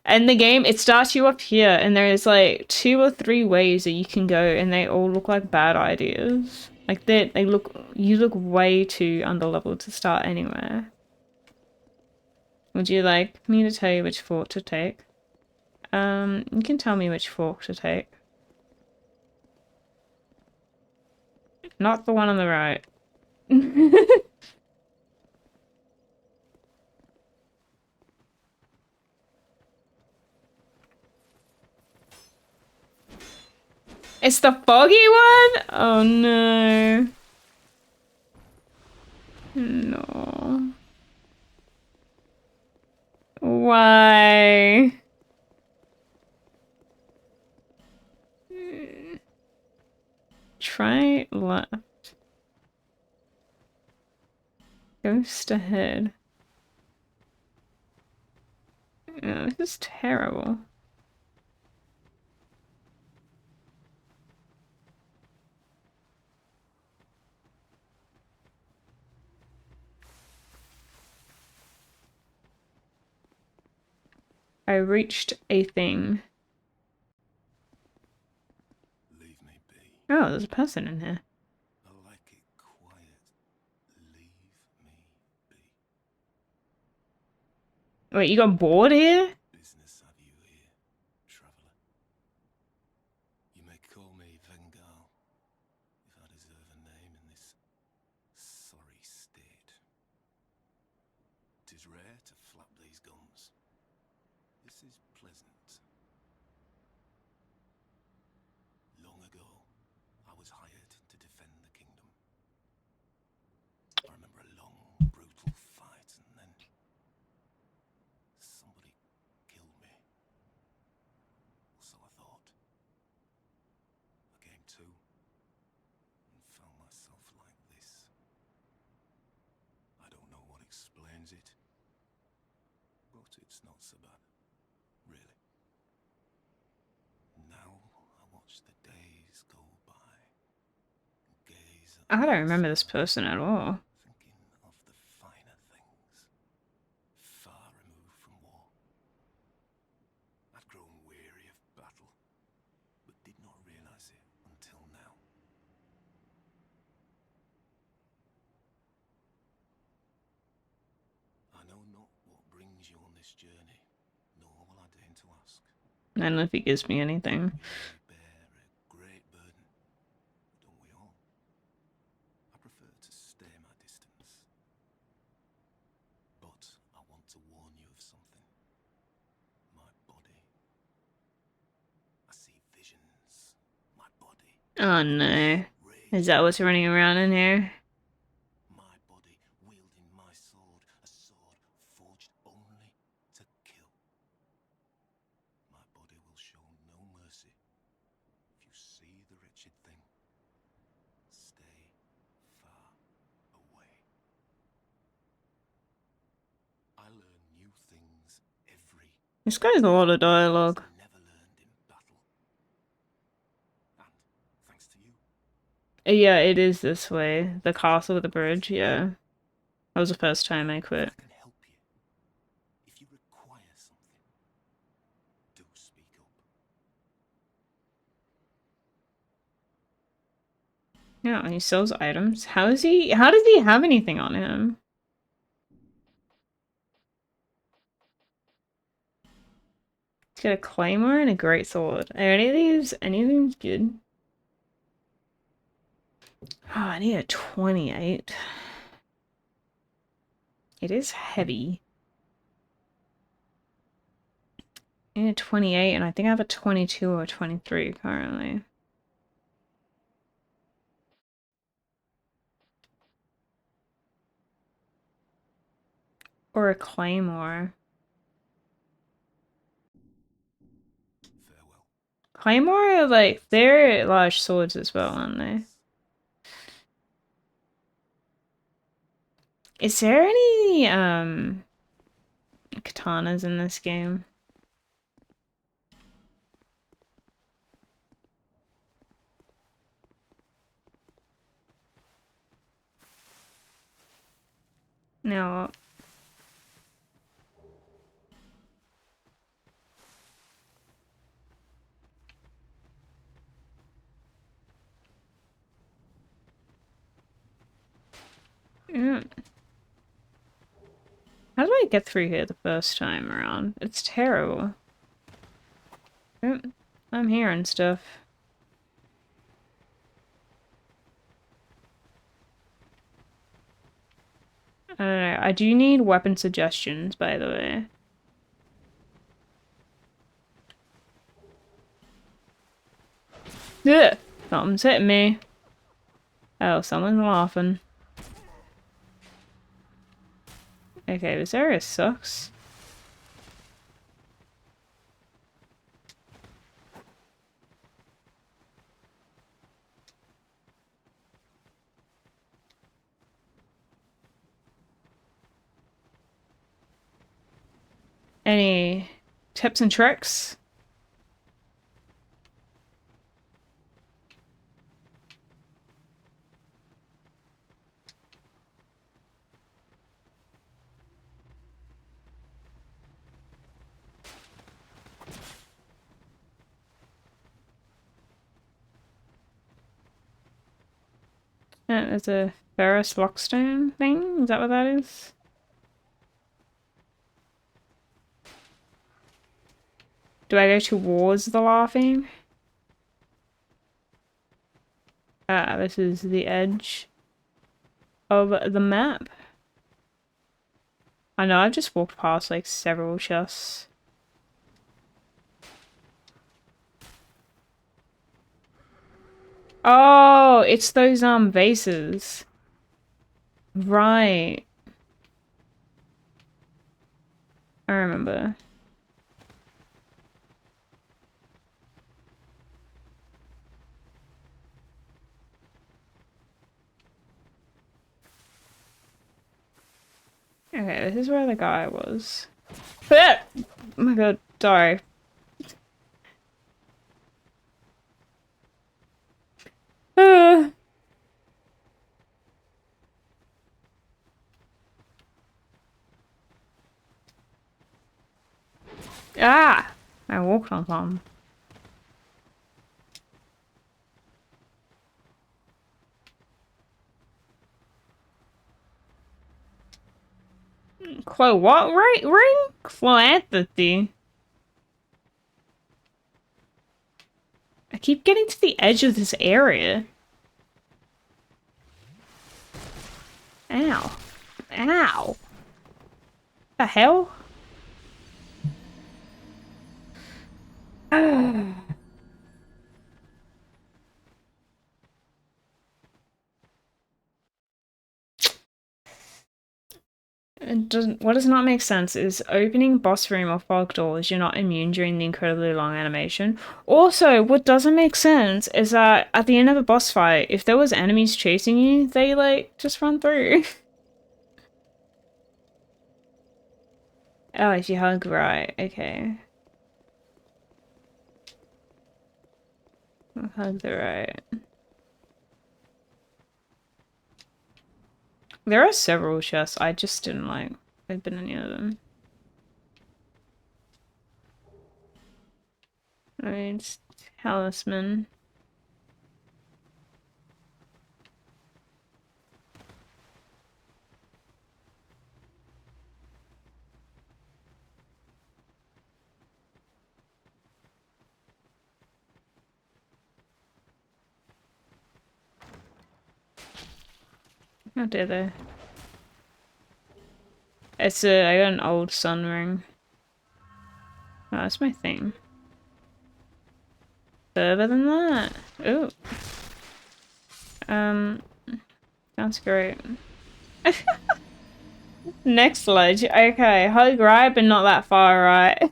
And the game, it starts you up here, and there's like 2 or 3 ways that you can go, and they all look like bad ideas. Like they look, you look way too underleveled to start anywhere. Would you like me to tell you which fork to take? You can tell me which fork to take. Not the one on the right. It's the foggy one? Oh no. No. Why? Try left. Ghost ahead. Oh, this is terrible. I reached a thing. Leave me be. Oh, there's a person in here. I like it quiet. Leave me be. Wait, you got bored here? Business have you here, traveller? You may call me Vengal, if I deserve a name in this sorry state. 'Tis rare to flap these gums. This is pleasant. Long ago, I was hired to defend the kingdom. I remember a long, brutal fight, and then somebody killed me. So I thought. I came to and found myself like this. I don't know what explains it, but it's not so bad, really. Now I watch the days go by, gaze at I the don't remember landscape, this person at all. thinking of the finer things, far removed from war. I'd grown weary of battle, but did not realize it until now. I know not what brings you on this journey, nor will I deign to ask. I don't know if he gives me anything. You may bear a great burden, don't we all? I prefer to stay my distance. But I want to warn you of something. My body. I see visions. My body. Oh no. Rage. Is that what's running around in here? My body wielding my sword, a sword forged only to kill. My body will show no mercy. If you see the wretched thing, stay far away. I learn new things every This guy's a lot of dialogue. never learned in battle. And thanks to you, Yeah, it is this way. The castle with the bridge, yeah. That was the first time I quit. I can help you. If you require something, do speak up. Yeah, he sells items. How does he have anything on him? He's got a claymore and a great sword. Are any of these good? Oh, I need a 28. It is heavy. I need a 28, and I think I have a 22 or a 23 currently. Or a claymore. Farewell. Claymore are like, they're large swords as well, aren't they? Is there any katanas in this game? No. Mm. How did I get through here the first time around? It's terrible. Mm. I'm hearing stuff. I don't know. I do need weapon suggestions, by the way. Ugh! Something's hitting me. Oh, someone's laughing. Okay, this area sucks. Any tips and tricks? Yeah, there's a Ferris Lockstone thing. Is that what that is? Do I go towards the laughing? Ah, this is the edge of the map. I know I've just walked past like several chests. Oh, it's those vases. Right. I remember. Okay, this is where the guy was. Ah! Oh my god, sorry. Ah. Ah! I walked on something. Chloe, what? Right? Ring? Philanthropy. I keep getting to the edge of this area. Ow. Ow. The hell? It doesn't. What does not make sense is opening boss room or fog doors. You're not immune during the incredibly long animation. Also, what doesn't make sense is that at the end of a boss fight, if there was enemies chasing you, they like just run through. Oh, if you hug right, okay. Hug the right. There are several chests. I just didn't like open any of them. I mean, it's talisman. How dare they? It's a. I got an old sun ring. Oh, that's my thing. Further than that. Ooh. Sounds great. Next ledge. Okay, hug right, but not that far right.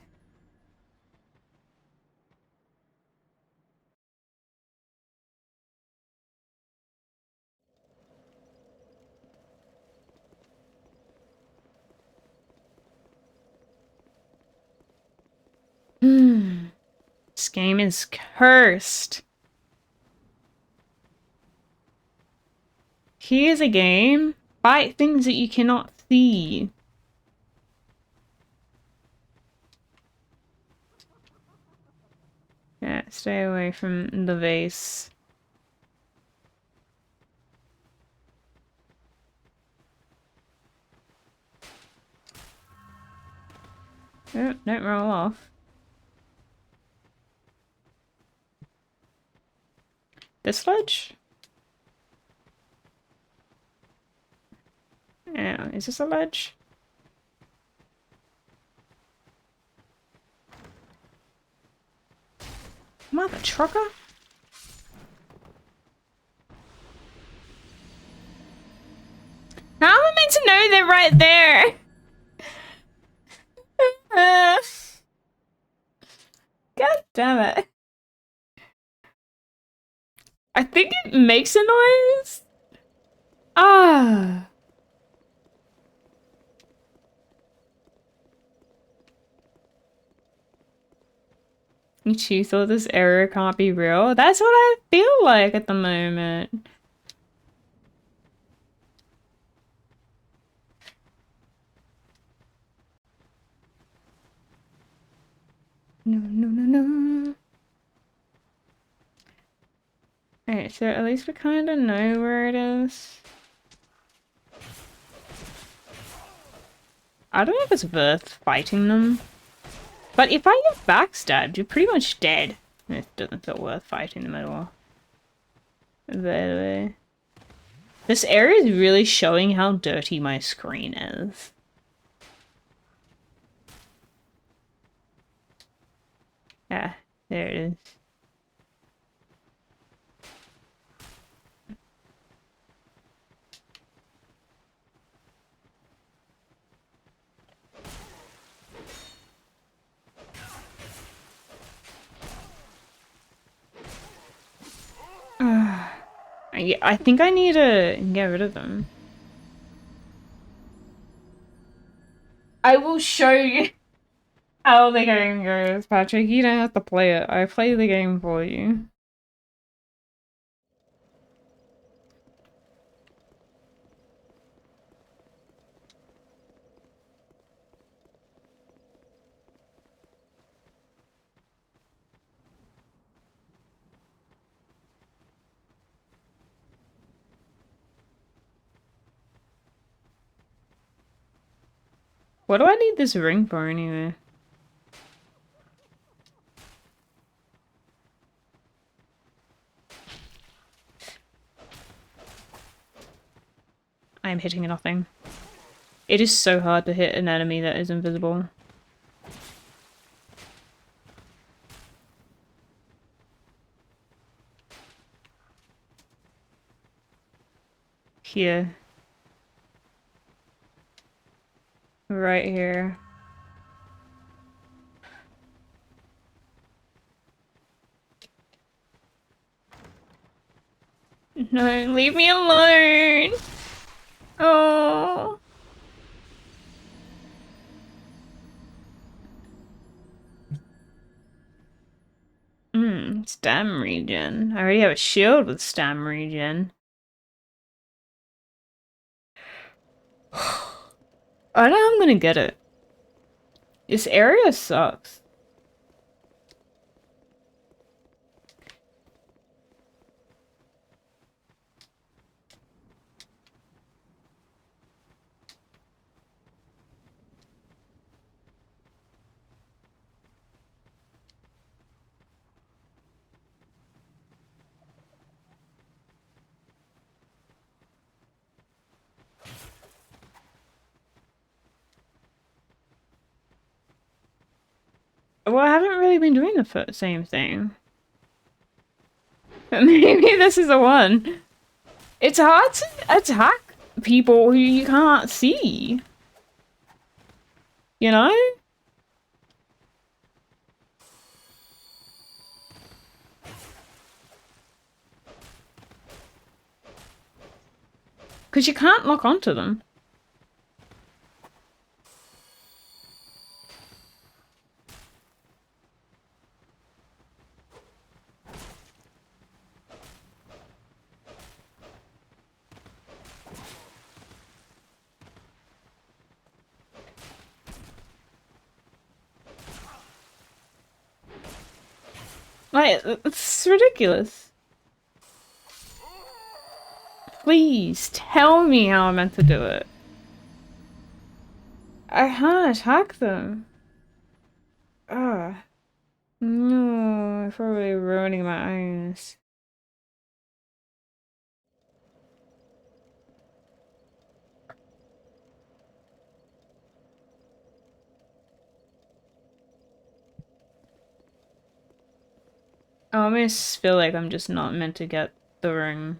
game is cursed. Here's a game. Fight things that you cannot see. Yeah, stay away from the vase. Oh, don't roll off. This ledge? Yeah, is this a ledge? Mother trucker? How am I meant to know they're right there? God damn it. I think it makes a noise. Ah. You two thought this error can't be real? That's what I feel like at the moment. No, no, no, no. Alright, so at least we kind of know where it is. I don't know if it's worth fighting them. But if I get backstabbed, you're pretty much dead. It doesn't feel worth fighting them at all. By the way. This area is really showing how dirty my screen is. Yeah, there it is. I think I need to get rid of them. I will show you how the game goes, Patrick. You don't have to play it. I play the game for you. What do I need this ring for anyway? I am hitting nothing. It is so hard to hit an enemy that is invisible. Here. Right here. No, leave me alone! Oh. Stam regen. I already have a shield with stam regen. I know I'm gonna get it. This area sucks. Well, I haven't really been doing the same thing. Maybe this is the one. It's hard to attack people who you can't see. You know? Because you can't lock onto them. Like, it's ridiculous. Please, tell me how I'm meant to do it. I can't attack them. Ugh. No, I'm probably ruining my eyes. I almost feel like I'm just not meant to get the ring.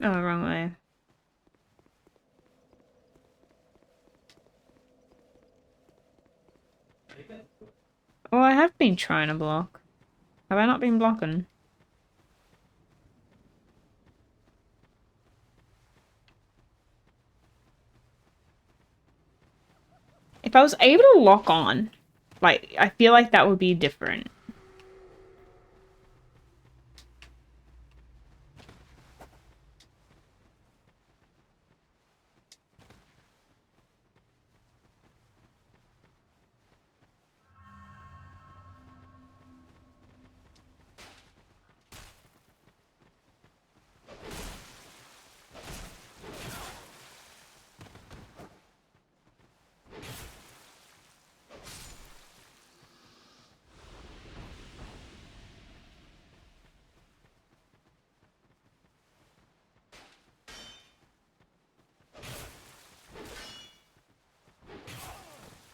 Oh, wrong way. Well, I have been trying to block. Have I not been blocking? If I was able to lock on, like, I feel like that would be different.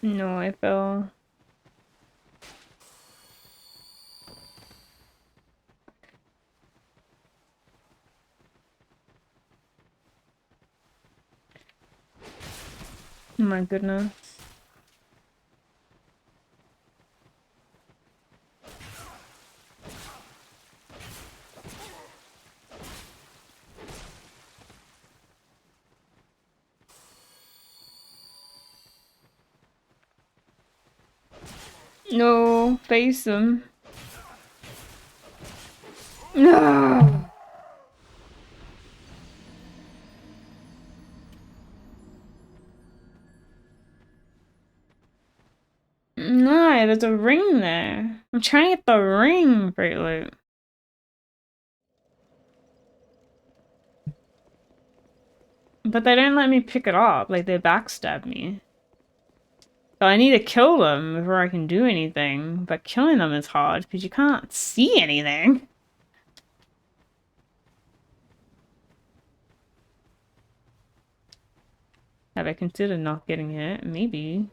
No, I fell. Oh my goodness. No, face him. No. No, there's a ring there. I'm trying to get the ring, Fruit Loop. But they don't let me pick it up, like they backstab me. So I need to kill them before I can do anything. But killing them is hard because you can't see anything. Have I considered not getting hit? Maybe.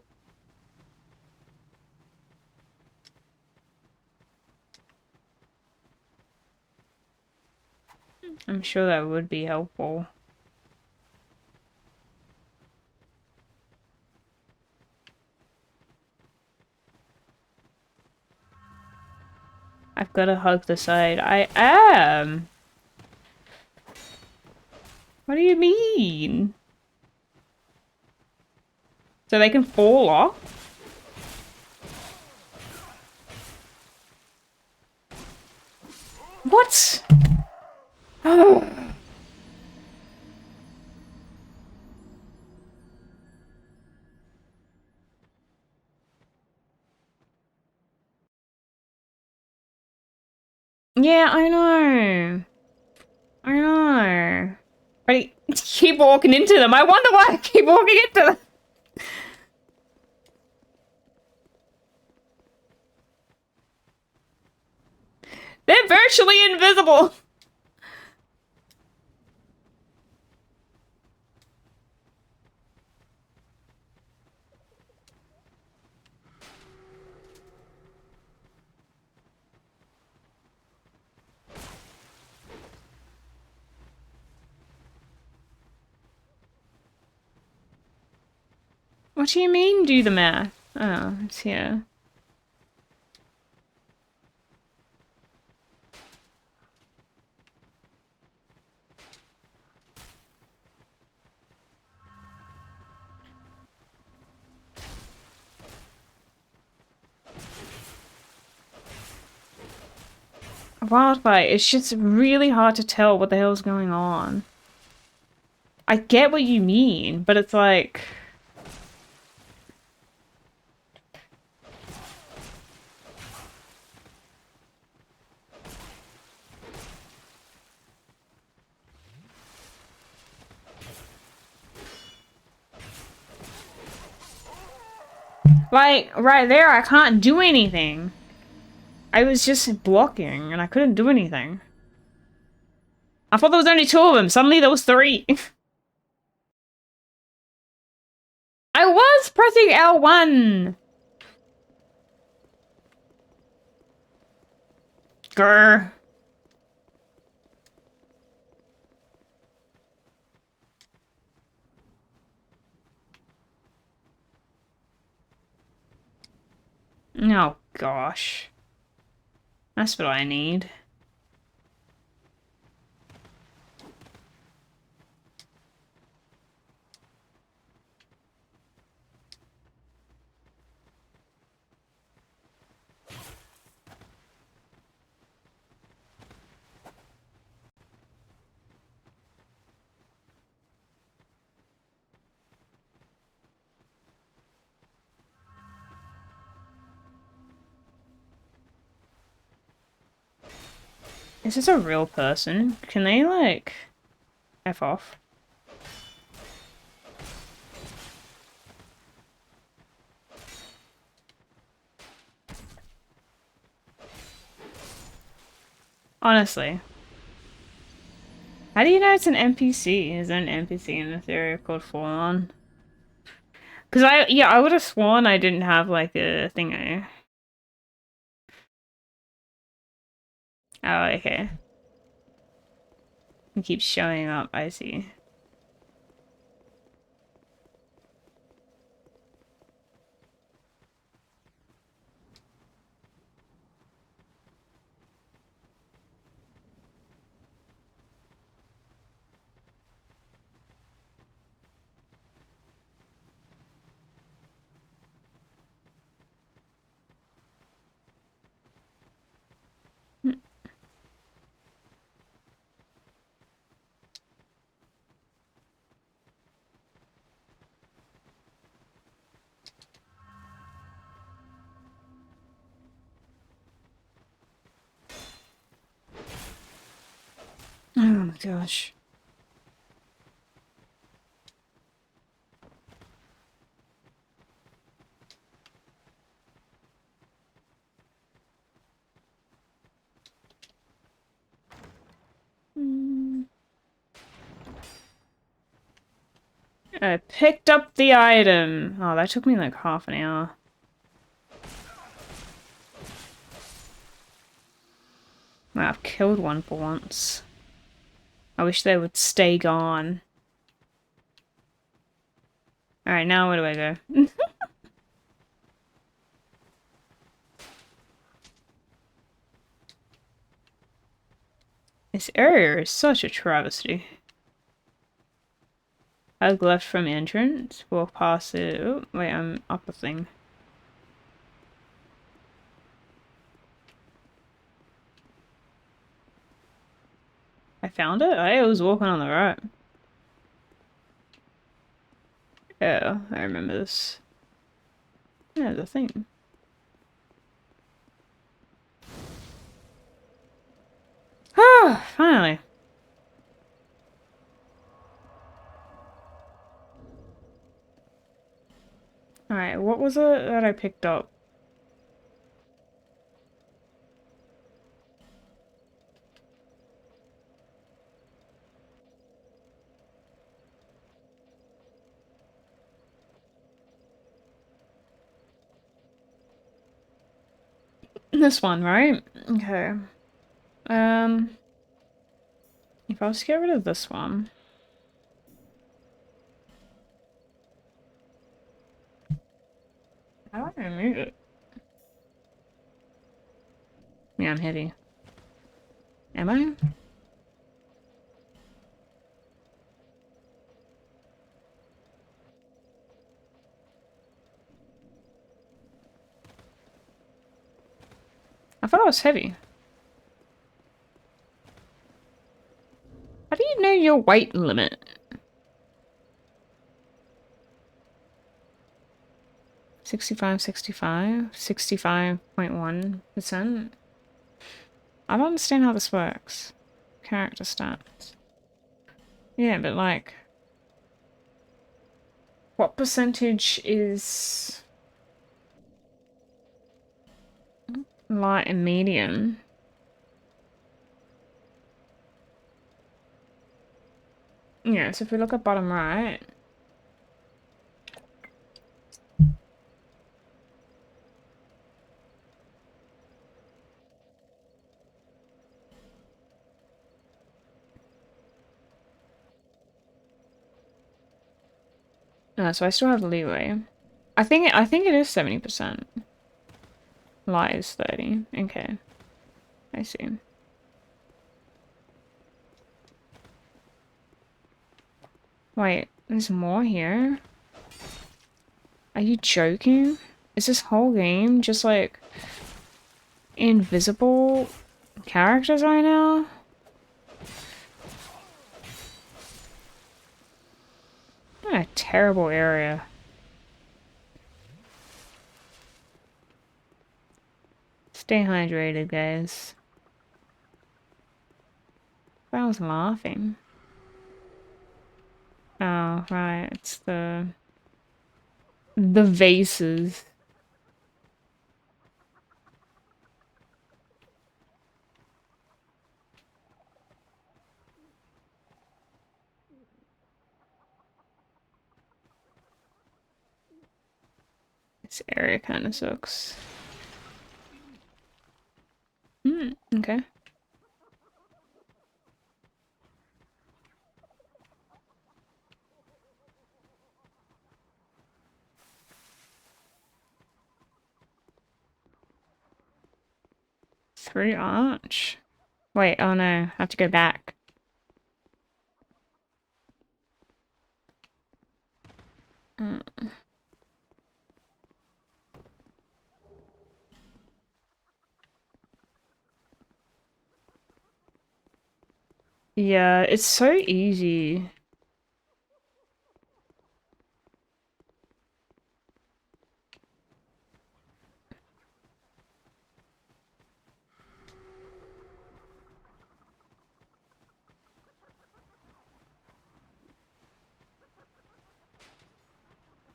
I'm sure that would be helpful. I've got to hug the side. I am! What do you mean? So they can fall off? What? Yeah, I know. I know. But I keep walking into them. I wonder why I keep walking into them. They're virtually invisible. What do you mean, do the math? Oh, it's here. Wildfire, it's just really hard to tell what the hell's going on. I get what you mean, but it's like... Like, right there, I can't do anything. I was just blocking, and I couldn't do anything. I thought there was only two of them. Suddenly there was three. I was pressing L1! Grr. Oh, gosh. That's what I need. Is this a real person? Can they, like, F off? Honestly. How do you know it's an NPC? Is there an NPC in this area called Fallen? Because I would have sworn I didn't have, like, a thingo. Oh, okay. It keeps showing up, I see. Oh my gosh. I picked up the item. Oh, that took me like half an hour. Wow, I've killed one for once. I wish they would stay gone. Alright, now where do I go? This area is such a travesty. Hug left from entrance. Walk past it. Oh, wait, I'm up a thing. I found it? I was walking on the right. Oh, I remember this. Yeah, the thing. Ah, finally. Alright, what was it that I picked up? This one, right? Okay. If I was to get rid of this one. How do I remove it? Yeah, I'm heavy. Am I? I thought I was heavy. How do you know your weight limit? 65, 65.1%. I don't understand how this works. Character stats. Yeah, but like, what percentage is Light and medium. Yeah, so if we look at bottom right. So I still have leeway. I think it is 70%. Light is 30. Okay. I see. Wait, there's more here? Are you joking? Is this whole game just like invisible characters right now? What a terrible area. Stay hydrated, guys. I was laughing. Oh, right. It's the vases. This area kind of sucks. Okay. Through arch. Wait, oh no, I have to go back. Yeah, it's so easy.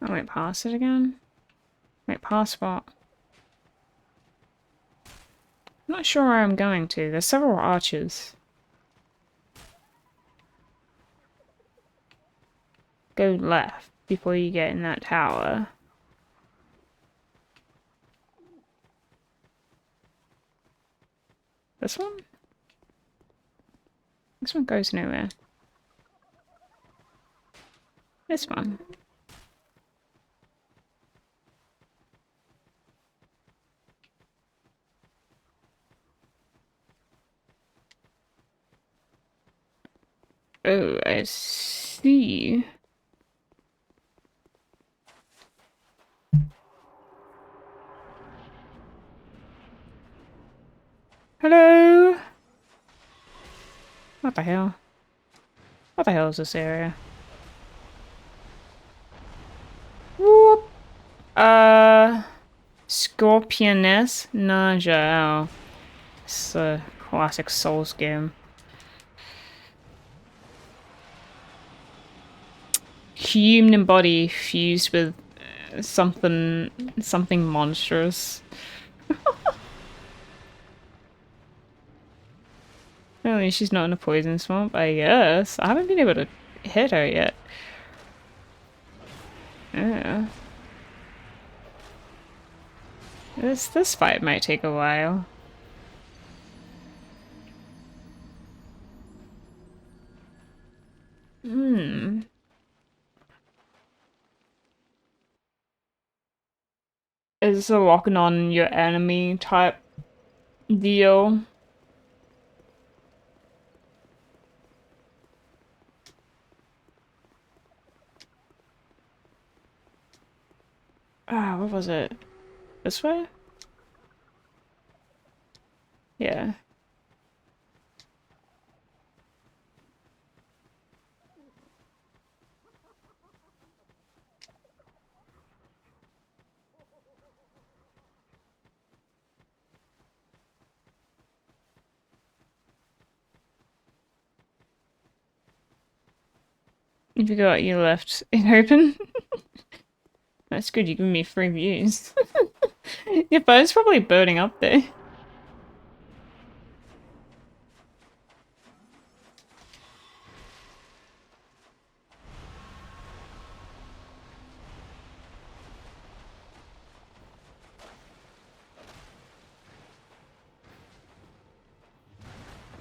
I went past it again. Wait, past what? I'm not sure where I'm going to. There's several arches. Go left before you get in that tower. This one? This one goes nowhere. This one. Oh, I see. Hello? What the hell? What the hell is this area? Whoop! Scorpioness Naja. Oh, it's a classic Souls game. Human body fused with something monstrous. Apparently she's not in a poison swamp, I guess. I haven't been able to hit her yet. Yeah. This fight might take a while. Is this a locking on your enemy type deal? Ah, what was it? This way? Yeah. You forgot you left it open. That's good, you give me free views. Your phone's probably burning up there.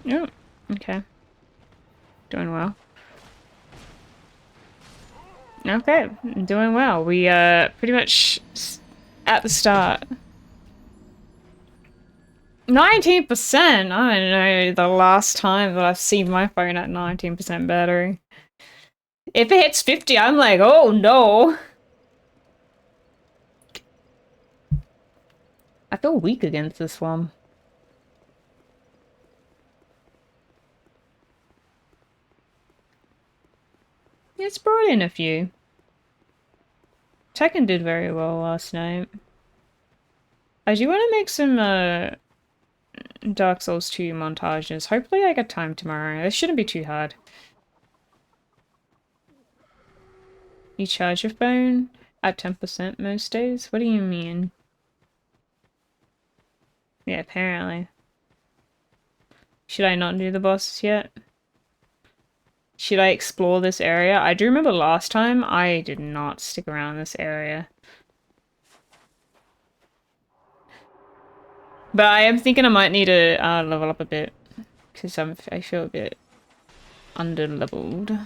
Oh, okay. Doing well. Okay, doing well. We pretty much at the start. 19%! I don't know the last time that I've seen my phone at 19% battery. If it hits 50, I'm like, oh no! I feel weak against this one. It's brought in a few. Tekken did very well last night. I do want to make some Dark Souls 2 montages. Hopefully I get time tomorrow. This shouldn't be too hard. You charge your phone at 10% most days? What do you mean? Yeah, apparently. Should I not do the bosses yet? Should I explore this area? I do remember last time I did not stick around this area. But I am thinking I might need to level up a bit. Because I feel a bit under-leveled.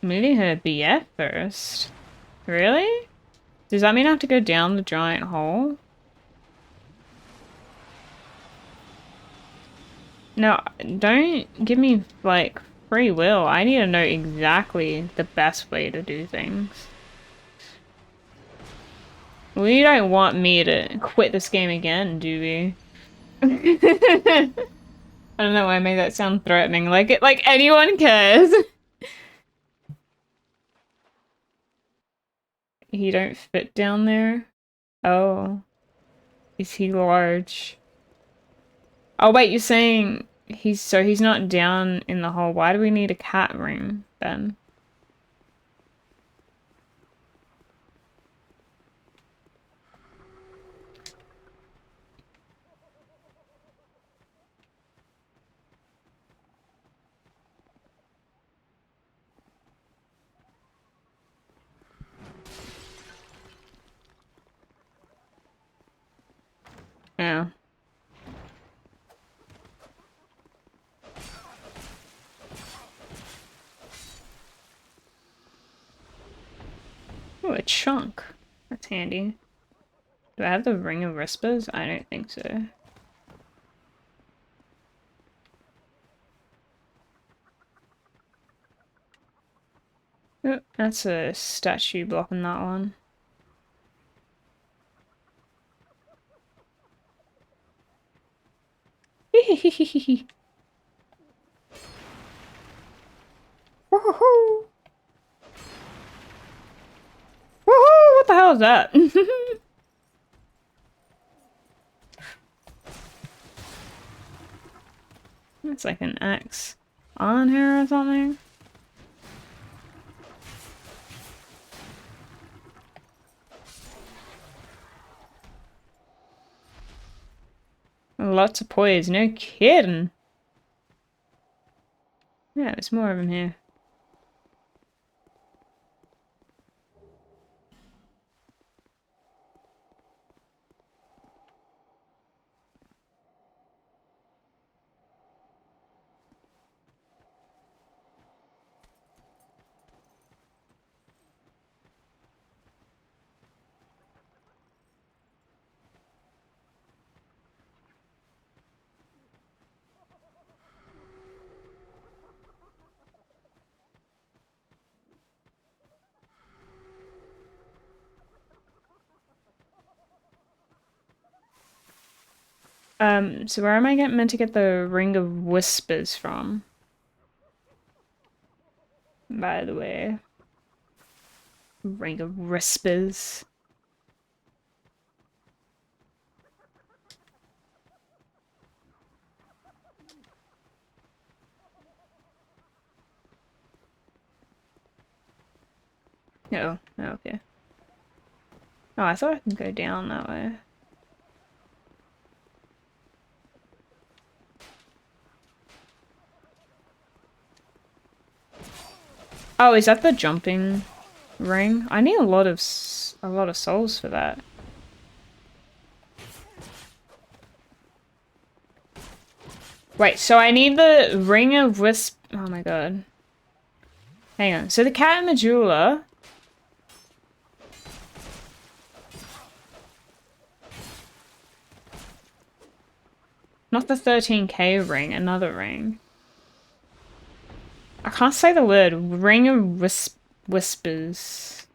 Meeting her BF first? Really? Does that mean I have to go down the giant hole? No, don't give me, like, free will. I need to know exactly the best way to do things. We don't want me to quit this game again, do we? I don't know why I made that sound threatening. Like anyone cares. He don't fit down there? Oh. Is he large? Oh wait, you're saying he's not down in the hole. Why do we need a cat ring then? Yeah. Oh, a chunk. That's handy. Do I have the Ring of Whispers? I don't think so. Oh, that's a statue blocking that one. Hehehehe. Woohoo! Woohoo! What the hell is that? It's like an axe on her or something. Lots of poise, no kidding. Yeah, there's more of them here. So where am I meant to get the Ring of Whispers from? By the way. Ring of Whispers. Oh, okay. Oh, I thought I could go down that way. Oh, is that the jumping ring. I need a lot of souls for that. Wait, so I need the ring of wisp. Oh my god. Hang on. So the cat and the jeweler. Not the 13k ring, another ring. I can't say the word. Ring of whispers.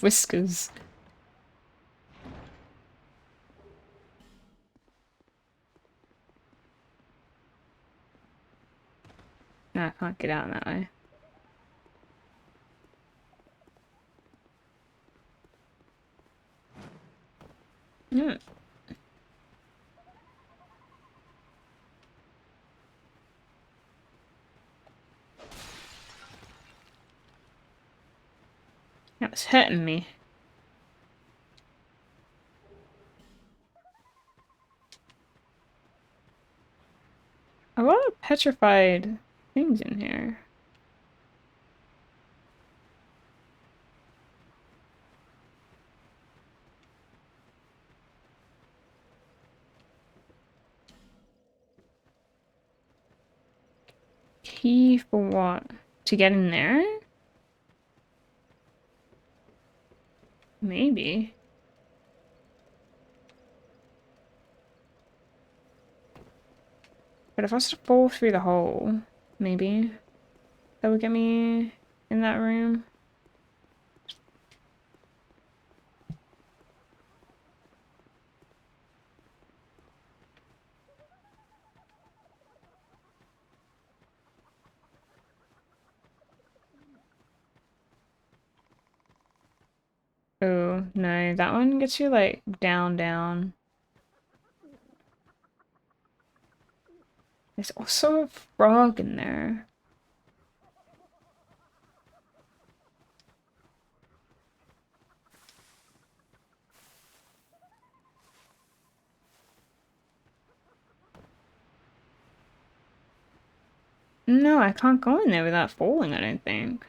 Whiskers. No, I can't get out that way. Yeah. That was hurting me. A lot of petrified things in here. Key for what? To get in there? Maybe. But if I was to fall through the hole, maybe that would get me in that room. Oh, no, that one gets you like down, down. There's also a frog in there. No, I can't go in there without falling, I don't think.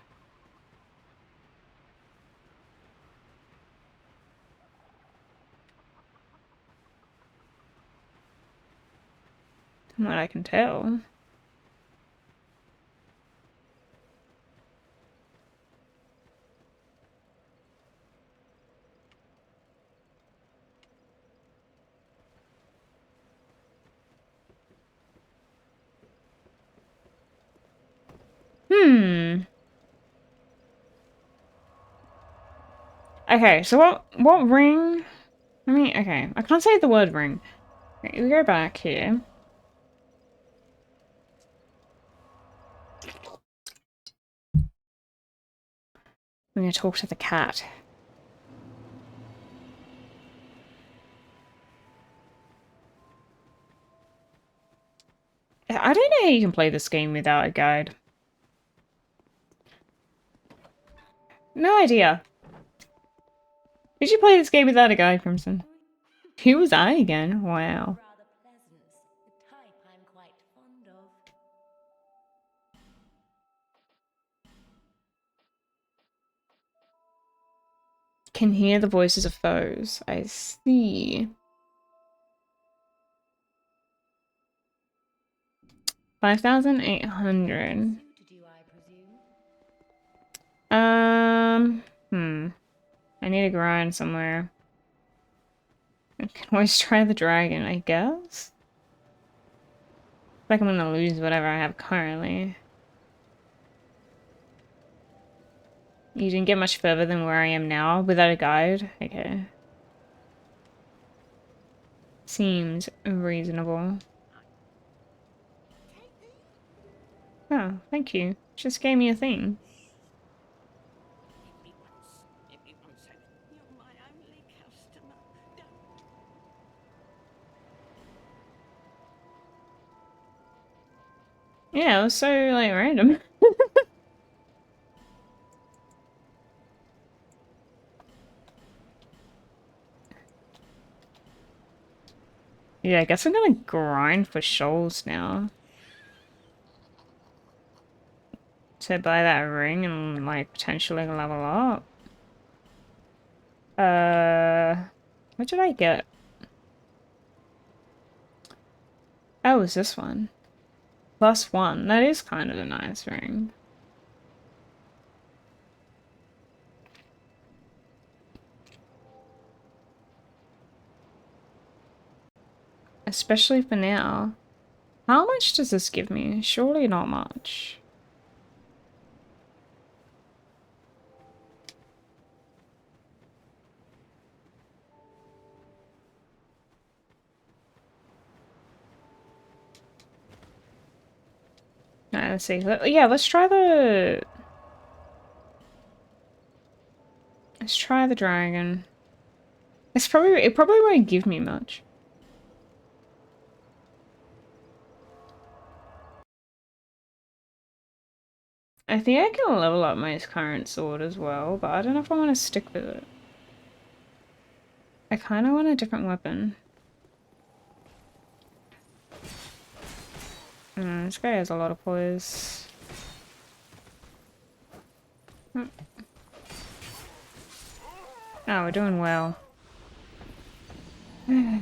From what I can tell. Hmm. Okay, so what ring? I mean, okay, I can't say the word ring. Okay, we go back here. We're gonna talk to the cat. I don't know how you can play this game without a guide. No idea. Did you play this game without a guide, Crimson? Who was I again? Wow. Rather pleasant, the type I'm quite fond of. Can hear the voices of foes. I see. 5,800. Suited you, I presume. I need to grind somewhere. I can always try the dragon, I guess. Like I'm gonna lose whatever I have currently. You didn't get much further than where I am now without a guide? Okay. Seems reasonable. Oh, thank you. Just gave me a thing. Give me 1 second. You're my only customer. Don't. Yeah, it was so, like, random. Yeah, I guess I'm gonna grind for shoals now. to buy that ring and like potentially level up. What did I get? Oh, it was this one. +1. That is kind of a nice ring. Especially for now. How much does this give me? Surely not much. Alright, let's see. Yeah, let's try the... Let's try the dragon. It probably won't give me much. I think I can level up my current sword as well, but I don't know if I want to stick with it. I kind of want a different weapon. This guy has a lot of poise. Oh, we're doing well. You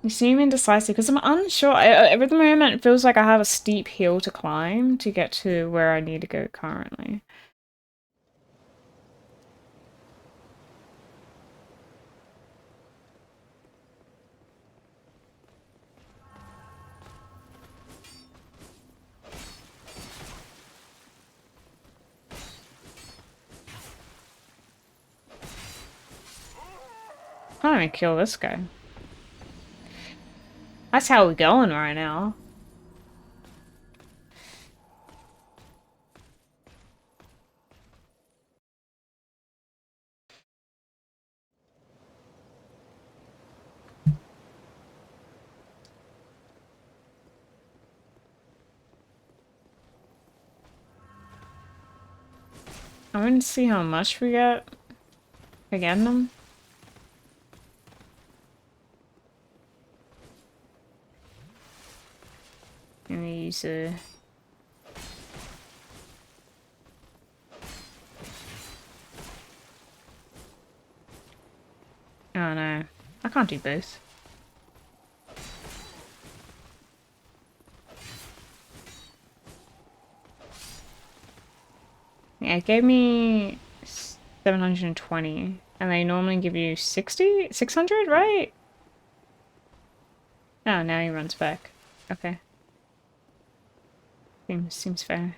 seem indecisive because I'm unsure. At the moment, it feels like I have a steep hill to climb to get to where I need to go currently. I'm gonna kill this guy. That's how we're going right now. I'm gonna see how much we get for getting them. I'm gonna use a... Oh no, I can't do both. Yeah, it gave me 720, and they normally give you 600, right? Oh, now he runs back. Okay. Seems fair.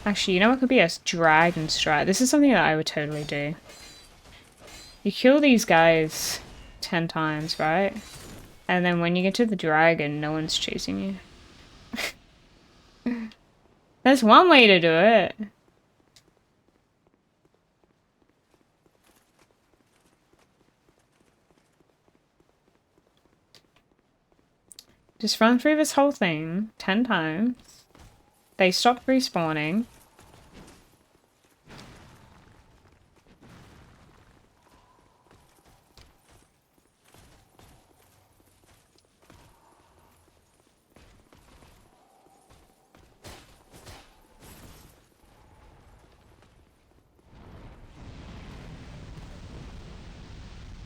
Actually, you know what could be a dragon strike? This is something that I would totally do. You kill these guys 10 times, right? And then when you get to the dragon, no one's chasing you. That's one way to do it. Just run through this whole thing 10 times. They stop respawning.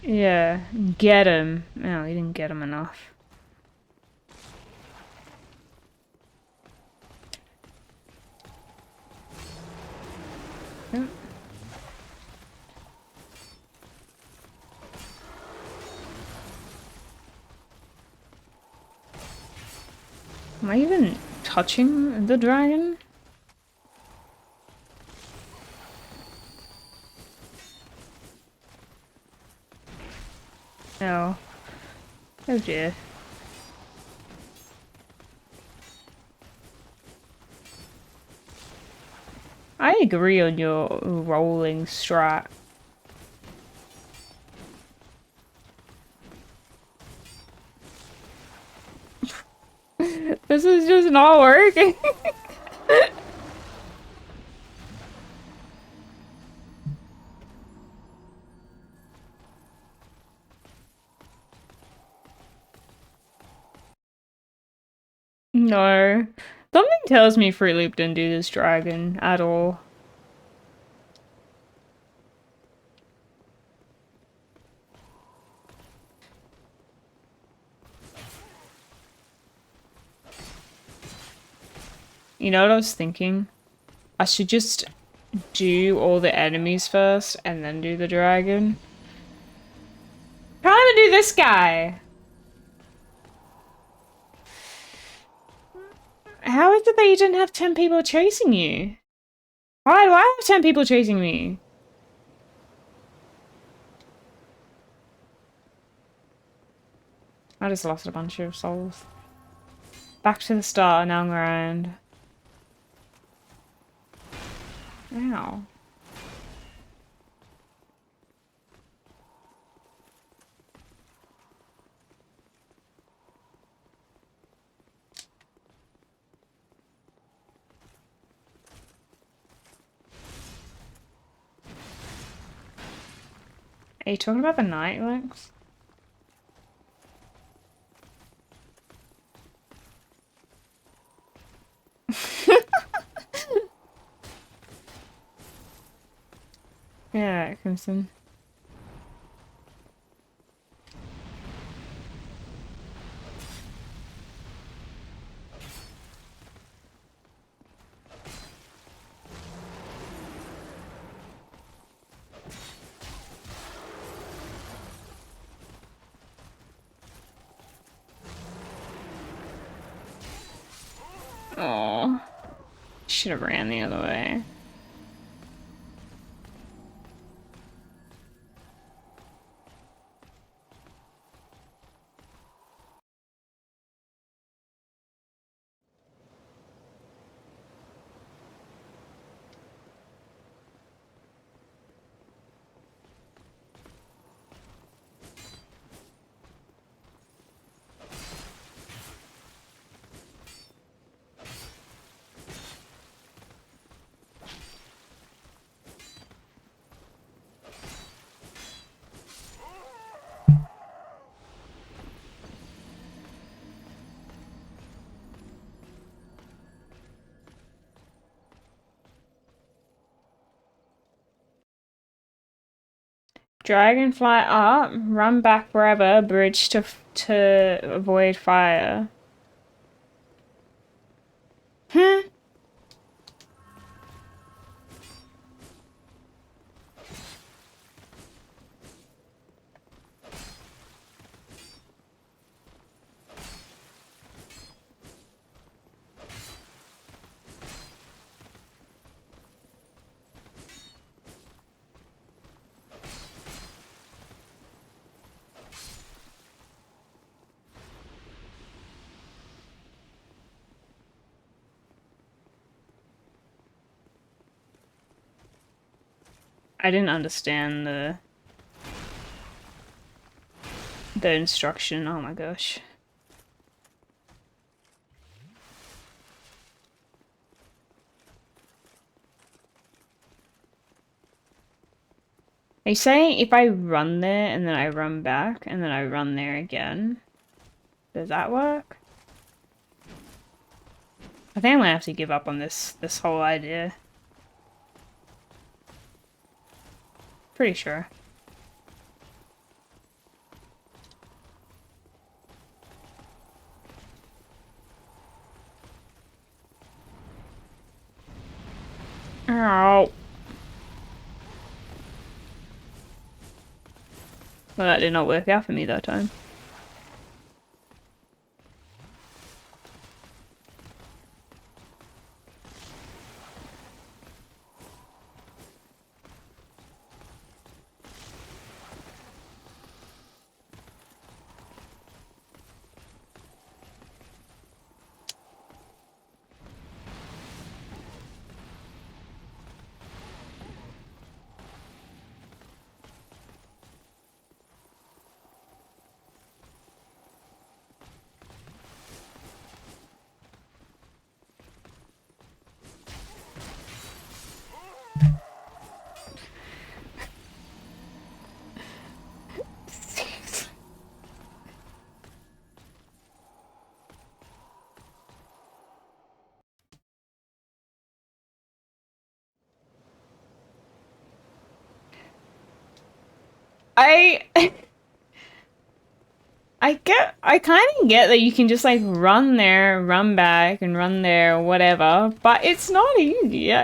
Yeah, get him. No, he didn't get him enough. Yep. Am I even touching the dragon? No. Oh dear. I agree on your rolling strat. This is just not working. No. Something tells me Fruit Loop didn't do this dragon at all. You know what I was thinking? I should just do all the enemies first and then do the dragon. Can't even do this guy! How is it that you didn't have 10 people chasing you? Why do I have 10 people chasing me? I just lost a bunch of souls. Back to the start, now I'm around. Ow. Are you talking about the night, Lex? Yeah, Crimson. Oh, should have ran the other way. Dragonfly up, run back forever, bridge to avoid fire. Hmm. I didn't understand the instruction. Oh my gosh. Are you saying if I run there and then I run back and then I run there again, does that work? I think I'm gonna have to give up on this whole idea. Pretty sure. Ow. Well, that did not work out for me that time. I I kind of get that you can just like run there, run back, and run there, whatever, but it's not easy.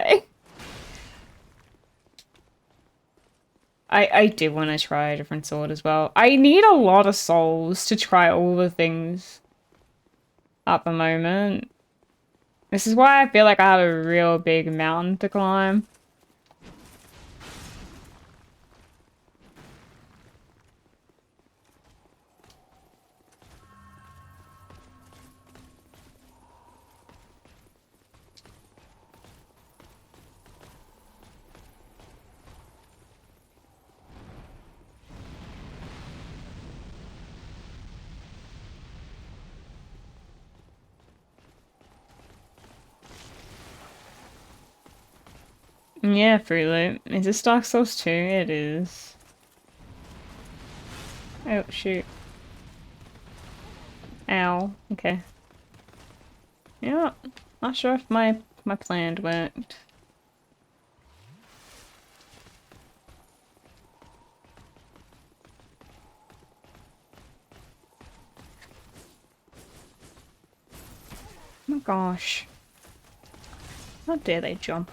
I do want to try a different sword as well. I need a lot of souls to try all the things at the moment. This is why I feel like I have a real big mountain to climb. Yeah, Fruit Loop. Is this Dark Souls 2? It is. Oh, shoot. Ow. Okay. Yeah, not sure if my plan worked. Oh my gosh. How dare they jump?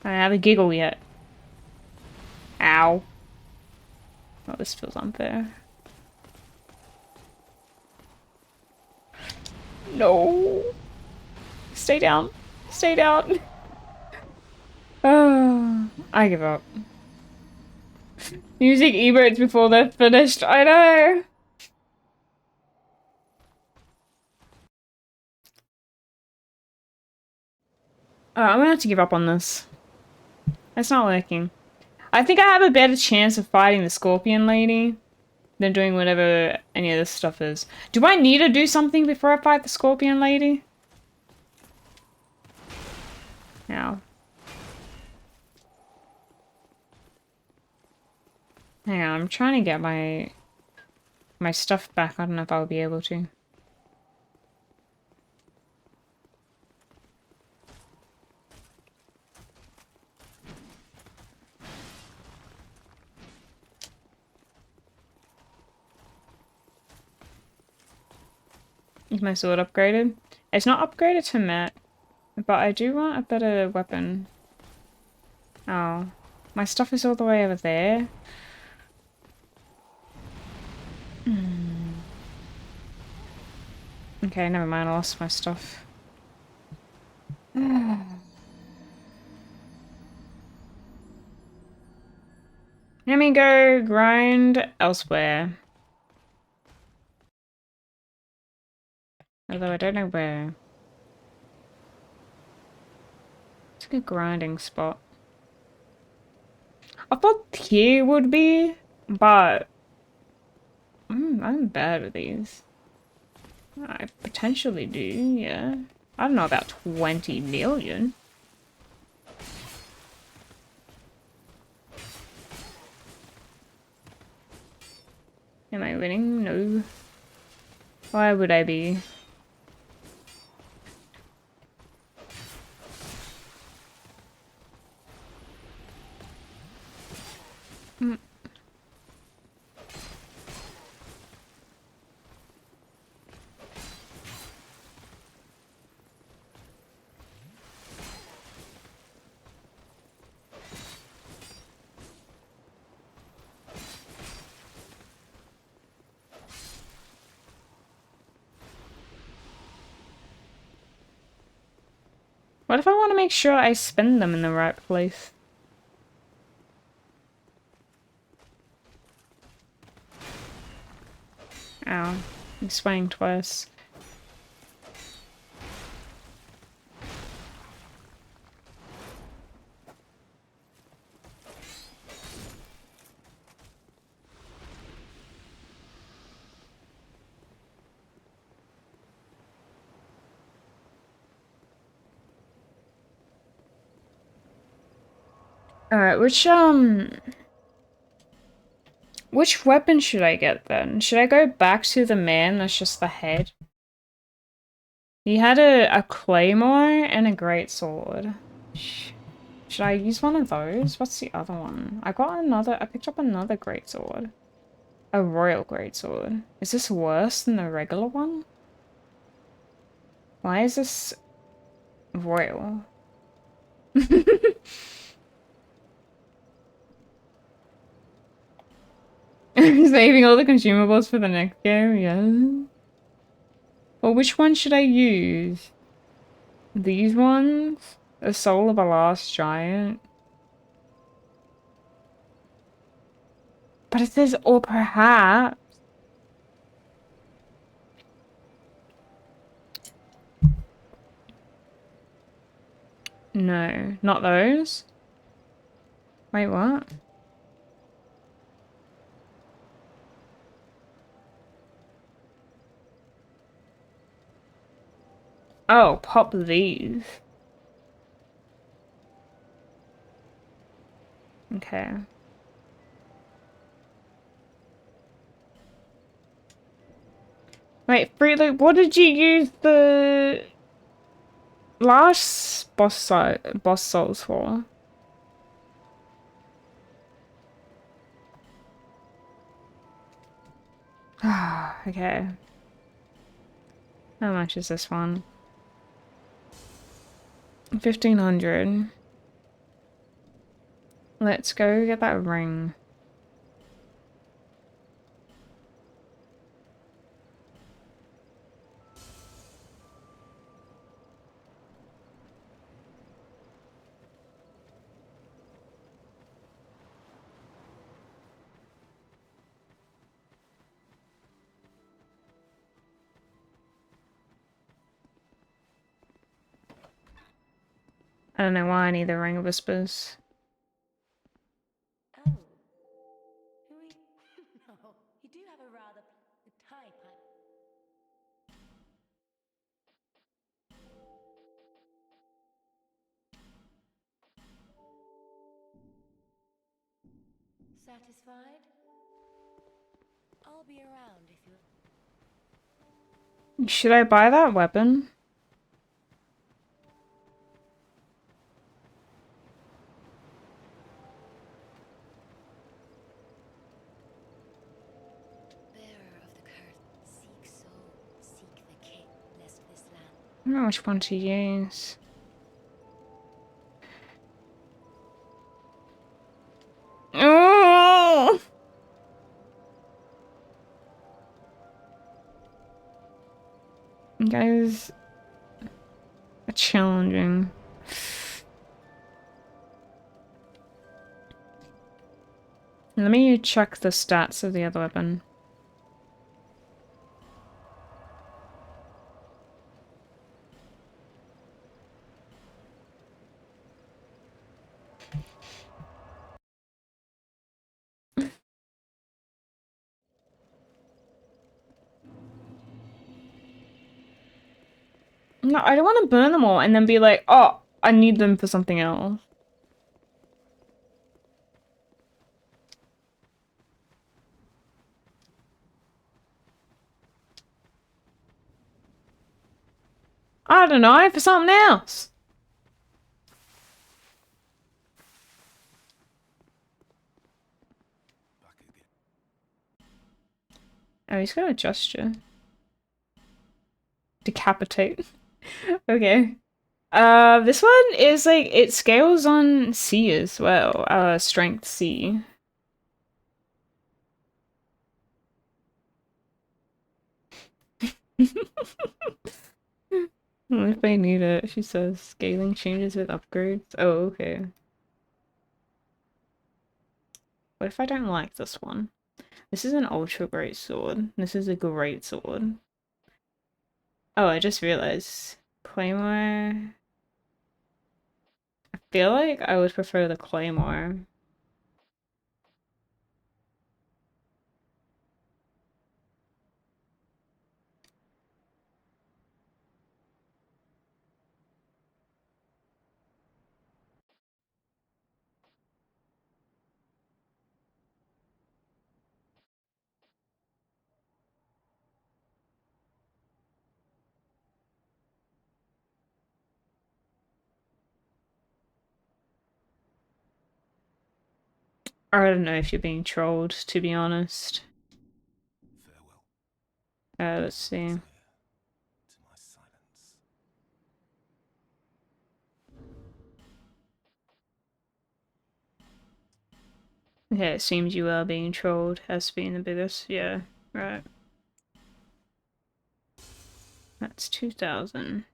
I don't have a giggle yet. Ow. Oh, this feels unfair. No. Stay down. Stay down. Oh, I give up. Using emotes before they're finished. I know. I'm gonna have to give up on this. It's not working. I think I have a better chance of fighting the Scorpion Lady than doing whatever any of this stuff is. Do I need to do something before I fight the Scorpion Lady? No. Hang on, I'm trying to get my stuff back. I don't know if I'll be able to. Is my sword upgraded? It's not upgraded to matte, but I do want a better weapon. Oh. My stuff is all the way over there. Okay, never mind, I lost my stuff. Let me go grind elsewhere. Although I don't know where. It's a good grinding spot. I thought here would be, but I'm bad with these. I potentially do, yeah. I don't know about 20 million. Am I winning? No. Why would I be? What if I want to make sure I spend them in the right place? Ow. I'm swaying twice. Alright, which weapon should I get then? Should I go back to the man that's just the head? He had a claymore and a great sword. Should I use one of those? What's the other one? I picked up another greatsword. A royal greatsword. Is this worse than the regular one? Why is this royal? Saving all the consumables for the next game, yeah. Well, which one should I use? These ones? The Soul of a Last Giant? But it says, or perhaps. No, not those. Wait, what? Oh, pop these. Okay. Wait, Fruit what did you use the last boss souls for? Okay. How much is this one? 1500. Let's go get that ring. I don't know why I need the Ring of Whispers. Oh. Who are you? No, you do have a rather type. Satisfied? I'll be around if you... Should I buy that weapon? Bearer of the curse, seek soul, seek the king, lest this land... I don't know which one to use. Oh! Guys, challenging. Let me check the stats of the other weapon. No, I don't want to burn them all and then be like, oh, I need them for something else. I don't know, for something else. Back again. Oh, he's got a gesture. Decapitate. Okay. This one is like, it scales on C as well. Strength C. If I need it, she says scaling changes with upgrades. Oh, okay. What if I don't like this one? This is an ultra great sword. This is a great sword. Oh, I just realized. Claymore. I feel like I would prefer the Claymore. I don't know if you're being trolled, to be honest. Farewell. Let's see. To my silence. Okay, it seems you are being trolled as being the biggest. Yeah, right. That's 2,000.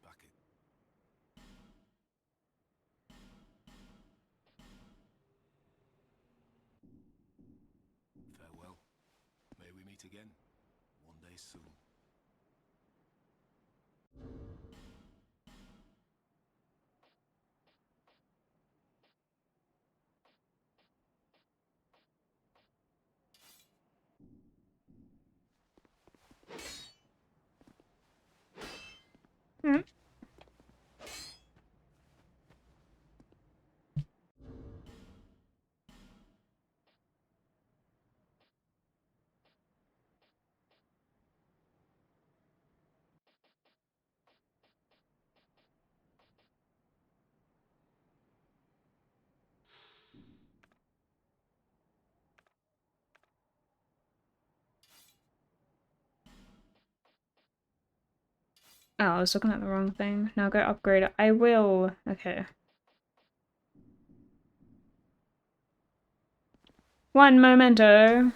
Back it. Farewell. May we meet again, one day soon. Hmm. Oh, I was looking at the wrong thing. Now go upgrade it. I will. Okay. One momento.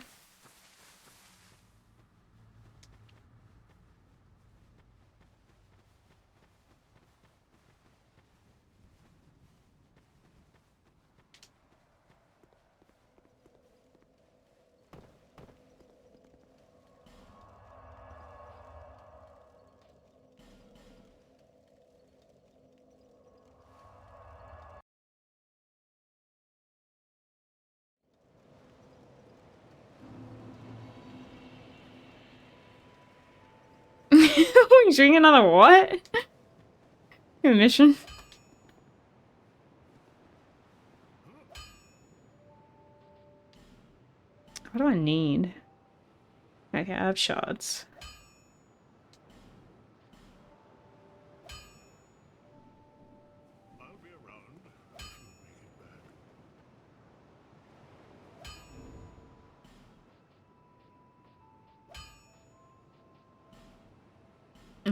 We're doing another what? Mission? What do I need? Okay, I have shards. I'll be around if you make it back.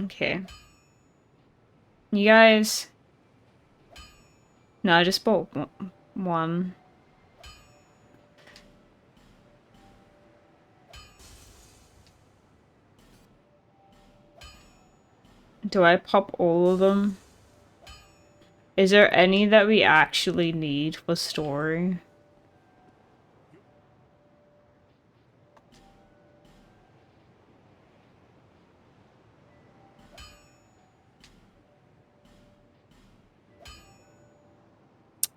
Okay. You guys... No, I just bought one. Do I pop all of them? Is there any that we actually need for story?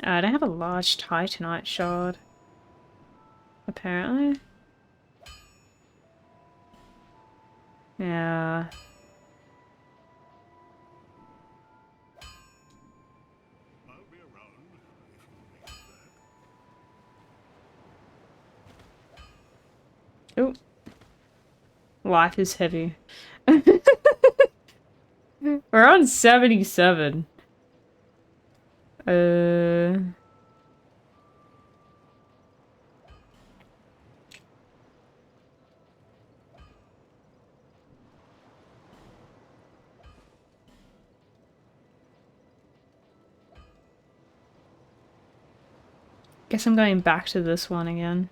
I don't have a large titanite shard. Apparently. Yeah. I'll be around if you make it back. Oh. Life is heavy. We're on 77. Guess I'm going back to this one again.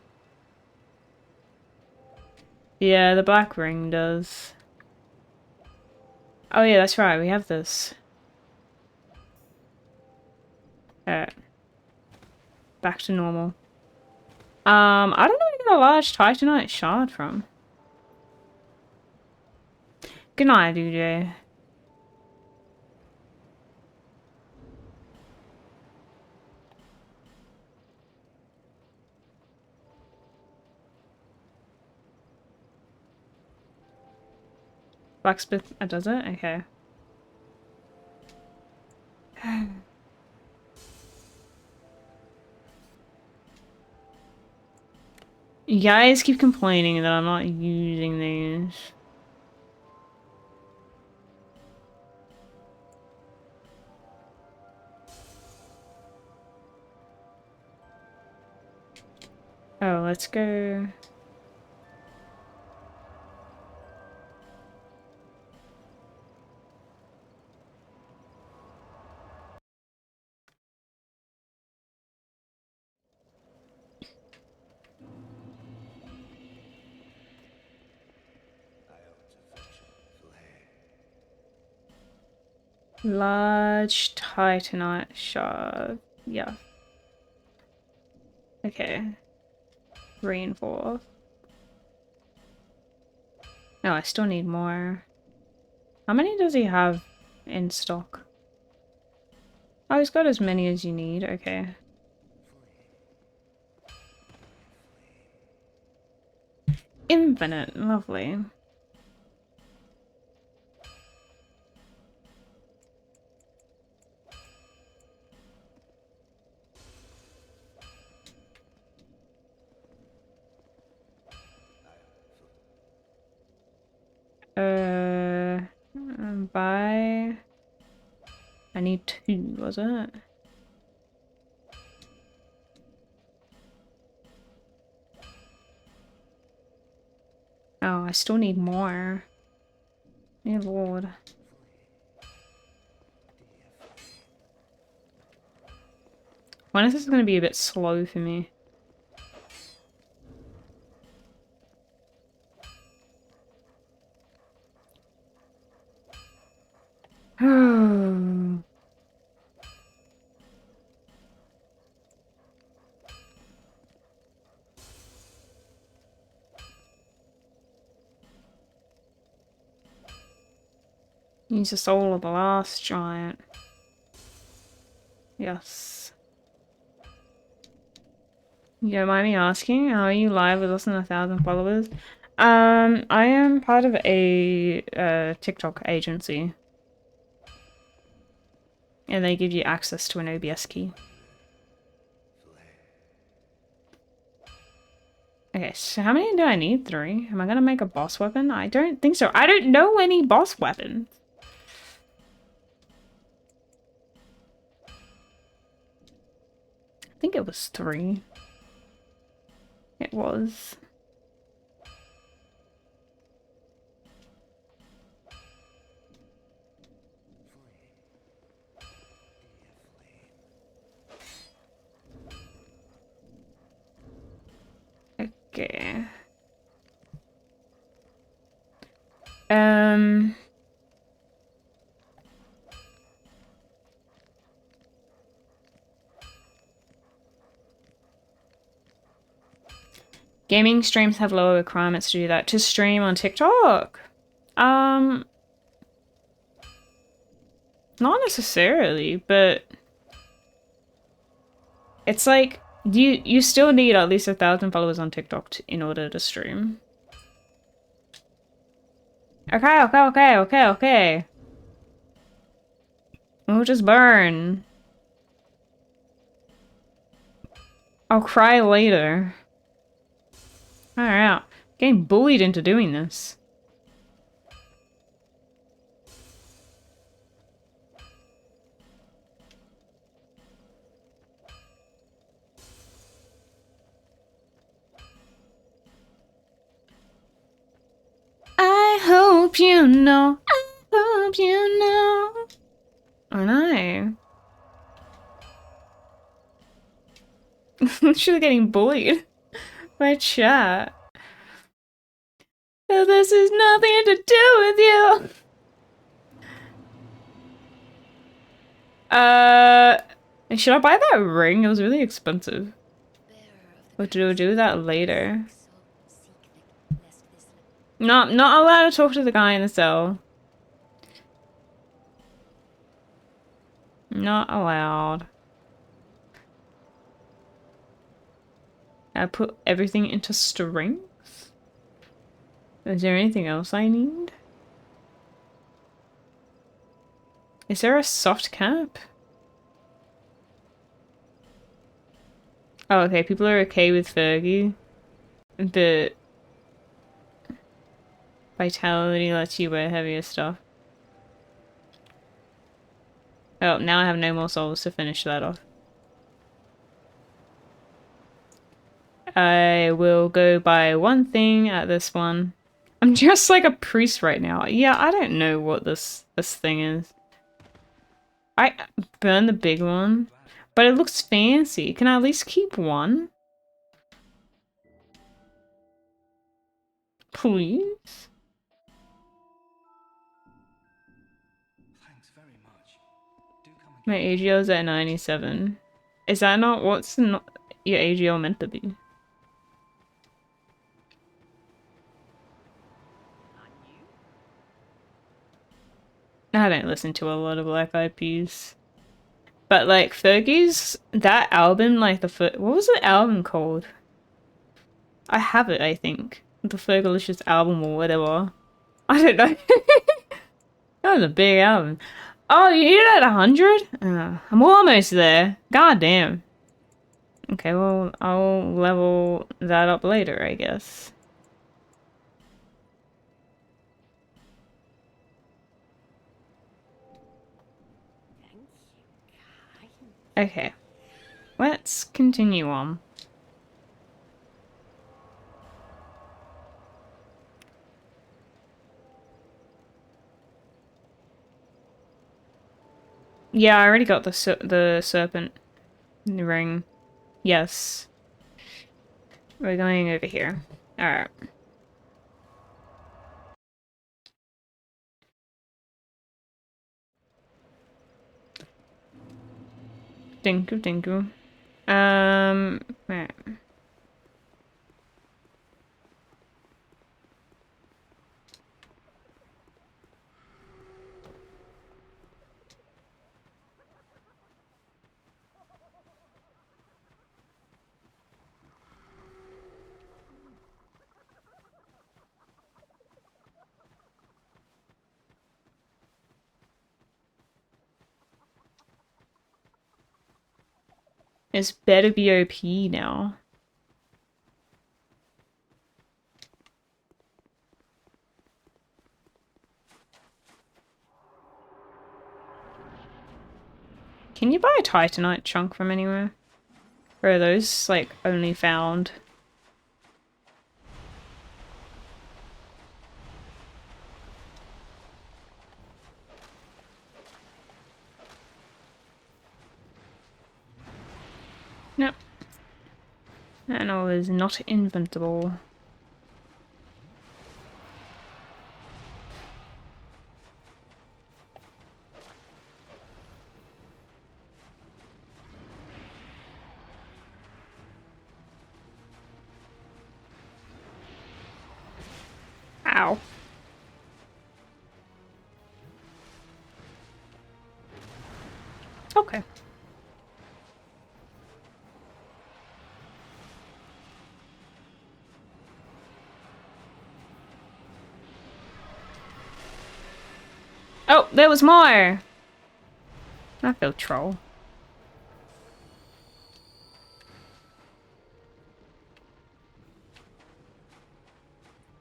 Yeah, the black ring does. Oh yeah, that's right, we have this. Alright. Back to normal. I don't know where to get a large titanite shard from. Good night, DJ. Blacksmith, does it? Okay. You guys keep complaining that I'm not using these. Oh, let's go. Large titanite shard. Yeah. Okay. Reinforce. No, I still need more. How many does he have in stock? Oh, he's got as many as you need. Okay. Infinite. Lovely. Buy. I need 2, was it? Oh, I still need more. Dear Lord. When is this going to be a bit slow for me? Use the soul of the last giant. Yes. You don't mind me asking, are you live with less than 1,000 followers? I am part of a TikTok agency. And they give you access to an OBS key. Okay, so how many do I need? 3? Am I gonna make a boss weapon? I don't think so. I don't know any boss weapons. I think it was 3. It was. Okay. Gaming streams have lower requirements to do that. To stream on TikTok? Not necessarily, but it's like you still need at least 1,000 followers on TikTok in order to stream. Okay. We'll just burn. I'll cry later. Alright. Getting bullied into doing this. I hope you know. I hope you know. I know. Literally getting bullied by chat. So this is nothing to do with you. Should I buy that ring? It was really expensive. Or do we do that later? Not allowed to talk to the guy in the cell. Not allowed. I put everything into strength. Is there anything else I need? Is there a soft cap? Oh, okay. People are okay with Fergie. But Vitality lets you wear heavier stuff. Oh, now I have no more souls to finish that off. I will go buy one thing at this one. I'm just like a priest right now. Yeah, I don't know what this thing is. I burned the big one, but it looks fancy. Can I at least keep one? Please? Thanks very much. Do come My again. AGL's at 97. Is that not what's not your AGL meant to be? I don't listen to a lot of Black Eyed Peas. But like Fergie's, that album, like what was the album called? I have it, I think. The Fergalicious album or whatever. I don't know. That was a big album. Oh, you're at 100? I'm almost there. God damn. Okay, well, I'll level that up later, I guess. Okay. Let's continue on. Yeah, I already got the serpent ring. Yes. We're going over here. Alright. Dinku dinku. Right. It's better be OP now. Can you buy a Titanite chunk from anywhere? Or are those, like, only found? Nope. That no is not inventable. Ow. Okay. Oh, there was more! I feel troll.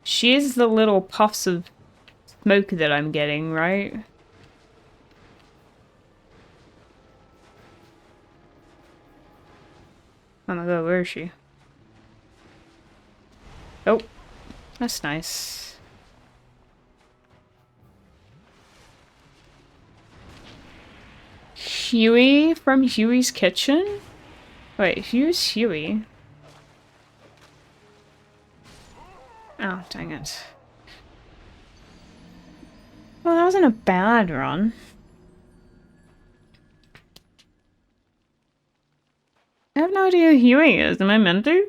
She's the little puffs of smoke that I'm getting, right? Oh my god, where is she? Oh, that's nice. Huey from Huey's Kitchen? Wait, who's Huey? Oh, dang it. Well, that wasn't a bad run. I have no idea who Huey is. Am I meant to?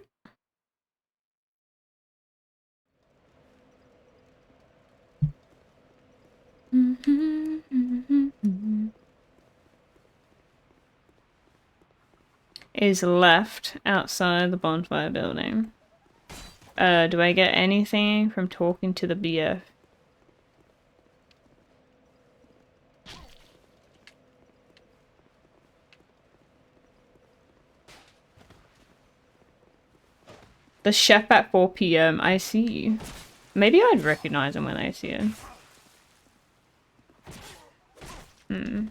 Is left outside the bonfire building. Do I get anything from talking to the BF? The chef at 4 PM. I see you. Maybe I'd recognize him when I see him. Hmm.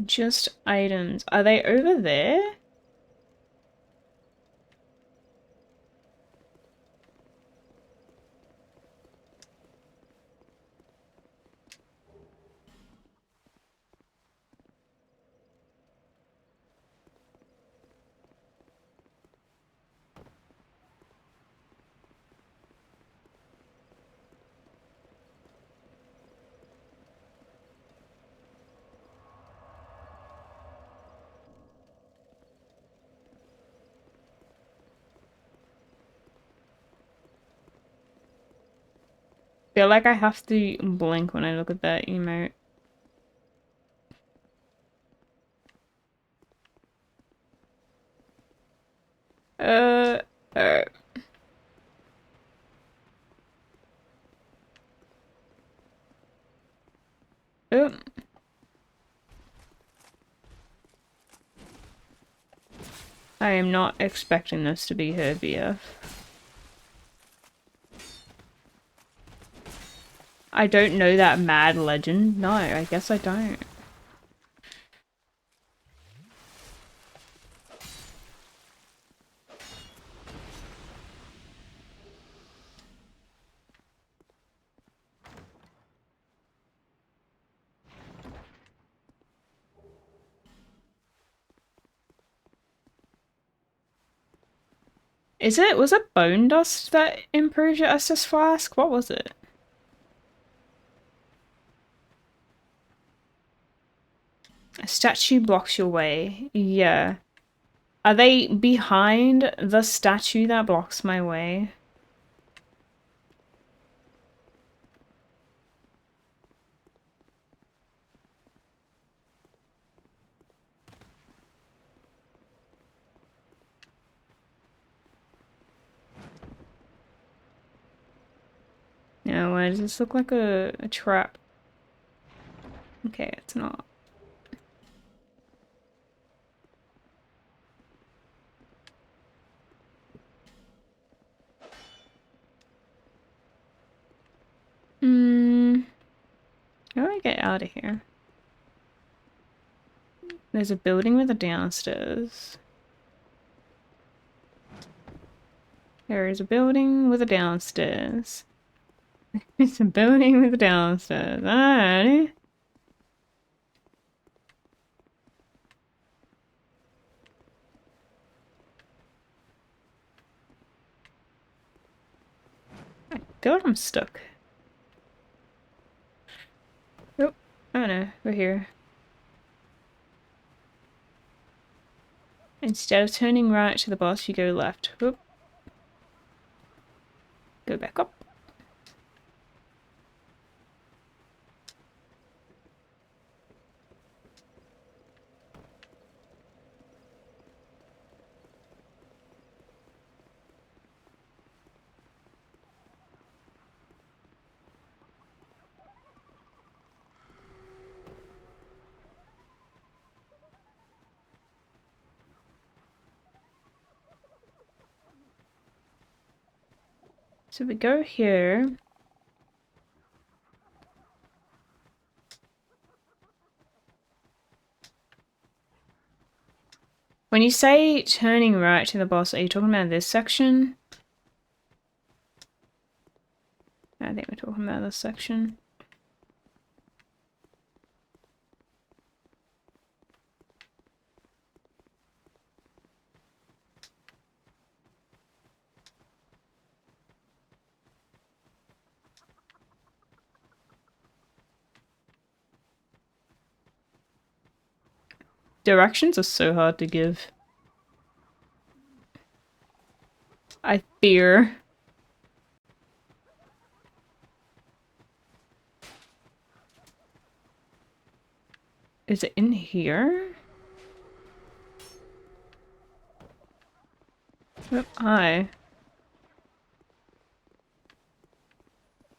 Just items. Are they over there? Feel like I have to blink when I look at that emote. Uh, uh. Oh. I am not expecting this to be her BF. I don't know that mad legend. No, I guess I don't. Was it bone dust that improved your Estus flask? What was it? A statue blocks your way. Yeah. Are they behind the statue that blocks my way? Yeah, why does this look like a trap? Okay, it's not. How do I get out of here? There's a building with a downstairs. There is a building with a downstairs. It's a building with a downstairs. Alrighty. I feel like I'm stuck. Oh, oh no, we're here. Instead of turning right to the boss, you go left. Whoop. Go back up. So we go here. When you say turning right to the boss, are you talking about this section? I think we're talking about this section. Directions are so hard to give. I fear. Is it in here? Oh, hi.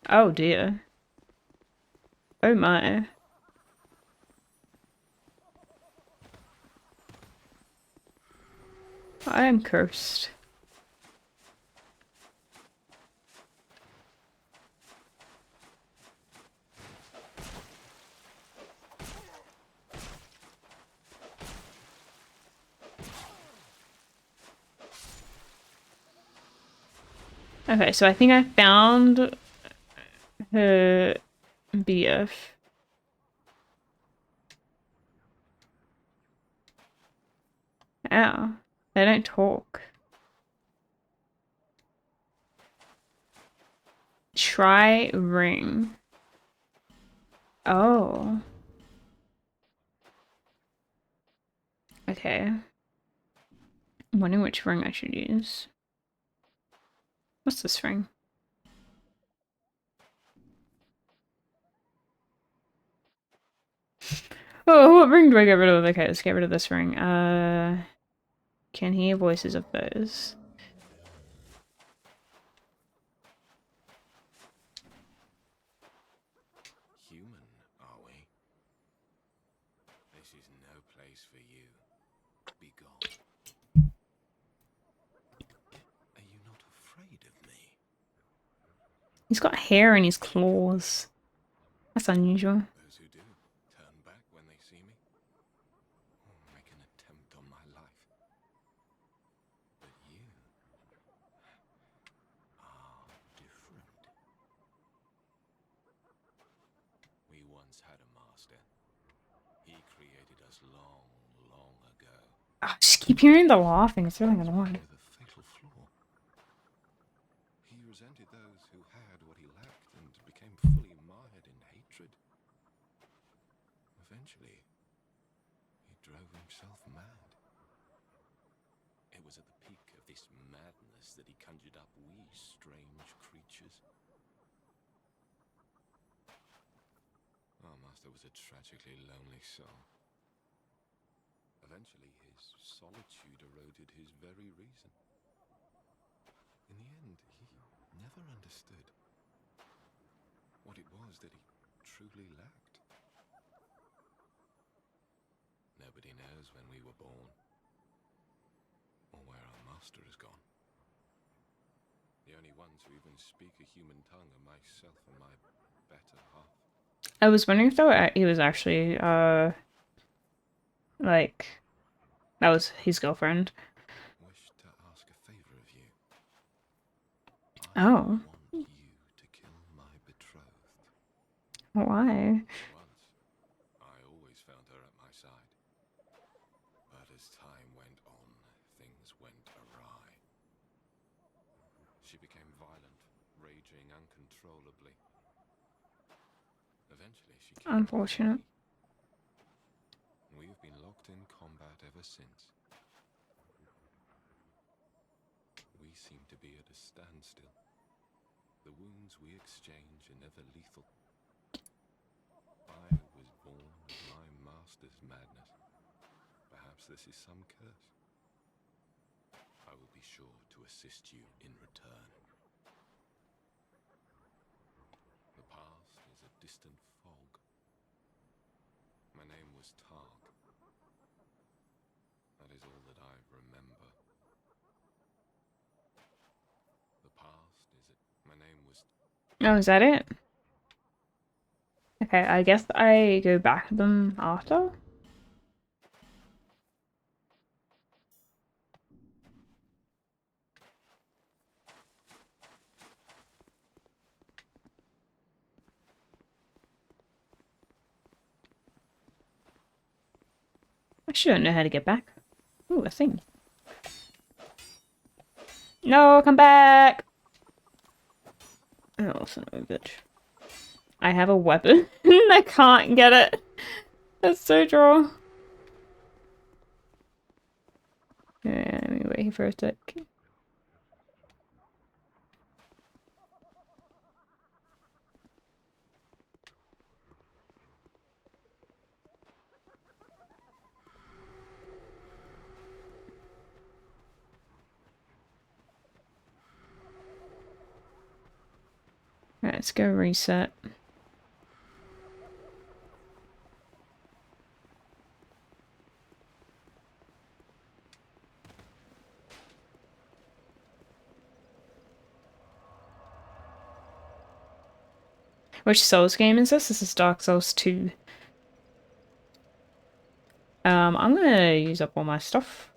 Oh dear. Oh my. I am cursed. Okay, so I think I found her BF. Ow. They don't talk. Try ring. Oh. Okay. I'm wondering which ring I should use. What's this ring? Oh, what ring do I get rid of? Okay, let's get rid of this ring. Can hear voices of those. Human, are we? This is no place for you. Be gone. Are you not afraid of me? He's got hair in his claws. That's unusual. Those who do turn back when they see me, or make an attempt on my life. But you are different. We once had a master. He created us long, long ago. I just keep hearing the laughing. It's really annoying. With a fatal flaw. He resented those who had what he lacked and became fully mired in hatred. Eventually, he drove himself mad. It was at the peak of this madness that he conjured up we strange creatures. Our master was a tragically lonely soul. Eventually, his solitude eroded his very reason. In the end, he never understood what it was that he truly lacked. Nobody knows when we were born, or where our master has gone. The only ones who even speak a human tongue are myself and my better half. I was wondering if he was actually, like, that was his girlfriend. Wish to ask a favor of you. Oh. I want you to kill my betrothed. Why? Once, I always found her at my side. But as time went on, things went awry. She became violent, raging uncontrollably. Eventually, she killed Unfortunate. me. We have been locked in combat ever since. We seem to be at a standstill. The wounds we exchange are never lethal. I was born of my master's madness. Perhaps this is some curse. I will be sure to assist you in return. The past is a distant fog. My name was Tark. That is all that I remember. The past is it. My name was. Oh, is that it? Okay, I guess I go back to them after. I shouldn't know how to get back. Ooh, a thing. No, come back! Oh, son of a bitch. I have a weapon. I can't get it. That's so droll. Yeah, let me wait here for a sec. Right, let's go reset. Which Souls game is this? This is Dark Souls 2. I'm gonna use up all my stuff.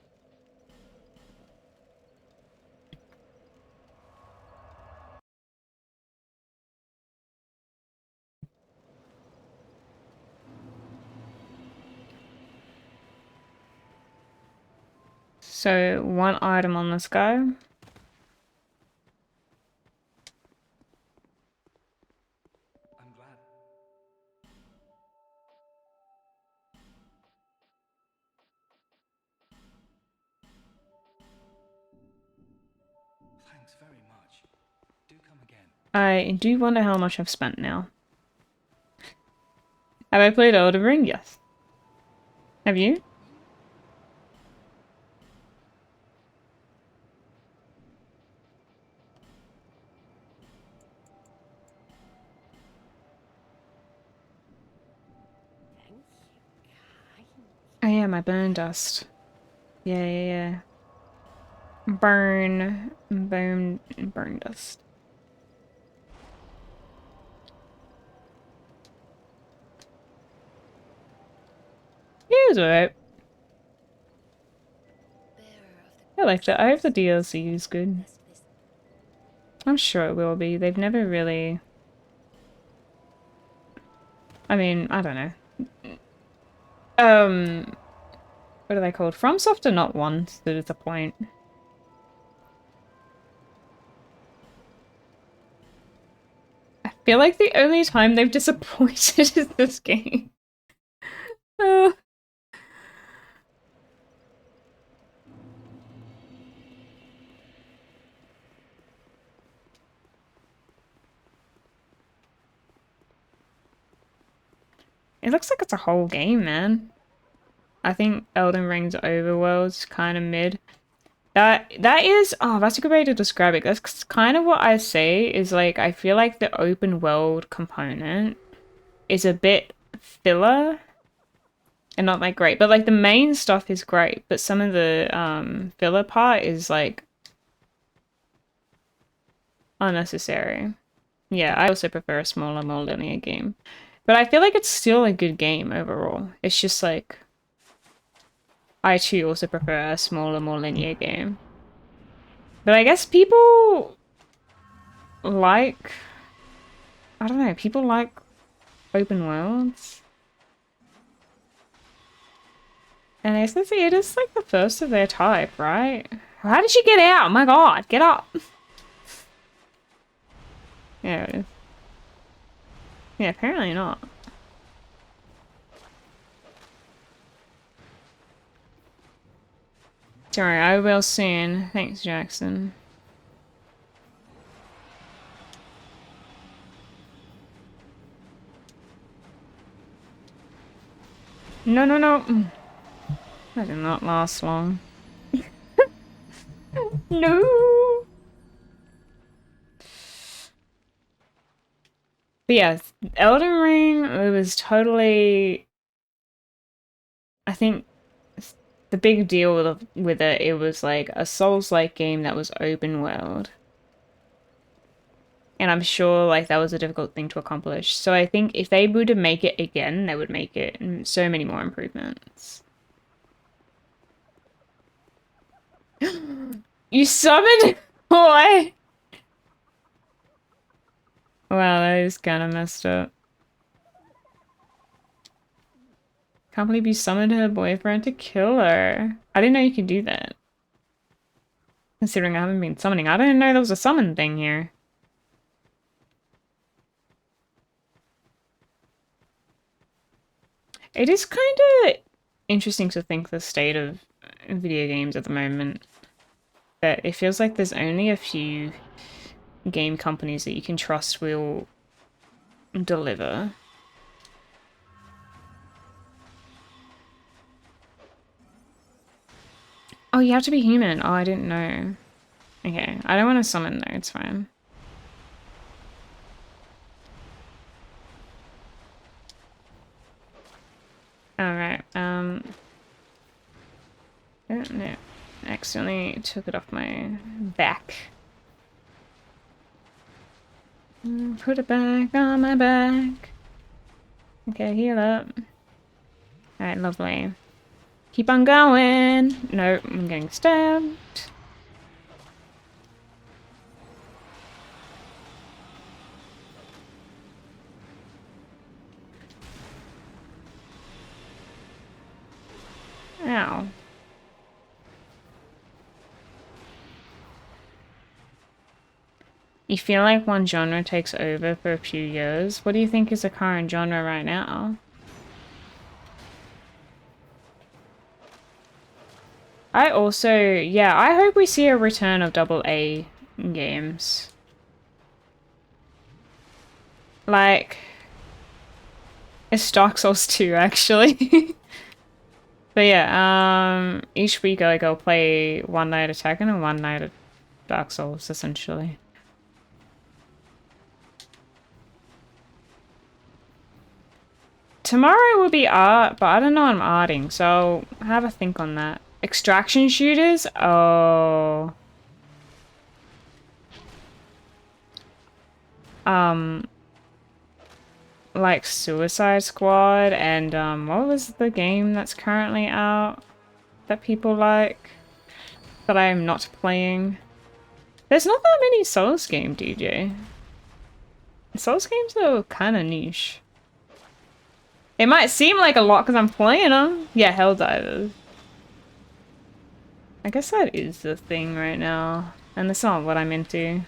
So, one item on this guy. I'm glad. Thanks very much. Do come again. I do wonder how much I've spent now. Have I played Elden Ring? Yes. Have you? Thank you, kind. Oh yeah, my burn dust. Yeah, yeah, yeah. Burn dust. Yeah, it was alright. Bearer of the I liked it. I hope the curse, DLC is good. lest this I'm sure it will be. They've never really... I mean, I don't know. What are they called? FromSoft are not ones to disappoint. I feel like the only time they've disappointed is this game. Oh. It looks like it's a whole game, man. I think Elden Ring's overworld's kind of mid. That is, oh, that's a good way to describe it. That's kind of what I say is like, I feel like the open world component is a bit filler and not like great, but like the main stuff is great, but some of the filler part is like unnecessary. Yeah, I also prefer a smaller, more linear game. But I feel like it's still a good game overall. It's just like I too also prefer a smaller, more linear game. But I guess people like, I don't know, people like open worlds. And I guess it is like the first of their type, right? How did she get out? My god, get up! Yeah, it is. Yeah, apparently not. Sorry, I will soon. Thanks, Jackson. No, no, no. That did not last long. No! But yeah, Elden Ring, it was totally... I think the big deal with it, it was like a Souls-like game that was open world. And I'm sure like that was a difficult thing to accomplish. So I think if they were to make it again, they would make it so many more improvements. You summoned? Boy! Wow, that is kind of messed up. Can't believe you summoned her boyfriend to kill her. I didn't know you could do that. Considering I haven't been summoning. I didn't know there was a summon thing here. It is kind of interesting to think the state of video games at the moment. That it feels like there's only a few game companies that you can trust will deliver. Oh, you have to be human. Oh, I didn't know. Okay, I don't want to summon though, it's fine. Alright, oh no. Accidentally took it off my back. Put it back on my back. Okay, heal up. Alright, lovely. Keep on going. No, I'm getting stabbed. Ow. You feel like one genre takes over for a few years. What do you think is the current genre right now? I also, yeah, I hope we see a return of AA games. Like, it's Dark Souls 2, actually. But yeah, each week like I'll play one night of Tekken and one night of Dark Souls, essentially. Tomorrow will be art, but I don't know I'm arting, so I'll have a think on that. Extraction shooters? Oh. Like Suicide Squad and what was the game that's currently out that people like that I'm not playing? There's not that many Souls game, DJ. Souls games are kind of niche. It might seem like a lot because I'm playing them. Yeah, Helldivers. I guess that is the thing right now, and that's not what I'm into.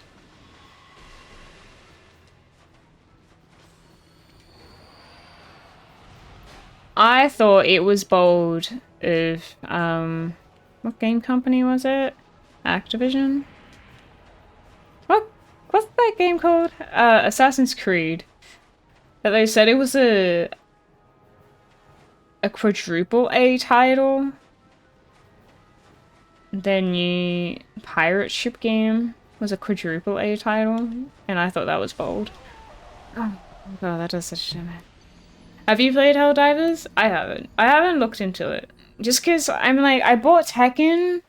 I thought it was bold of, what game company was it? Activision? What's that game called? Assassin's Creed. That they said it was a quadruple A title. Their new pirate ship game was a quadruple A title, and I thought that was bold. Oh god, that does such damage. Have you played Helldivers? I haven't. I haven't looked into it. Just because I'm like, I bought Tekken,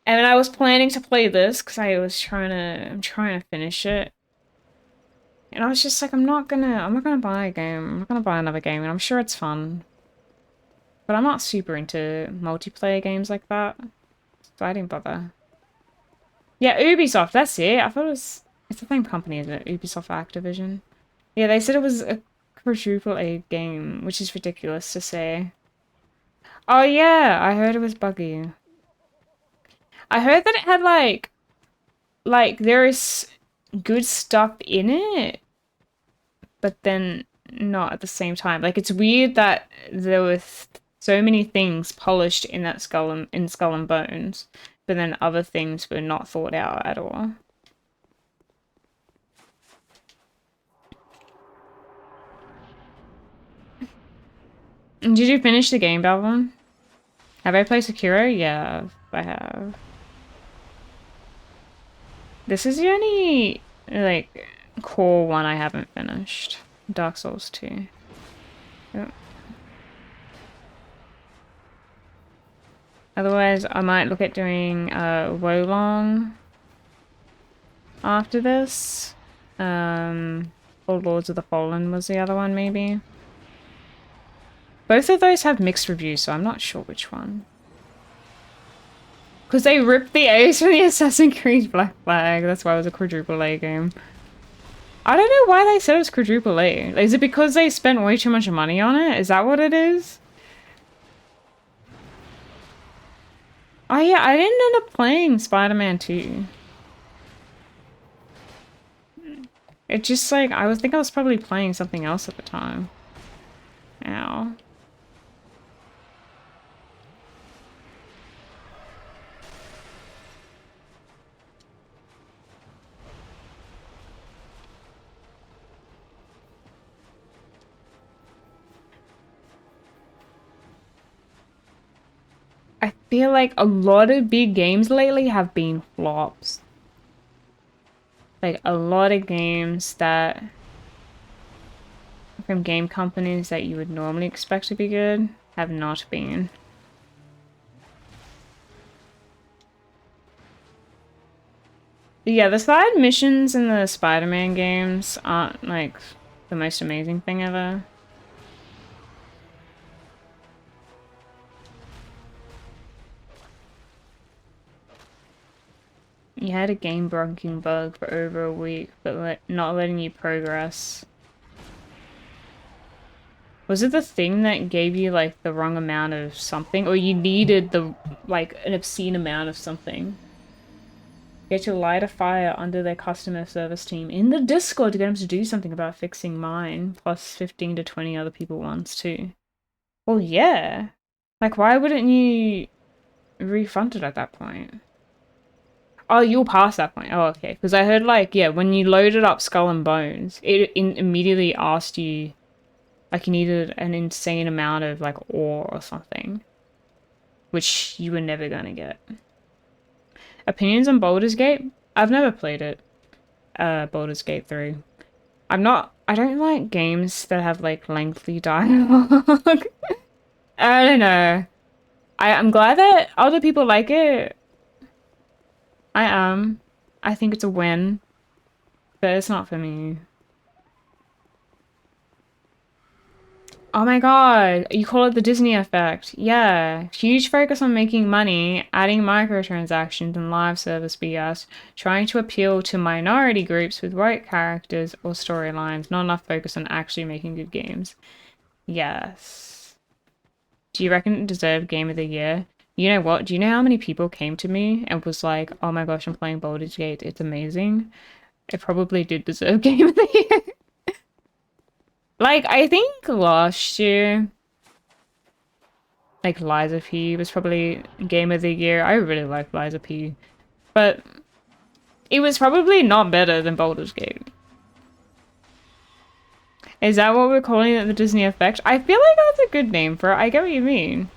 and I was planning to play this because I'm trying to finish it. And I was just like, I'm not gonna buy a game. I'm not gonna buy another game, and I'm sure it's fun. But I'm not super into multiplayer games like that, so I didn't bother. Yeah, Ubisoft, that's it. I thought it's the same company, isn't it? Ubisoft Activision. Yeah, they said it was a quadruple A game, which is ridiculous to say. Oh yeah, I heard it was buggy. I heard that it had like there is good stuff in it, but then not at the same time. Like it's weird that there were so many things polished in that Skull and Bones, but then other things were not thought out at all. Did you finish the game, Balvin? Have I played Sekiro? Yeah, I have. This is the only, like, core one I haven't finished. Dark Souls 2. Yep. Otherwise, I might look at doing Wolong after this. Or Lords of the Fallen was the other one, maybe. Both of those have mixed reviews, so I'm not sure which one. Because they ripped the A's from the Assassin's Creed Black Flag. That's why it was a quadruple A game. I don't know why they said it was quadruple A. Is it because they spent way too much money on it? Is that what it is? Oh yeah, I didn't end up playing Spider-Man 2. It just like, I think I was probably playing something else at the time. Ow. I feel like a lot of big games lately have been flops. Like a lot of games that from game companies that you would normally expect to be good have not been. Yeah, the side missions in the Spider-Man games aren't like the most amazing thing ever. You had a game breaking bug for over a week, but not letting you progress. Was it the thing that gave you like the wrong amount of something, or you needed the like an obscene amount of something? get to light a fire under their customer service team in the Discord to get them to do something about fixing mine, plus 15 to 20 other people once too. Well, yeah. Like, why wouldn't you refund it at that point? Oh, you'll pass that point. Oh, okay. Because I heard, like, yeah, when you loaded up Skull and Bones, it immediately asked you, like, you needed an insane amount of, like, ore or something. Which you were never gonna get. Opinions on Baldur's Gate? I've never played it. Baldur's Gate 3. I don't like games that have, like, lengthy dialogue. I don't know. I'm glad that other people like it. I am. I think it's a win. But it's not for me. Oh my god, you call it the Disney effect. Yeah. Huge focus on making money, adding microtransactions and live service BS, trying to appeal to minority groups with right characters or storylines, not enough focus on actually making good games. Yes. Do you reckon it deserved Game of the Year? You know what? Do you know how many people came to me and was like, oh my gosh, I'm playing Baldur's Gate, it's amazing? It probably did deserve Game of the Year. Like, I think last year, like, Liza P was probably Game of the Year. I really like Liza P. But it was probably not better than Baldur's Gate. Is that what we're calling it, the Disney effect? I feel like that's a good name for it. I get what you mean.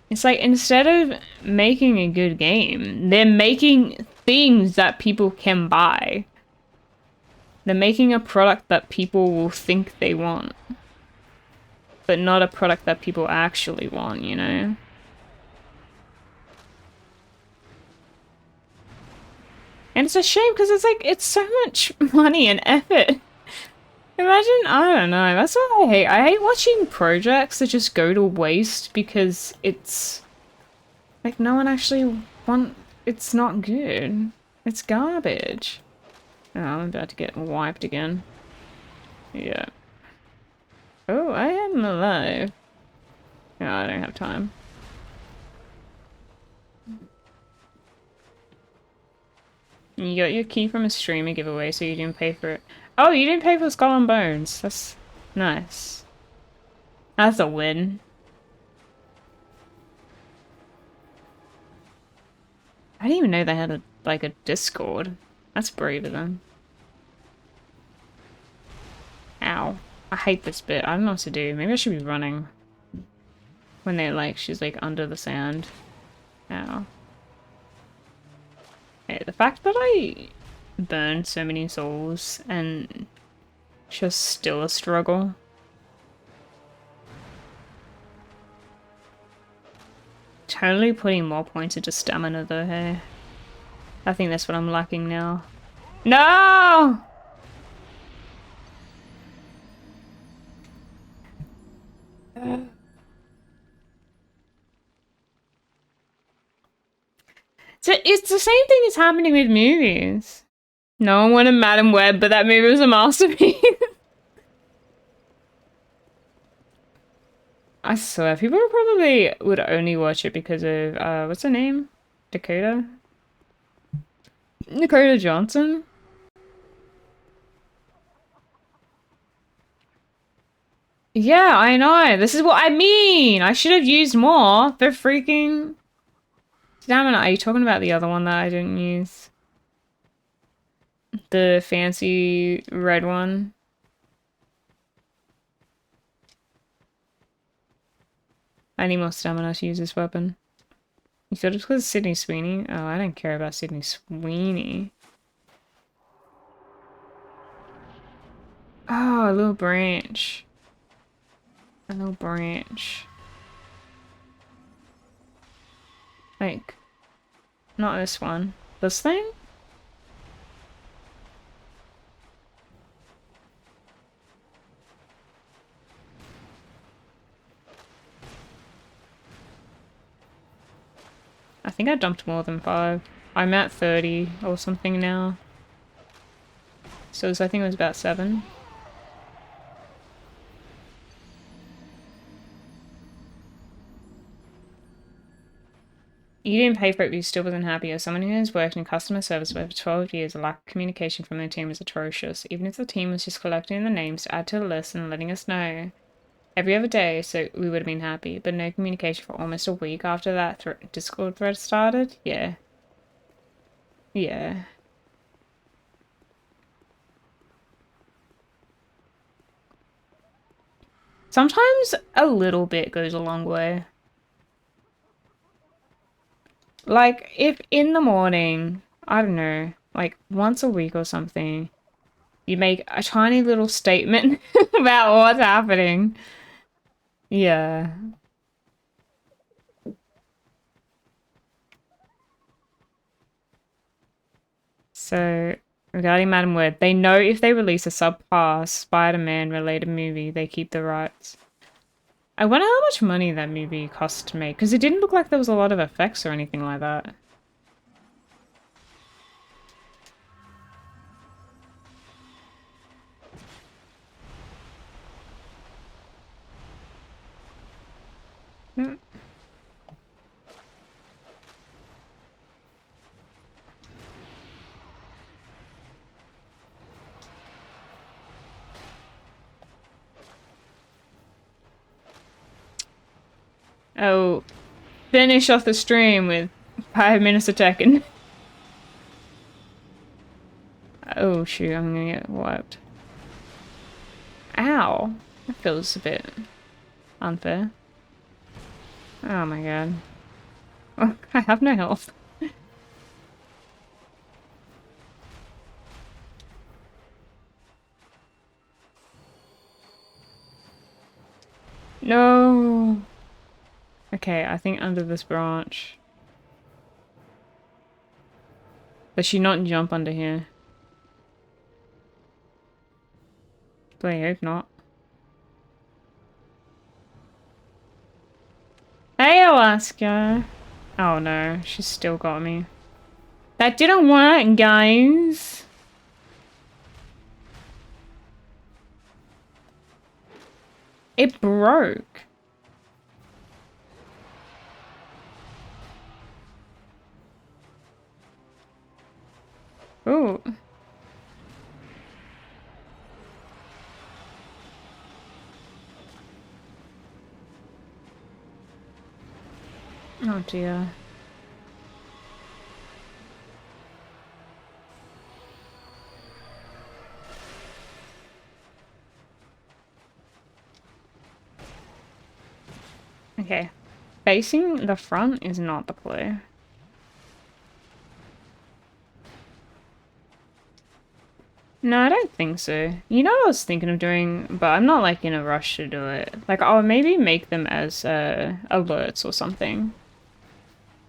It's like, instead of making a good game, they're making things that people can buy. They're making a product that people will think they want. But not a product that people actually want, you know? And it's a shame because it's like, it's so much money and effort. Imagine, I don't know, that's what I hate. I hate watching projects that just go to waste because it's like no one actually it's not good. It's garbage. Oh, I'm about to get wiped again. Yeah. Oh, I am alive. No, I don't have time. You got your key from a streamer giveaway, so you didn't pay for it. Oh, you didn't pay for Skull and Bones. That's nice. That's a win. I didn't even know they had a Discord. That's brave of them. Ow. I hate this bit. I don't know what to do. Maybe I should be running. When she's like under the sand. Ow. Hey, the fact that I burned so many souls and just still a struggle. Totally putting more points into stamina though, hey. I think that's what I'm lacking now. No! So it's the same thing that's happening with movies. No one wanted Madam Web, but that movie was a masterpiece. I swear, people probably would only watch it because of, what's her name? Dakota? Dakota Johnson? Yeah, I know. This is what I mean. I should have used more. The freaking... Damn it, are you talking about the other one that I didn't use? The fancy red one? I need more stamina to use this weapon. You thought it was because Sydney Sweeney? Oh, I don't care about Sydney Sweeney. Oh, a little branch. A little branch. Like, not this one. This thing? I think I dumped more than 5. I'm at 30 or something now. So I think it was about 7. You didn't pay for it, but you still wasn't happy. As someone who has worked in customer service for over 12 years, the lack of communication from the team is atrocious. Even if the team was just collecting the names to add to the list and letting us know every other day, so we would have been happy. But no communication for almost a week after that Discord thread started? Yeah. Yeah. Sometimes a little bit goes a long way. Like, if in the morning, I don't know, like once a week or something, you make a tiny little statement about what's happening. Yeah. So, regarding Madam Web, they know if they release a subpar Spider-Man related movie, they keep the rights. I wonder how much money that movie cost to make, because it didn't look like there was a lot of effects or anything like that. Hmm. Oh, finish off the stream with 5 minutes of Tekken. Oh shoot, I'm gonna get wiped. Ow. That feels a bit unfair. Oh my god. Oh, I have no health. No. Okay, I think under this branch. Does she not jump under here? I hope not. Hey, Alaska. Oh no, she's still got me. That didn't work, guys. It broke. Ooh. Oh dear. Okay. Facing the front is not the play. No, I don't think so. You know what I was thinking of doing, but I'm not like in a rush to do it. Like, I'll maybe make them as alerts or something.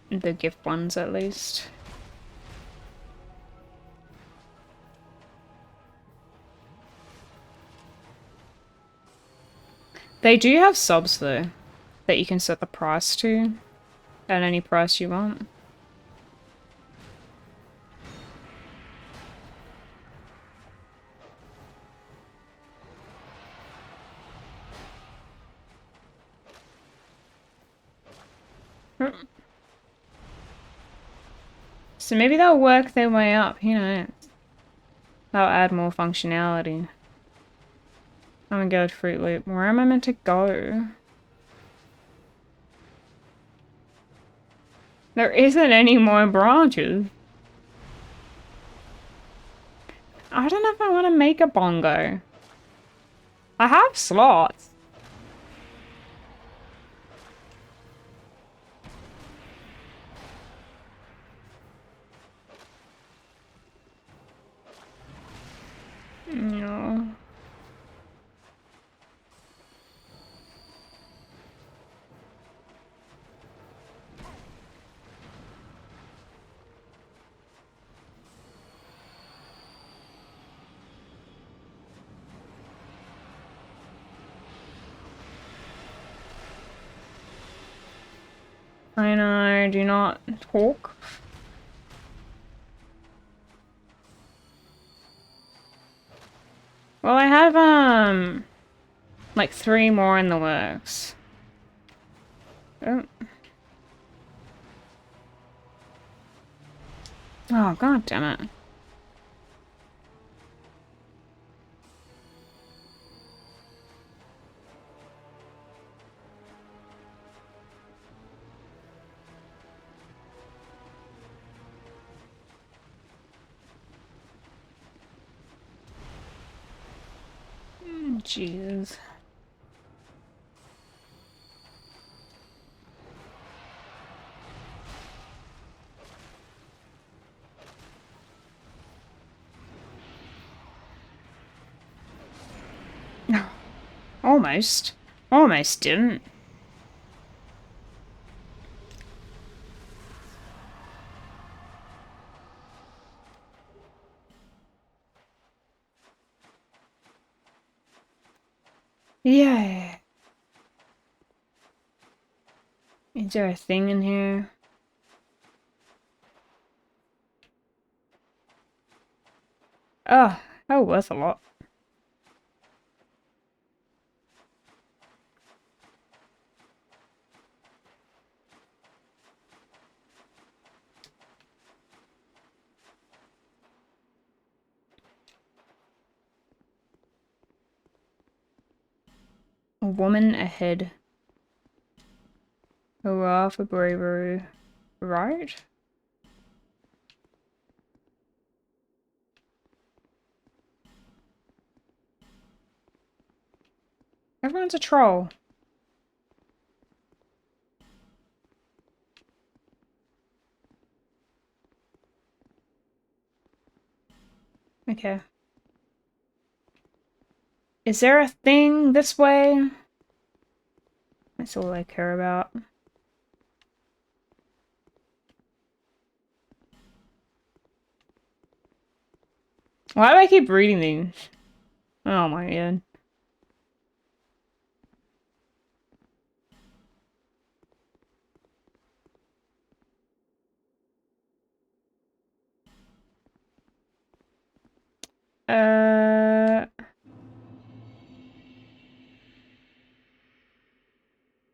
The gift ones at least. They do have subs though, that you can set the price to at any price you want. So maybe they'll work their way up, who knows? They'll add more functionality. I'm gonna go to Fruit Loop. Where am I meant to go? There isn't any more branches. I don't know if I want to make a bongo. I have slots. No. I know, do not talk. Well, I have, like 3 more in the works. Oh. Oh, god damn it. Jesus. Almost. Almost didn't. Yeah. Is there a thing in here? Oh, that was a lot. A woman ahead. Hurrah for bravery. Right? Everyone's a troll. Okay. Is there a thing this way? That's all I care about. Why do I keep reading these? Oh my god.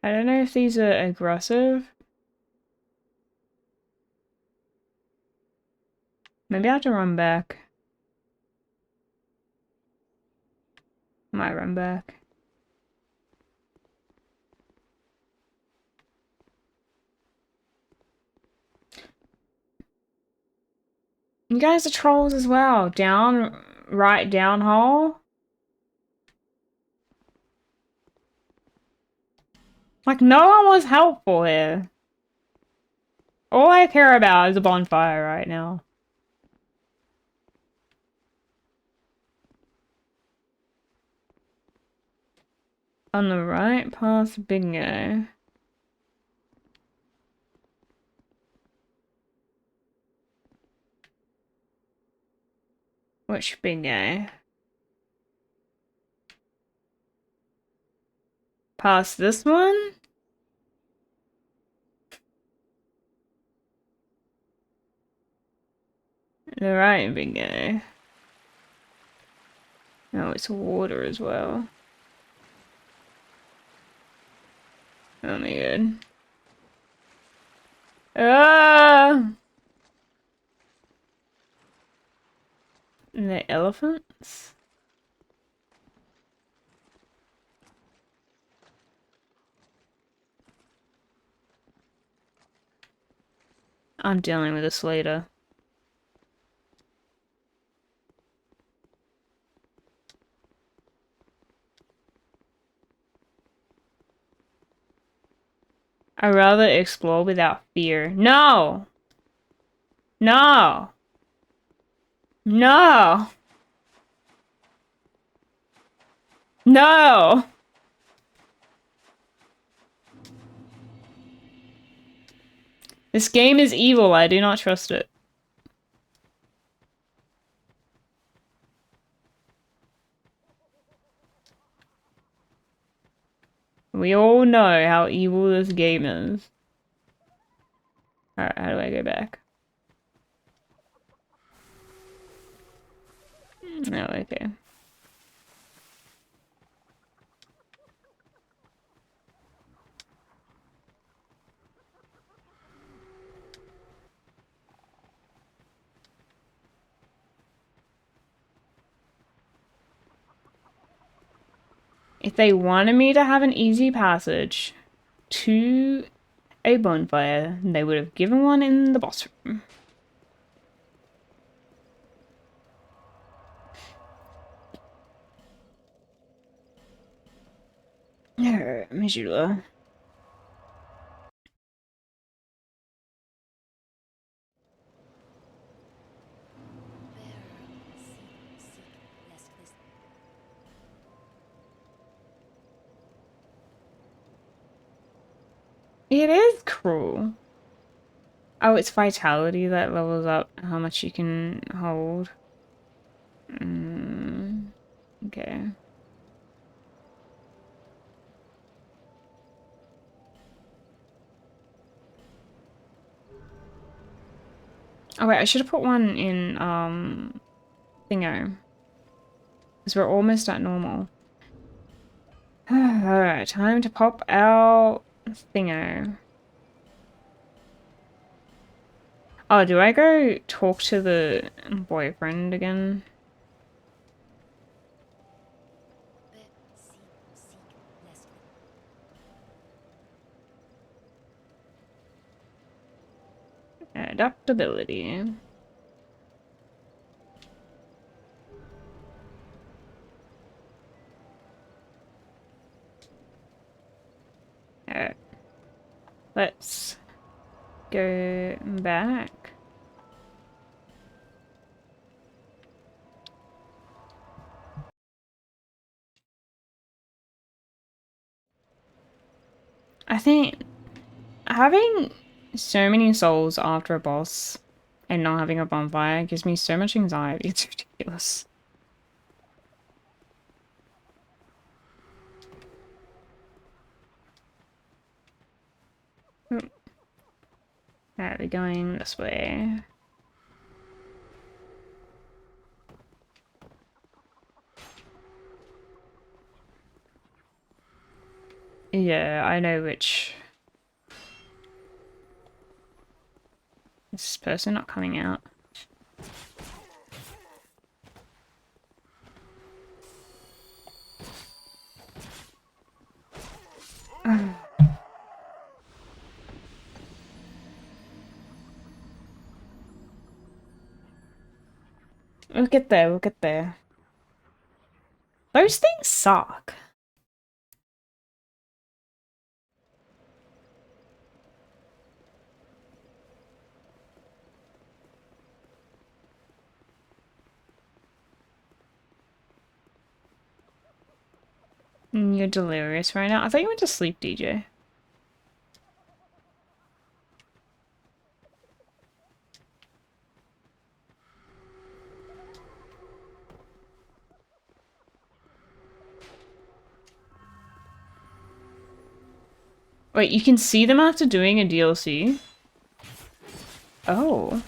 I don't know if these are aggressive. Maybe I have to run back. Might run back. You guys are trolls as well. Down, right down hole. Like, no one was helpful here. All I care about is a bonfire right now. On the right past bingo. Which bingo? Past this one? The right bingo. Oh, it's water as well. Oh my god. Ah! And the elephants? I'm dealing with this later. I'd rather explore without fear. No! No! No! No! This game is evil. I do not trust it. We all know how evil this game is. Alright, how do I go back? No, okay. If they wanted me to have an easy passage to a bonfire, they would have given one in the boss room. Missoula. It is cruel. Oh, it's vitality that levels up how much you can hold. Okay. Oh wait, I should have put one in, Thingo. Because we're almost at normal. Alright, time to pop our Thingo. Oh, do I go talk to the boyfriend again? Adaptability. Alright. Let's go back. I think having so many souls after a boss and not having a bonfire gives me so much anxiety. It's ridiculous. Alright, we're going this way. Yeah, I know which. Is this person not coming out? We'll get there, we'll get there. Those things suck. You're delirious right now. I thought you went to sleep, DJ. Wait, you can see them after doing a DLC? Oh.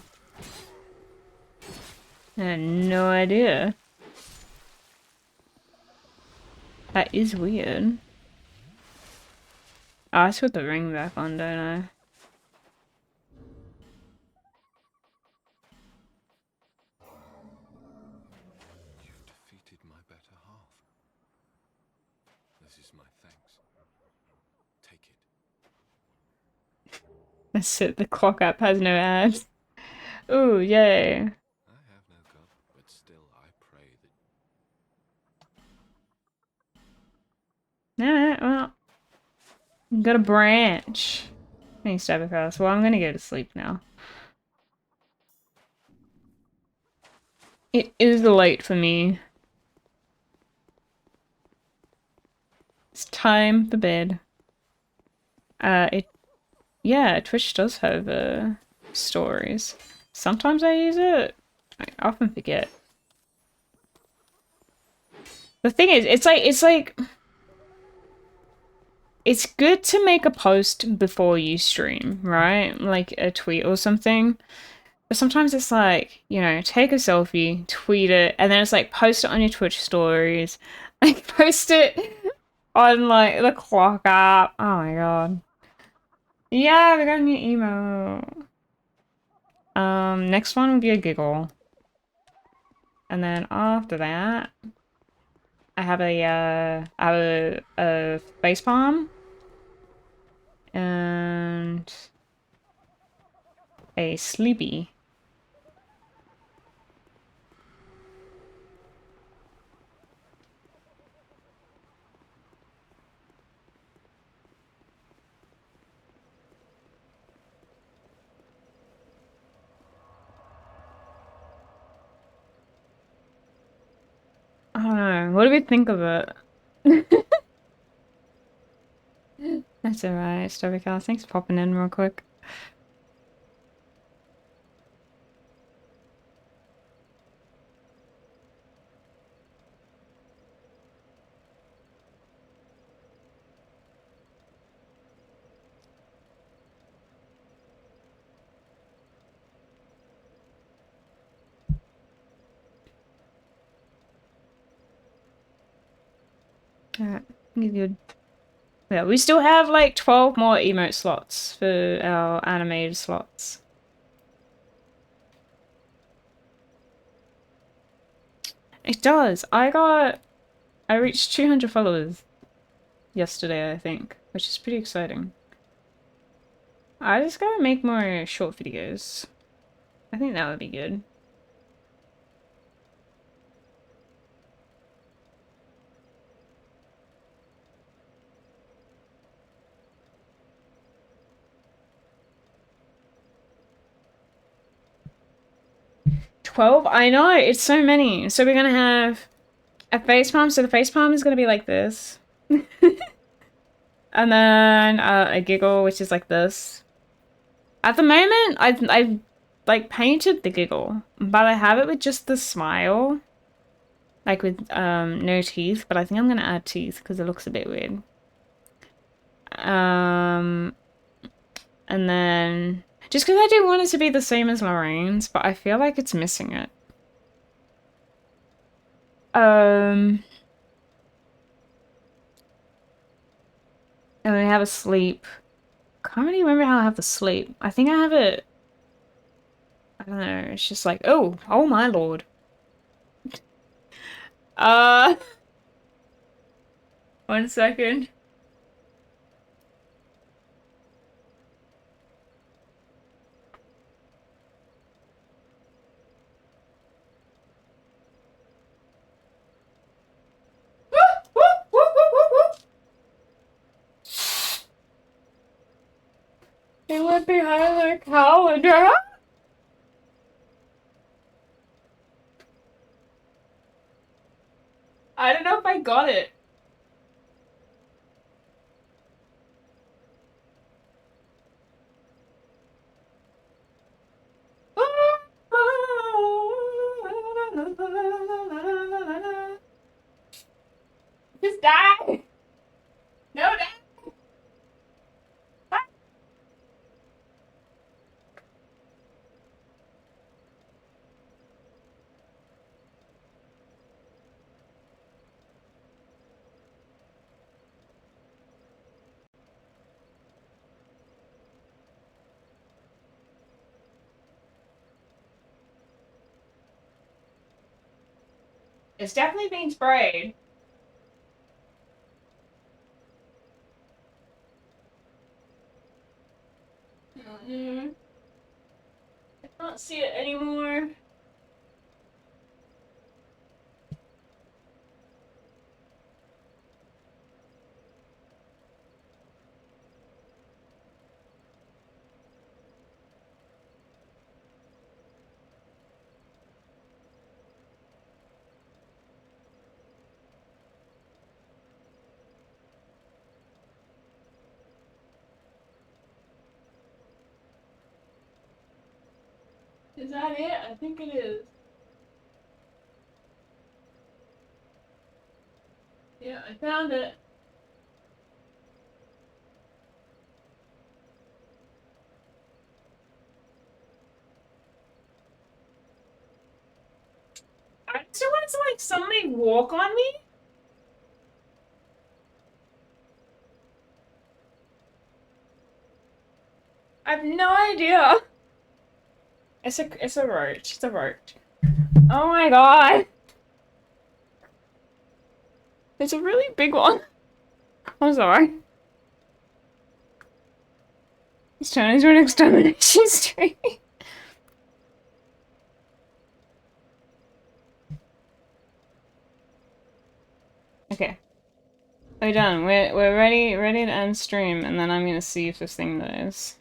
I had no idea. That is weird. Oh, I should put the ring back on, don't I? You've defeated my better half. This is my thanks. Take it. That's it, the clock app has no ads. Ooh, yay. I have no god, but still I pray that. Alright, well. Got a branch. Any stab across. Well, I'm gonna go to sleep now. It is late for me. It's time for bed. Yeah, Twitch does have, stories. Sometimes I use it. I often forget. The thing is, it's good to make a post before you stream, right? Like a tweet or something. But sometimes it's like, you know, take a selfie, tweet it, and then it's like post it on your Twitch stories. Like post it on like the clock app. Oh my god. Yeah, we got a new emo. Next one will be a giggle. And then after that, I have a face palm and a sleepy. I don't know. What do we think of it? That's alright, Storycast. Thanks for popping in real quick. Alright, good. Yeah, we still have like 12 more emote slots for our animated slots. It does. I reached 200 followers yesterday, I think, which is pretty exciting. I just gotta make more short videos. I think that would be good. $12? I know, it's so many. So we're gonna have a face palm. So the face palm is gonna be like this. And then a giggle, which is like this. At the moment, I've like painted the giggle, but I have it with just the smile. Like with no teeth, but I think I'm gonna add teeth because it looks a bit weird. And then just because I do want it to be the same as Lorraine's, but I feel like it's missing it. And we have a sleep. Can't really remember how I have the sleep. I think I have it. I don't know. It's just like, oh my lord. Uh, 1 second. It went behind the calendar. I don't know if I got it. Just die. No, die. It's definitely being sprayed. I can't see it anymore. Is that it? I think it is. Yeah, I found it. I still want to like suddenly walk on me. I have no idea. It's a roach. It's a roach. Oh my god. There's a really big one. I'm sorry. It's turned into an extermination stream. Okay. We're done. We're ready to end stream, and then I'm gonna see if this thing dies.